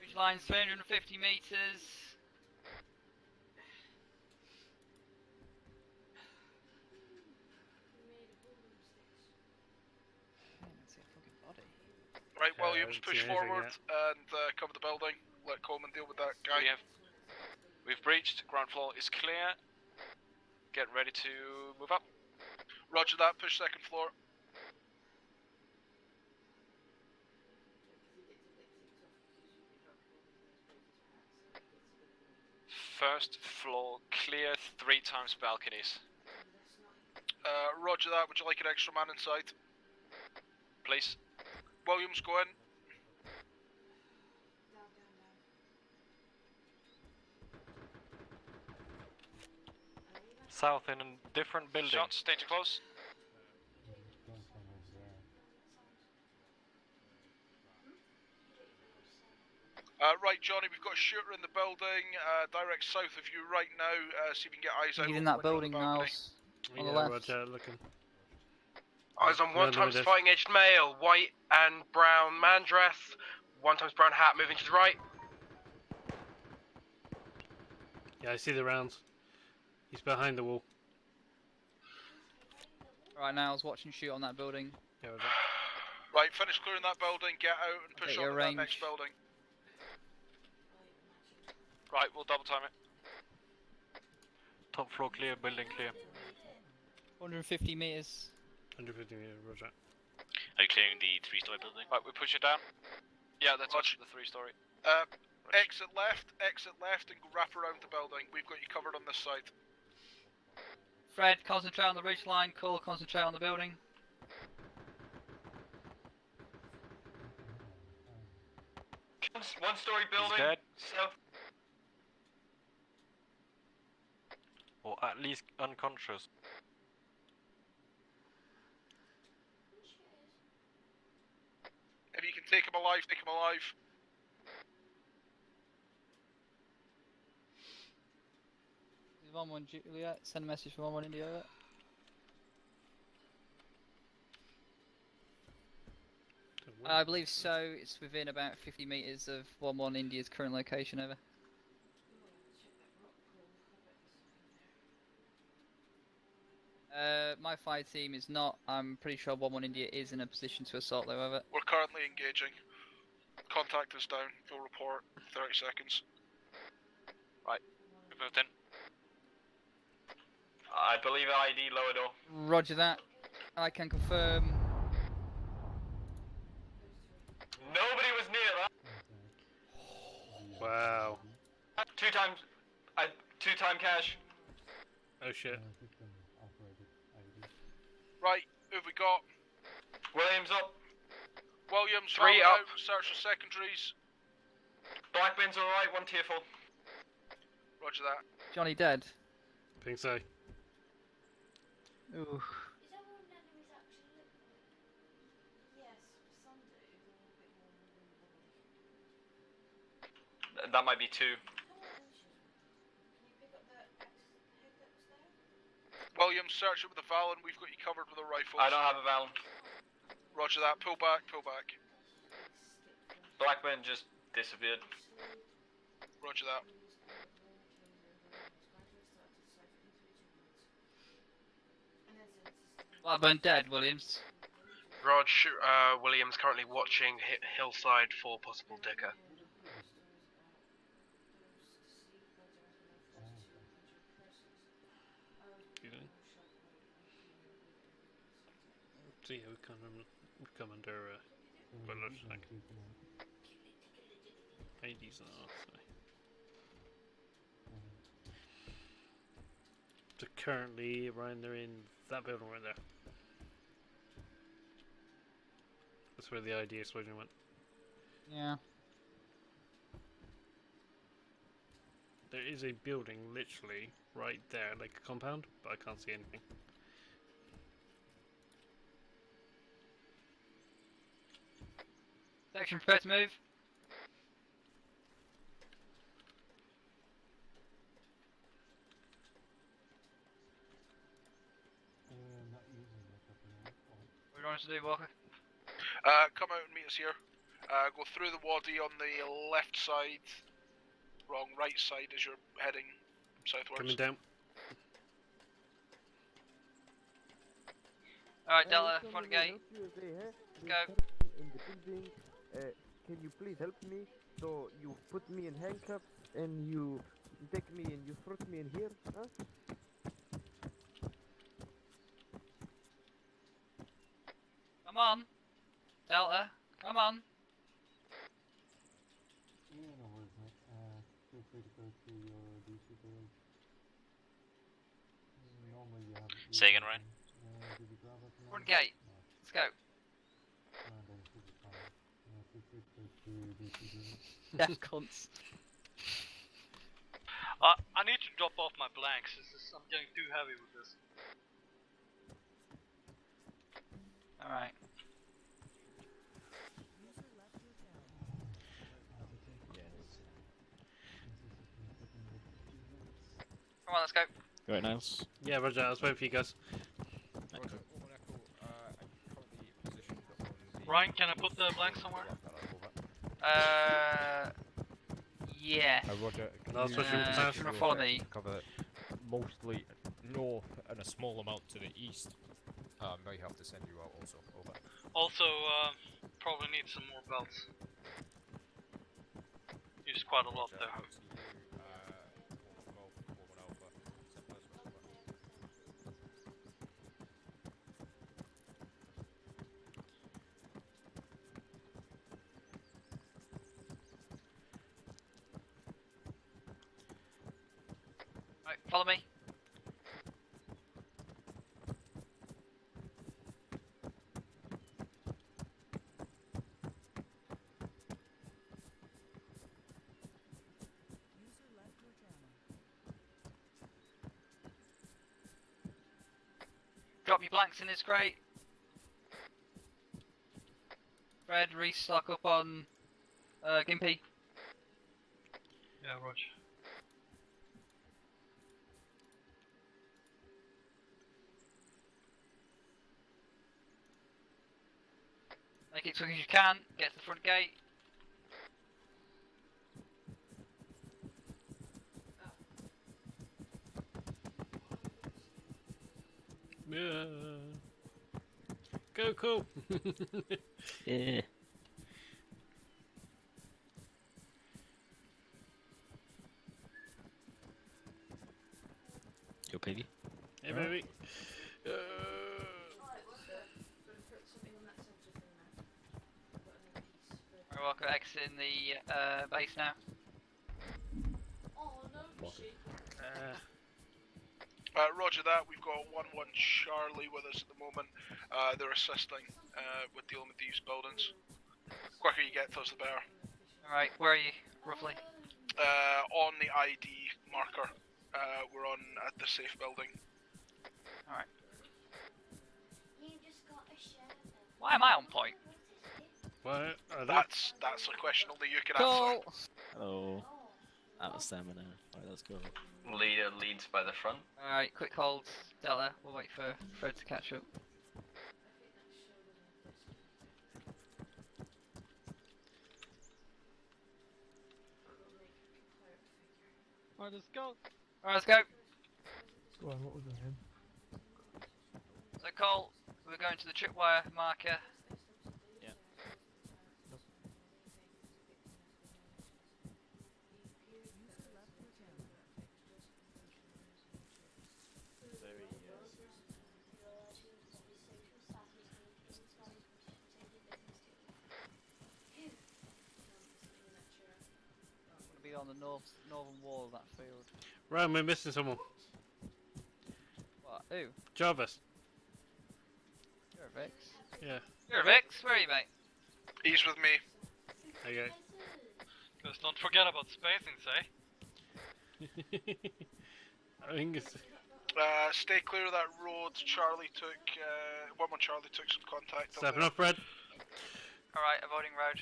Speaker 9: Ridge line's 350 meters.
Speaker 1: Right, Williams, push forward and cover the building. Let Coleman deal with that guy.
Speaker 3: We've breached. Ground floor is clear. Get ready to move up.
Speaker 1: Roger that. Push second floor.
Speaker 3: First floor clear. 3 times balconies.
Speaker 1: Roger that. Would you like an extra man inside?
Speaker 3: Please.
Speaker 1: Williams, go in.
Speaker 6: South in a different building.
Speaker 3: Shots, danger close.
Speaker 1: Right, Johnny, we've got a shooter in the building, direct south of you right now. See if you can get eyes out.
Speaker 13: He's in that building, Niles. On the left.
Speaker 2: Roger, looking.
Speaker 17: Eyes on 1 times fighting edged male, white and brown man dress, 1 times brown hat moving to the right.
Speaker 2: Yeah, I see the rounds. He's behind the wall.
Speaker 13: Right now, I was watching shoot on that building.
Speaker 2: Yeah,
Speaker 1: right, finish clearing that building, get out and push on to that next building.
Speaker 3: Right, we'll double time it.
Speaker 6: Top floor clear, building clear.
Speaker 13: 150 meters.
Speaker 2: 150 meters, roger.
Speaker 14: Are you clearing the 3-story building?
Speaker 3: Right, we push it down. Yeah, that's the 3-story.
Speaker 1: Exit left, and go wrap around the building. We've got you covered on this side.
Speaker 13: Fred, concentrate on the ridge line. Cole, concentrate on the building.
Speaker 17: One-story building.
Speaker 6: He's dead.
Speaker 17: South.
Speaker 6: Or at least unconscious.
Speaker 1: If you can take him alive, take him alive.
Speaker 13: Is 1-1 Juliet? Send a message for 1-1 India. I believe so. It's within about 50 meters of 1-1 India's current location. Over. My fire team is not. I'm pretty sure 1-1 India is in a position to assault though. Over.
Speaker 1: We're currently engaging. Contact us down. Full report. 30 seconds.
Speaker 3: Right. We've moved in.
Speaker 17: I believe ID lower door.
Speaker 13: Roger that. I can confirm.
Speaker 17: Nobody was near that.
Speaker 2: Wow.
Speaker 17: 2 times. 2-time cash.
Speaker 2: Oh shit.
Speaker 1: Right, who've we got?
Speaker 17: Williams up.
Speaker 1: Williams,
Speaker 17: 3
Speaker 1: out,
Speaker 17: up.
Speaker 1: search for secondaries.
Speaker 17: Blackburn's alright, 1 tier full.
Speaker 1: Roger that.
Speaker 13: Johnny dead?
Speaker 2: I think so.
Speaker 13: Ooh.
Speaker 12: Is that what enemies actually look like? Yes, some do. They're a bit more wobbly.
Speaker 3: That might be 2.
Speaker 12: Can you pick up the axe head that was there?
Speaker 1: Williams, search it with the Valen. We've got you covered with the rifles.
Speaker 3: I don't have a Valen.
Speaker 1: Roger that. Pull back. Pull back.
Speaker 3: Blackburn just disappeared.
Speaker 1: Roger that.
Speaker 13: Blackburn dead, Williams.
Speaker 17: Rog, Williams currently watching Hillside for possible dicker.
Speaker 2: So yeah, we come under Butler's like IDs and all. So currently, Ryan, they're in that building right there. That's where the ID explosion went.
Speaker 13: Yeah.
Speaker 2: There is a building literally right there, like a compound, but I can't see anything.
Speaker 9: Section, prepare to move. What do you want us to do, Walker?
Speaker 1: Come out and meet us here. Go through the wadi on the left side. Wrong, right side as you're heading southwards.
Speaker 2: Coming down.
Speaker 9: Alright, Delta, front gate. Let's go.
Speaker 5: In the building, can you please help me? So you put me in handcuffs and you take me and you thrust me in here, huh?
Speaker 9: Come on. Delta, come on.
Speaker 15: Yeah, no worries, mate. Feel free to go to your DC building. Normally you have...
Speaker 14: Say again, Ryan.
Speaker 15: Did you grab it?
Speaker 9: Front gate. Let's go.
Speaker 15: Then should be fine. Feel free to go to DC building.
Speaker 13: Deaf cunts.
Speaker 11: I need to drop off my blanks. I'm getting too heavy with this.
Speaker 9: Alright. Come on, let's go.
Speaker 10: Right, Niles.
Speaker 2: Yeah, Roger, I was waiting for you guys.
Speaker 11: Ryan, can I put the blanks somewhere?
Speaker 9: Yeah.
Speaker 8: Roger,
Speaker 2: Last
Speaker 8: you
Speaker 2: question,
Speaker 9: if you wanna follow me.
Speaker 8: cover mostly north and a small amount to the east. May have to send you out also. Over.
Speaker 11: Also, probably need some more belts. Use quite a lot there.
Speaker 9: Right, follow me. Drop your blanks in this crate. Fred, restock up on Gimpy.
Speaker 11: Yeah, Roger.
Speaker 9: Make it as quick as you can. Get to the front gate.
Speaker 2: Yeah. Go, cool.
Speaker 10: Yeah. You okay, V?
Speaker 2: Hey, baby.
Speaker 9: We're welcome exiting the base now.
Speaker 1: Roger that. We've got 1-1 Charlie with us at the moment. They're assisting with dealing with these buildings. The quicker you get to us, the better.
Speaker 9: Alright, where are you, roughly?
Speaker 1: On the ID marker. We're on at the safe building.
Speaker 9: Alright.
Speaker 12: You just got a share.
Speaker 9: Why am I on point?
Speaker 2: What?
Speaker 1: That's a question only you can
Speaker 9: Cool.
Speaker 1: answer.
Speaker 10: Hello. Out of stamina. Alright, let's go.
Speaker 3: Leader leads by the front.
Speaker 9: Alright, quick hold, Delta. We'll wait for Fred to catch up.
Speaker 11: Alright, let's go.
Speaker 9: Alright, let's go.
Speaker 15: Go on, what was your name?
Speaker 9: So Cole, we're going to the tripwire marker.
Speaker 10: Yeah.
Speaker 9: Gonna be on the northern wall of that field.
Speaker 2: Right, we're missing someone.
Speaker 9: What? Who?
Speaker 2: Jarvis.
Speaker 9: You're a Vix.
Speaker 2: Yeah.
Speaker 9: You're a Vix? Where are you, mate?
Speaker 1: He's with me.
Speaker 2: Okay.
Speaker 11: Just don't forget about spacing, say.
Speaker 2: I think it's.
Speaker 1: Stay clear of that road. Charlie took. One Charlie took some contact.
Speaker 2: Stepping up, Fred.
Speaker 9: Alright, avoiding road.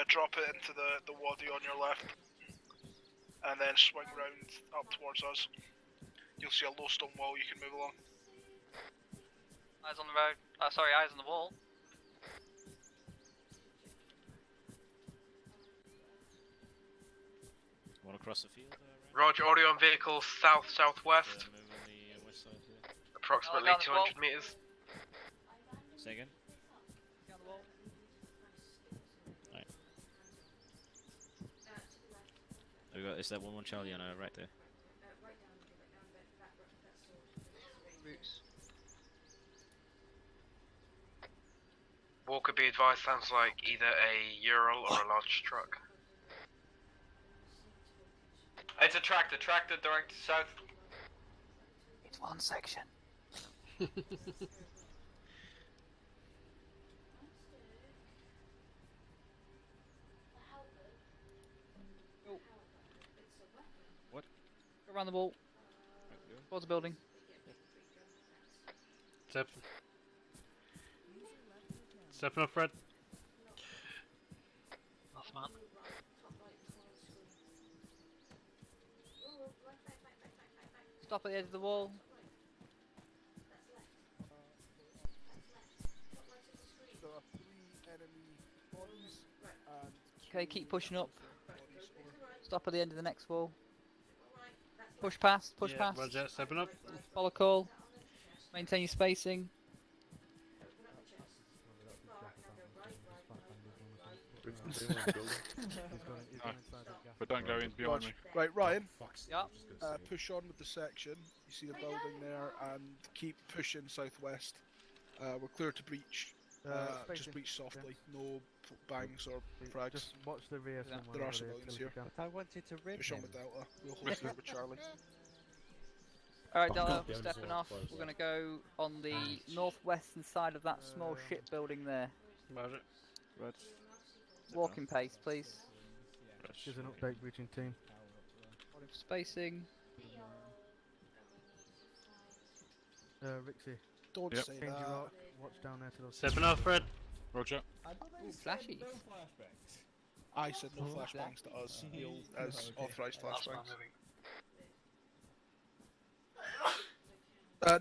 Speaker 1: Drop it into the wadi on your left, and then swing round up towards us. You'll see a low stone wall. You can move along.
Speaker 9: Eyes on the road. Sorry, eyes on the wall.
Speaker 10: Want to cross the field?
Speaker 17: Roger, audio on vehicle south-southwest.
Speaker 10: Move on the west side here.
Speaker 17: Approximately
Speaker 9: Oh, down the
Speaker 17: 200 meters.
Speaker 10: Say again?
Speaker 9: Down the wall.
Speaker 10: Right. We got, is that 1-1 Charlie on our right there?
Speaker 9: Roots.
Speaker 17: Walker, be advised, sounds like either a Ural or a large truck.
Speaker 3: It's a tractor direct south.
Speaker 9: It's one section.
Speaker 10: What?
Speaker 9: Go around the wall. Towards the building.
Speaker 2: Stepping up, Fred.
Speaker 11: Last man.
Speaker 9: Stop at the edge of the wall.
Speaker 1: There are 3 enemy bodies and
Speaker 9: Okay, keep pushing up. Stop at the end of the next wall. Push past, push past.
Speaker 2: Roger, stepping up.
Speaker 9: Follow call. Maintain your spacing.
Speaker 19: But don't go in behind me.
Speaker 1: Right, Ryan.
Speaker 9: Yep.
Speaker 1: Push on with the section. You see the building there, and keep pushing southwest. We're clear to breach. Just breach softly. No bangs or frags.
Speaker 15: Just watch the rear.
Speaker 1: There are civilians here.
Speaker 5: I wanted to rip
Speaker 1: Push on
Speaker 5: him.
Speaker 1: with Delta. We'll hold it with Charlie.
Speaker 9: Alright, Delta, we're stepping off. We're going to go on the northwestern side of that small shipbuilding there.
Speaker 2: Roger.
Speaker 15: Red.
Speaker 9: Walking pace, please.
Speaker 15: Here's an update, breaching team.
Speaker 9: Spacing.
Speaker 15: Rixie.
Speaker 1: Don't
Speaker 2: Yep.
Speaker 1: say
Speaker 15: Change
Speaker 1: that.
Speaker 15: your route. Watch down there to those.
Speaker 2: Stepping off, Fred.
Speaker 19: Roger.
Speaker 9: Ooh, flashy.
Speaker 1: I said no flashbangs to us. He'll as authorised
Speaker 11: Last man
Speaker 1: flashbangs.
Speaker 11: moving.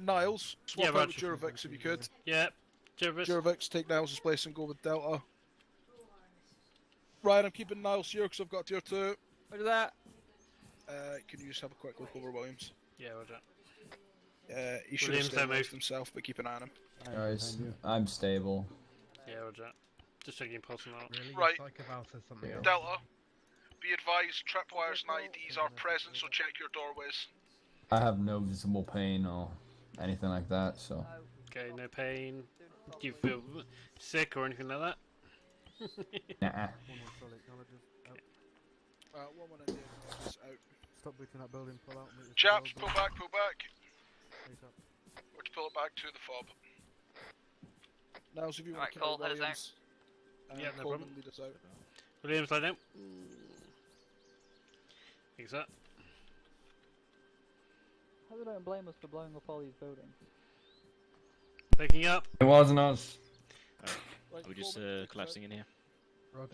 Speaker 1: Niles, swap
Speaker 2: Yeah,
Speaker 1: out with
Speaker 2: Roger.
Speaker 1: Juravix if you could.
Speaker 2: Yeah. Jarvis.
Speaker 1: Juravix, take Niles' place and go with Delta. Ryan, I'm keeping Niles here because I've got tier 2.
Speaker 9: Look at that.
Speaker 1: Can you just have a quick look over Williams?
Speaker 2: Yeah, Roger.
Speaker 1: He should have
Speaker 2: Williams, don't
Speaker 1: stabilised
Speaker 2: move.
Speaker 1: himself, but keep an eye on him.
Speaker 21: Guys, I'm stable.
Speaker 2: Yeah, Roger. Just checking pulse and that.
Speaker 24: Really?
Speaker 1: Right.
Speaker 24: Psychoval says something else.
Speaker 1: Delta, be advised, tripwires and IDs are present, so check your doorways.
Speaker 21: I have no visible pain or anything like that, so.
Speaker 2: Okay, no pain. Do you feel sick or anything like that?
Speaker 21: Nah.
Speaker 1: 1-1 is out.
Speaker 15: Stop breaching that building. Pull out. meet us at the
Speaker 1: Chaps,
Speaker 15: building.
Speaker 1: pull back, pull back.
Speaker 15: Face up.
Speaker 1: We're to pull it back to the fob. Niles, if you want
Speaker 9: Alright,
Speaker 1: to
Speaker 9: Cole,
Speaker 1: kill
Speaker 9: head us
Speaker 1: Williams,
Speaker 2: Yeah, no
Speaker 1: Coleman,
Speaker 2: problem.
Speaker 1: lead us out.
Speaker 2: Williams, lie down. Thanks that.
Speaker 13: Probably don't blame us for blowing up all these buildings.
Speaker 2: Picking up.
Speaker 21: It wasn't us.
Speaker 10: Are we just collapsing in here?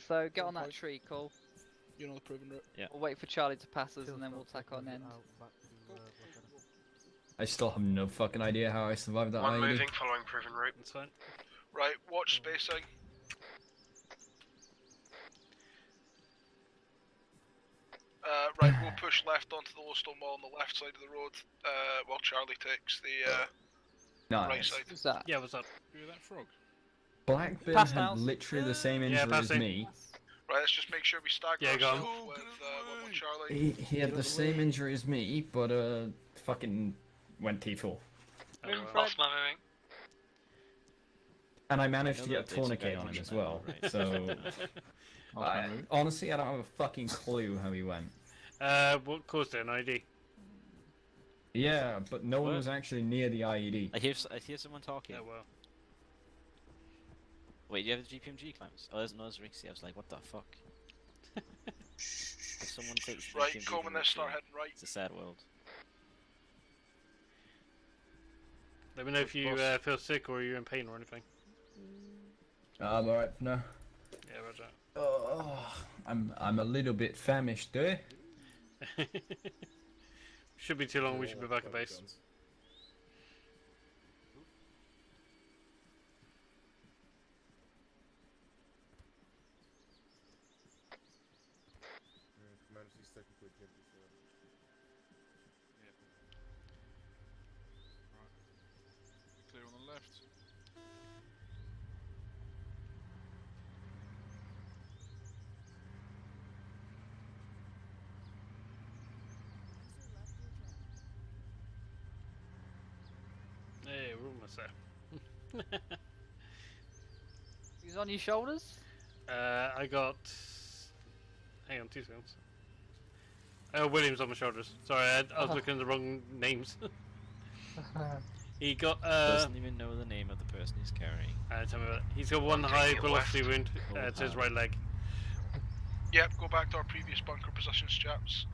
Speaker 13: So get on that tree, Cole.
Speaker 1: You know the proven route.
Speaker 10: Yeah.
Speaker 13: We'll wait for Charlie to pass us and then we'll tack on end.
Speaker 21: I still have no fucking idea how I survived that
Speaker 17: One
Speaker 21: IED.
Speaker 17: moving, following proven route.
Speaker 2: That's fine.
Speaker 1: Right, watch spacing. Right, we'll push left onto the low stone wall on the left side of the road, while Charlie takes the right
Speaker 21: Nice.
Speaker 1: side.
Speaker 13: Who's that?
Speaker 2: Yeah, what's up?
Speaker 19: Who's that frog?
Speaker 21: Blackburn
Speaker 13: Pass
Speaker 21: had
Speaker 13: now.
Speaker 21: literally the same injury as
Speaker 2: passing.
Speaker 21: me.
Speaker 1: Right, let's just make sure we stagger
Speaker 2: Yeah, go on.
Speaker 1: ourselves with Charlie.
Speaker 21: He had the same injury as me, but fucking went T4.
Speaker 13: Moving
Speaker 11: Boss man moving.
Speaker 21: And I managed to
Speaker 10: know
Speaker 21: get
Speaker 10: that
Speaker 21: a
Speaker 10: it's
Speaker 21: tourniquet
Speaker 10: very
Speaker 21: on him
Speaker 10: much
Speaker 21: as
Speaker 10: an
Speaker 21: well.
Speaker 10: animal, right?
Speaker 21: So, honestly, I don't have a fucking clue how he went.
Speaker 2: What caused it? An ID?
Speaker 21: Yeah, but no one
Speaker 10: What?
Speaker 21: was actually near the IED.
Speaker 10: I hear someone talking.
Speaker 2: Oh well.
Speaker 10: Wait, do you have the GPMG clamps? Oh, there's Rixie. I was like, what the fuck? If someone takes the
Speaker 1: Right,
Speaker 10: GPMG
Speaker 1: Coleman,
Speaker 10: from
Speaker 1: let's start
Speaker 10: Rixie,
Speaker 1: heading right.
Speaker 10: it's a sad world.
Speaker 2: Let me know if you feel sick or you're in pain or anything.
Speaker 21: I'm alright for now.
Speaker 2: Yeah, roger.
Speaker 21: Oh, I'm a little bit famished, eh?
Speaker 2: Should be too long. We should be back at base.
Speaker 19: Clear on the left.
Speaker 2: Hey, we're almost there.
Speaker 13: He's on your shoulders?
Speaker 2: I got. Hang on, 2 seconds. Williams on my shoulders. Sorry, I was looking at the wrong names. He got.
Speaker 10: Doesn't even know the name of the person he's carrying.
Speaker 2: Tell me about it. He's got one high velocity wound to his right leg.
Speaker 1: Yep, go back to our previous bunker positions, chaps.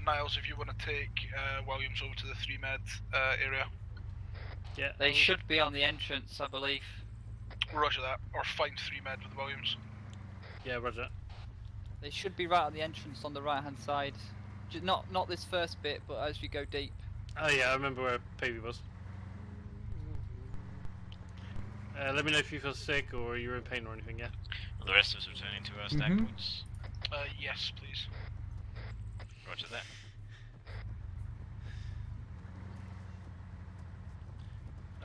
Speaker 1: Niles, if you want to take Williams over to the 3 med area.
Speaker 2: Yeah.
Speaker 13: They should be on the entrance, I believe.
Speaker 1: Roger that. Or find 3 med with Williams.
Speaker 2: Yeah, roger.
Speaker 13: They should be right on the entrance on the right hand side. Not this first bit, but as you go deep.
Speaker 2: Oh yeah, I remember where Pavey was. Let me know if you feel sick or you're in pain or anything, yeah?
Speaker 14: Will the rest of us returning to our stack points?
Speaker 1: Yes, please.
Speaker 14: Roger that.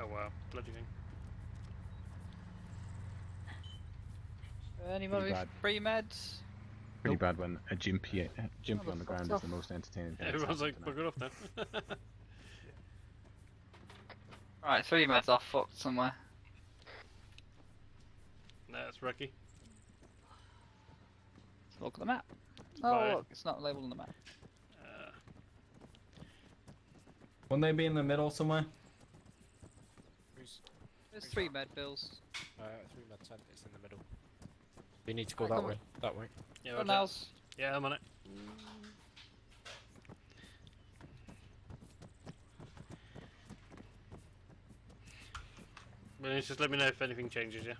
Speaker 2: Oh wow, bloody thing.
Speaker 13: Anybody
Speaker 15: bad.
Speaker 13: free meds?
Speaker 15: Pretty bad when a gympy on the ground is the most entertaining thing.
Speaker 2: Everyone's like, bugger it off now.
Speaker 13: Right, 3 meds are fucked somewhere.
Speaker 2: That's Rocky.
Speaker 13: Look at the map. Oh,
Speaker 2: Bye.
Speaker 13: look, it's not labelled on the map.
Speaker 21: Wouldn't they be in the middle somewhere?
Speaker 13: There's 3 med bills.
Speaker 24: 3 med tent is in the middle. You need to go
Speaker 13: Right,
Speaker 24: that
Speaker 13: come
Speaker 24: way.
Speaker 13: on.
Speaker 24: That way.
Speaker 2: Yeah,
Speaker 13: Go
Speaker 2: roger.
Speaker 13: Niles.
Speaker 2: Yeah, I'm on it. Well, just let me know if anything changes, yeah?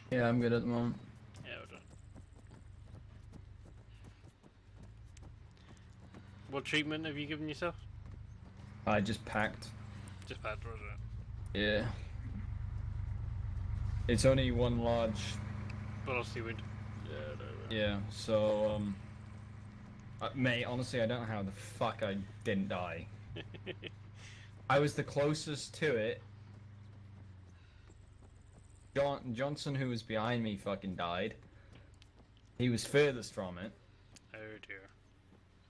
Speaker 21: Yeah, I'm good at the moment.
Speaker 2: Yeah, well done. What treatment have you given yourself?
Speaker 21: I just packed.
Speaker 2: Just bad, roger.
Speaker 21: Yeah. It's only one large.
Speaker 2: Velocity wound.
Speaker 21: Yeah, so, mate, honestly, I don't know how the fuck I didn't die. I was the closest to it. Johnson, who was behind me, fucking died. He was furthest from it.
Speaker 2: Oh dear.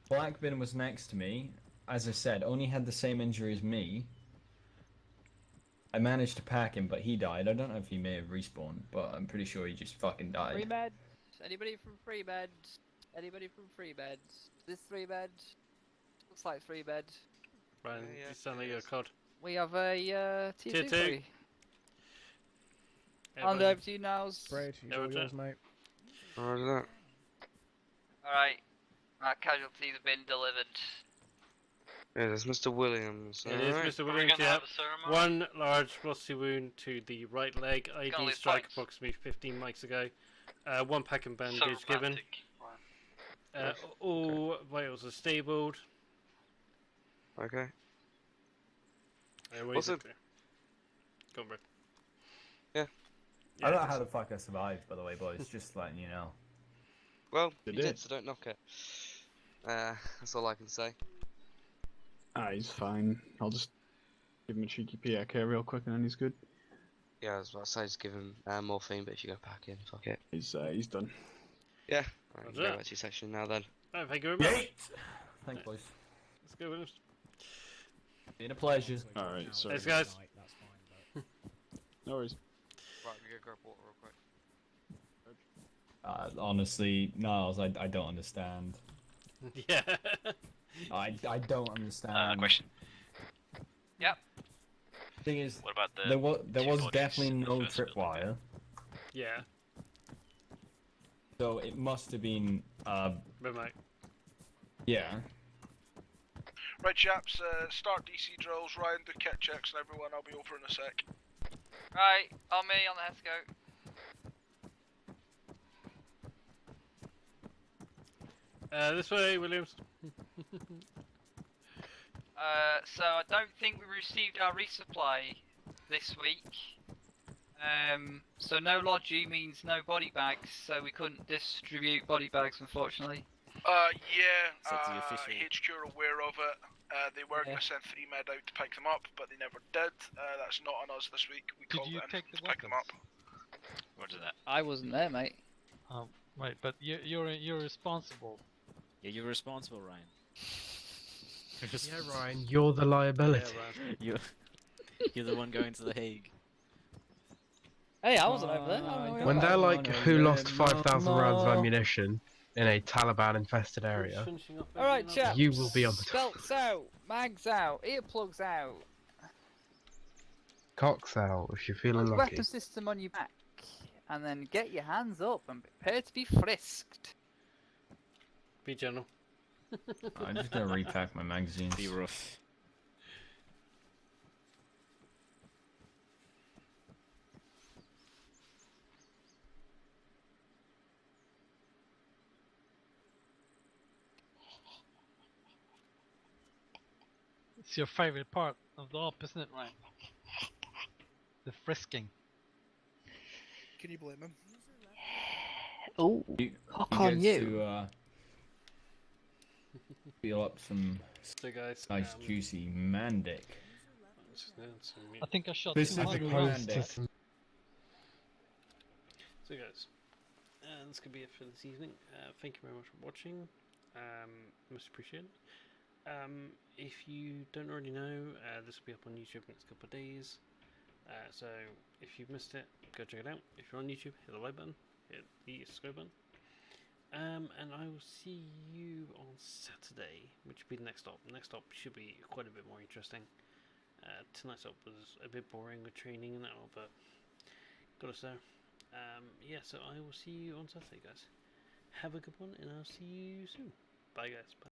Speaker 21: Blackburn was next to me. As I said, only had the same injury as me. I managed to pack him, but he died. I don't know if he may have respawned, but I'm pretty sure he just fucking died.
Speaker 13: 3 med. Anybody from 3 med? Anybody from 3 med? This 3 med? Looks like 3 med.
Speaker 2: Ryan, you sound like you're a cod.
Speaker 13: We have a
Speaker 2: Tier
Speaker 13: Tier 2
Speaker 2: two.
Speaker 13: free.
Speaker 2: Yeah,
Speaker 13: Hand
Speaker 2: buddy.
Speaker 13: over to you now.
Speaker 24: Great, he's
Speaker 2: Yeah,
Speaker 24: all
Speaker 2: roger.
Speaker 24: yours, mate.
Speaker 9: Alright. Our casualties have been delivered.
Speaker 18: Yeah, there's Mr. Williams.
Speaker 2: It is
Speaker 18: alright.
Speaker 2: Mr. Williams, yeah. One large frosty wound to the right leg. ID strike approximately 15 mics ago. One pack and bandage given. All vitals are stabled.
Speaker 18: Okay.
Speaker 2: Also, go on, bro.
Speaker 18: Yeah.
Speaker 21: I don't know how the fuck I survived, by the way, boys. Just letting you know.
Speaker 18: Well, you did, so don't knock it. That's all I can say.
Speaker 20: He's fine. I'll just give him a cheeky PRK real quick and then he's good.
Speaker 18: Yeah, I was about to say just give him morphine, but if you go back in, fuck it.
Speaker 20: He's done.
Speaker 18: Yeah. Alright, go back to your section now then.
Speaker 2: Alright, thank you very much.
Speaker 21: Thanks, boys.
Speaker 2: Let's go, Williams.
Speaker 21: Been a pleasure.
Speaker 20: Alright, sorry.
Speaker 2: Thanks, guys.
Speaker 20: No worries.
Speaker 17: Right, we go grab water real quick.
Speaker 21: Honestly, Niles, I don't understand.
Speaker 2: Yeah.
Speaker 21: I don't understand.
Speaker 14: Question.
Speaker 9: Yep.
Speaker 21: Thing is,
Speaker 14: What about the
Speaker 21: there
Speaker 14: two
Speaker 21: was
Speaker 14: bodies
Speaker 21: definitely
Speaker 14: in the
Speaker 21: no
Speaker 14: first building?
Speaker 21: tripwire,
Speaker 2: Yeah.
Speaker 21: so it must have been
Speaker 2: Remote.
Speaker 21: yeah.
Speaker 1: Right, chaps, start DC drills, Ryan, do kit checks and everyone, I'll be over in a sec.
Speaker 9: Right, on me, on the Hesco.
Speaker 2: This way, Williams.
Speaker 9: So I don't think we received our resupply this week. So no lodgy means no body bags, so we couldn't distribute body bags, unfortunately.
Speaker 1: HQ are aware of it. They were going to send 3 med out to pick them up, but they never did. That's not on us this week. We called in to pick them up.
Speaker 14: Roger that.
Speaker 13: I wasn't there, mate.
Speaker 11: Right, but you're responsible.
Speaker 10: Yeah, you're responsible, Ryan.
Speaker 24: Yeah, Ryan, you're the liability.
Speaker 10: You're the one going to the Hague.
Speaker 13: Hey, I wasn't over there.
Speaker 24: When they're like, who lost 5,000 rounds of ammunition in a Taliban-infested area,
Speaker 13: Alright, chaps.
Speaker 24: you will be on the
Speaker 13: Belts out, mags out, earplugs out.
Speaker 24: cocks out if you're feeling lucky.
Speaker 13: Weapon system on your back. And then get your hands up and prepare to be frisked.
Speaker 2: Be gentle.
Speaker 21: I'm just gonna repack my magazines.
Speaker 10: Be rough.
Speaker 11: It's your favorite part of the op, isn't it, Ryan? The frisking.
Speaker 1: Can you blame him?
Speaker 13: Oh,
Speaker 21: Cock
Speaker 13: on you.
Speaker 21: To, feel up some
Speaker 2: So guys,
Speaker 21: nice juicy man dick.
Speaker 11: I think I shot
Speaker 21: This
Speaker 11: 200
Speaker 21: is
Speaker 11: rounds.
Speaker 21: dick.
Speaker 2: So guys, this could be it for this evening. Thank you very much for watching. Most appreciated. If you don't already know, this will be up on YouTube in the next couple of days. So if you've missed it, go check it out. If you're on YouTube, hit the like button, hit the subscribe button. And I will see you on Saturday, which will be the next stop. The next stop should be quite a bit more interesting. Tonight's stop was a bit boring with training and that all, but got us there. Yeah, so I will see you on Saturday, guys. Have a good one, and I'll see you soon. Bye, guys. Bye.